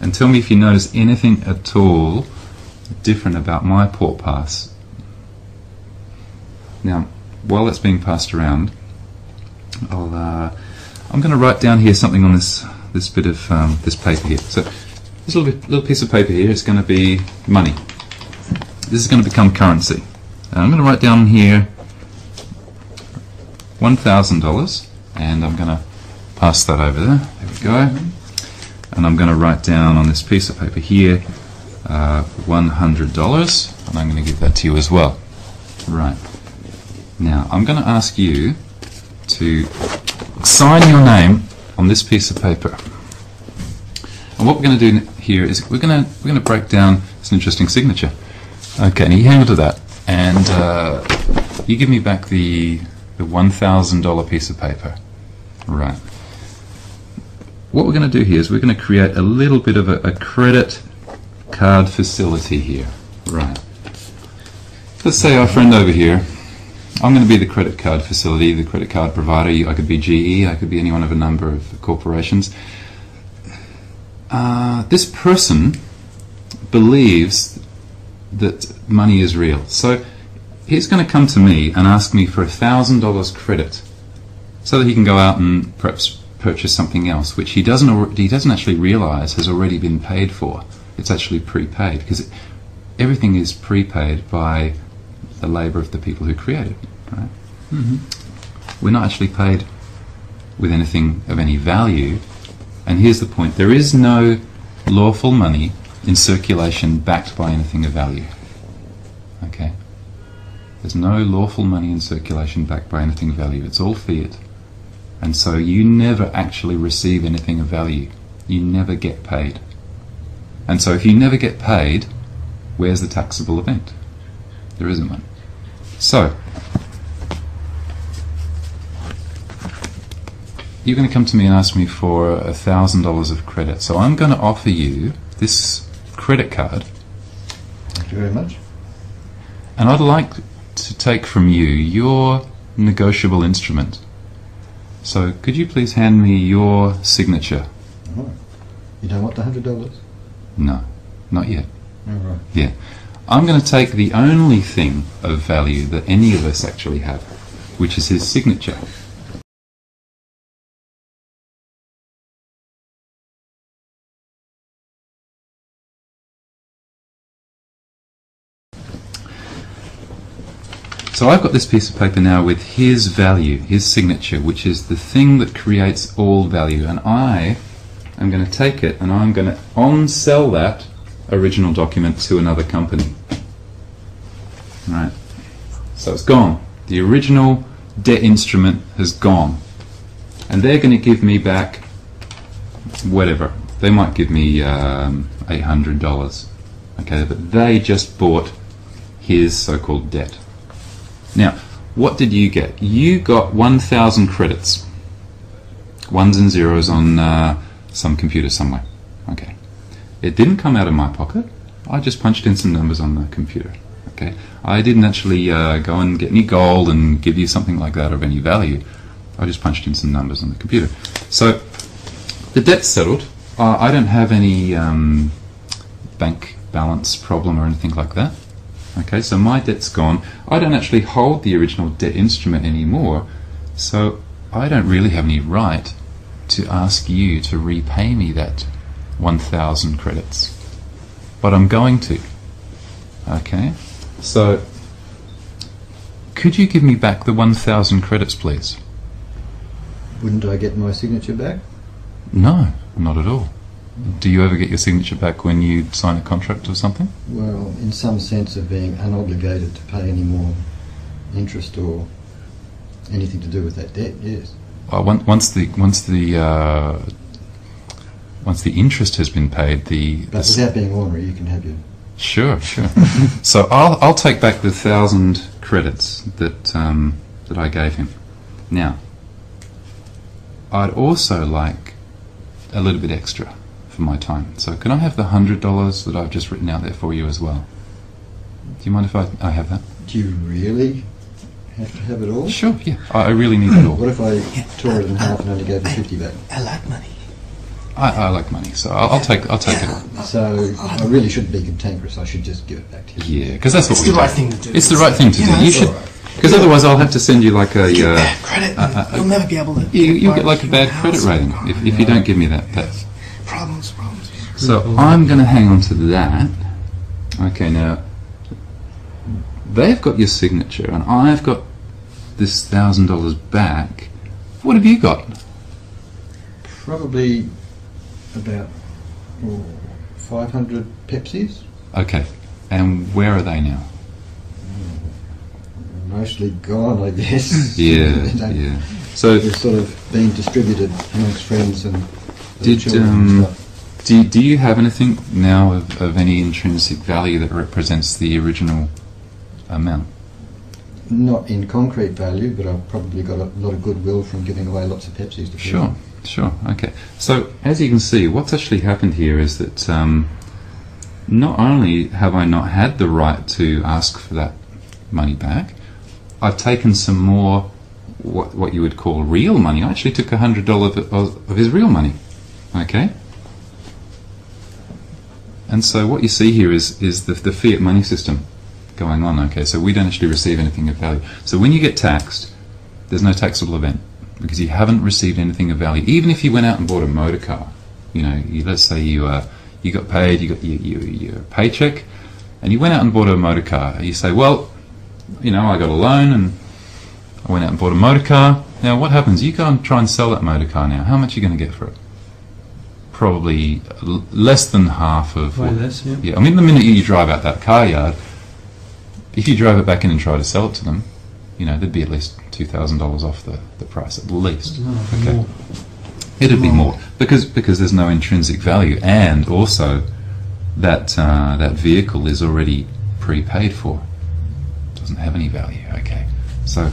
And tell me if you notice anything at all different about my port pass. Now, while that's being passed around, I'm going to write down here something on this bit of this paper here. So this little piece of paper here is going to be money. This is going to become currency. And I'm going to write down here $1,000, and I'm going to pass that over there. There we go. And I'm going to write down on this piece of paper here $100, and I'm going to give that to you as well. Right. Now I'm going to ask you to sign your name on this piece of paper. And what we're going to do here is we're going to break down. It's an interesting signature. Okay, and you hang on to that, and you give me back the $1,000 piece of paper. Right. What we're going to do here is we're going to create a little bit of a credit card facility here. Right. Let's say our friend over here, I'm going to be the credit card facility, the credit card provider. I could be GE, I could be any one of a number of corporations. This person believes that money is real. So he's going to come to me and ask me for $1,000 credit so that he can go out and perhaps purchase something else, which he doesn't actually realize has already been paid for. It's actually prepaid, because everything is prepaid by the labor of the people who create it. Right? Mm-hmm. We're not actually paid with anything of any value. And here's the point: there is no lawful money in circulation backed by anything of value. Okay? There's no lawful money in circulation backed by anything of value. It's all fiat. And so you never actually receive anything of value. You never get paid. And so if you never get paid, where's the taxable event? There isn't one. So, you're going to come to me and ask me for $1,000 of credit. So I'm going to offer you this credit card. Thank you very much. And I'd like to take from you your negotiable instrument. So could you please hand me your signature? Oh. You don't want the $100? No, not yet. All right. Yeah. I'm going to take the only thing of value that any of us actually have, which is his signature. So I've got this piece of paper now with his value, his signature, which is the thing that creates all value. And I am going to take it and I'm going to on-sell that original document to another company. Right. So it's gone. The original debt instrument has gone. And they're going to give me back whatever. They might give me $800. Okay, but they just bought his so-called debt. Now, what did you get? You got 1,000 credits. Ones and zeros on some computer somewhere. Okay. It didn't come out of my pocket. I just punched in some numbers on the computer. Okay. I didn't actually go and get any gold and give you something like that of any value. I just punched in some numbers on the computer. So, the debt's settled. I don't have any bank balance problem or anything like that. Okay, so my debt's gone. I don't actually hold the original debt instrument anymore, so I don't really have any right to ask you to repay me that 1,000 credits. But I'm going to. Okay, so could you give me back the 1,000 credits, please? Wouldn't I get my signature back? No, not at all. Do you ever get your signature back when you sign a contract or something? Well, in some sense of being unobligated to pay any more interest or anything to do with that debt, yes. Once the interest has been paid, But without being ornery, you can have your... Sure. So I'll take back the 1,000 credits that I gave him. Now, I'd also like a little bit extra for my time. So can I have the $100 that I've just written out there for you as well? Do you mind if I have that? Do you really have to have it all? Sure, yeah. I really need it all. What if I tore it in half and only gave you 50 back? I like money. I like money, so I'll take it all. So I really shouldn't be cantankerous. I should just give it back to you. Yeah, because that's what we do. It's the right thing to do. It's the right thing to do. You should, because otherwise I'll have to send you like a credit. You'll never be able to. You'll get like a bad credit rating if you don't give me that. Problems. So I'm going to hang on to that. Okay, now they've got your signature, and I've got this $1,000 back. What have you got? Probably about 500 Pepsis. Okay, and where are they now? Mostly gone, I guess. Yeah. So they're sort of being distributed amongst friends and children and stuff. Do you have anything now of any intrinsic value that represents the original amount? Not in concrete value, but I've probably got a lot of goodwill from giving away lots of Pepsis to people. Sure, okay. So, as you can see, what's actually happened here is that not only have I not had the right to ask for that money back, I've taken some more, what you would call real money. I actually took $100 of his real money, okay? And so what you see here is the fiat money system going on, okay? So we don't actually receive anything of value. So when you get taxed, there's no taxable event, because you haven't received anything of value. Even if you went out and bought a motor car, let's say you got paid, you got your paycheck, and you went out and bought a motor car. You say, well, I got a loan and I went out and bought a motor car. Now what happens? You go and try and sell that motor car now. How much are you going to get for it? Probably less than half of... Way less, yeah. Yeah, I mean, the minute you drive out that car yard, if you drove it back in and tried to sell it to them, there'd be at least $2,000 off the price, at least. Okay. More. It'd be more because there's no intrinsic value, and also that vehicle is already prepaid for. It doesn't have any value. Okay. So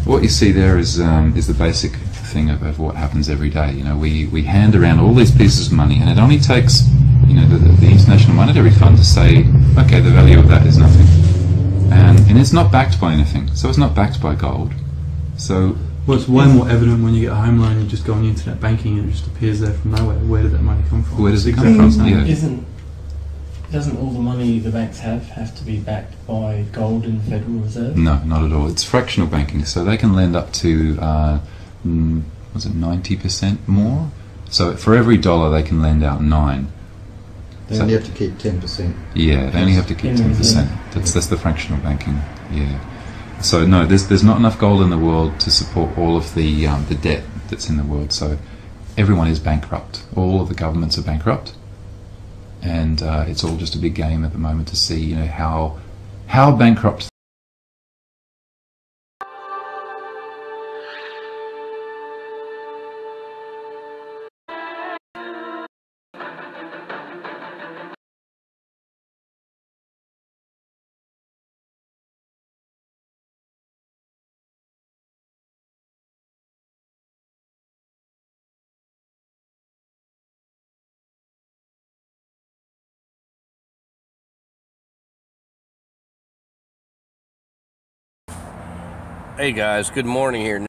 what you see there is the basic thing of what happens every day. You know, we hand around all these pieces of money, and it only takes, you know, the International Monetary Fund to say, okay, the value of that is nothing, and it's not backed by anything. So it's not backed by gold. So well, it's way more evident when you get a home loan. You just go on the internet banking, and it just appears there from nowhere. Where did that money come from? Where does it come from? Yeah. Doesn't all the money the banks have to be backed by gold in the Federal Reserve? No, not at all. It's fractional banking, so they can lend up to was it 90% more? So for every dollar they can lend out 9. They only have to keep 10%. Yeah, they only have to keep 10%. That's the fractional banking. Yeah. So no, there's not enough gold in the world to support all of the debt that's in the world. So everyone is bankrupt. All of the governments are bankrupt, and it's all just a big game at the moment to see, you know, how bankrupt. Hey guys, good morning here.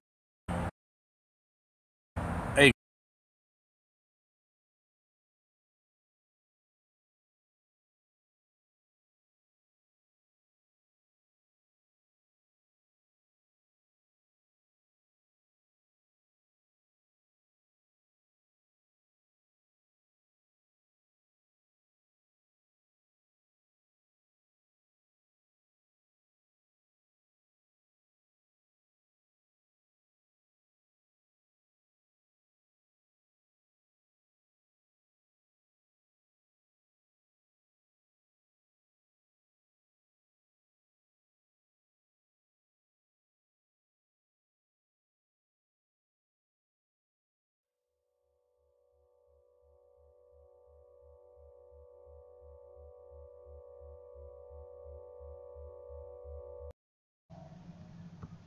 Hey.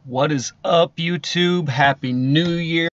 What is up, YouTube? Happy New Year.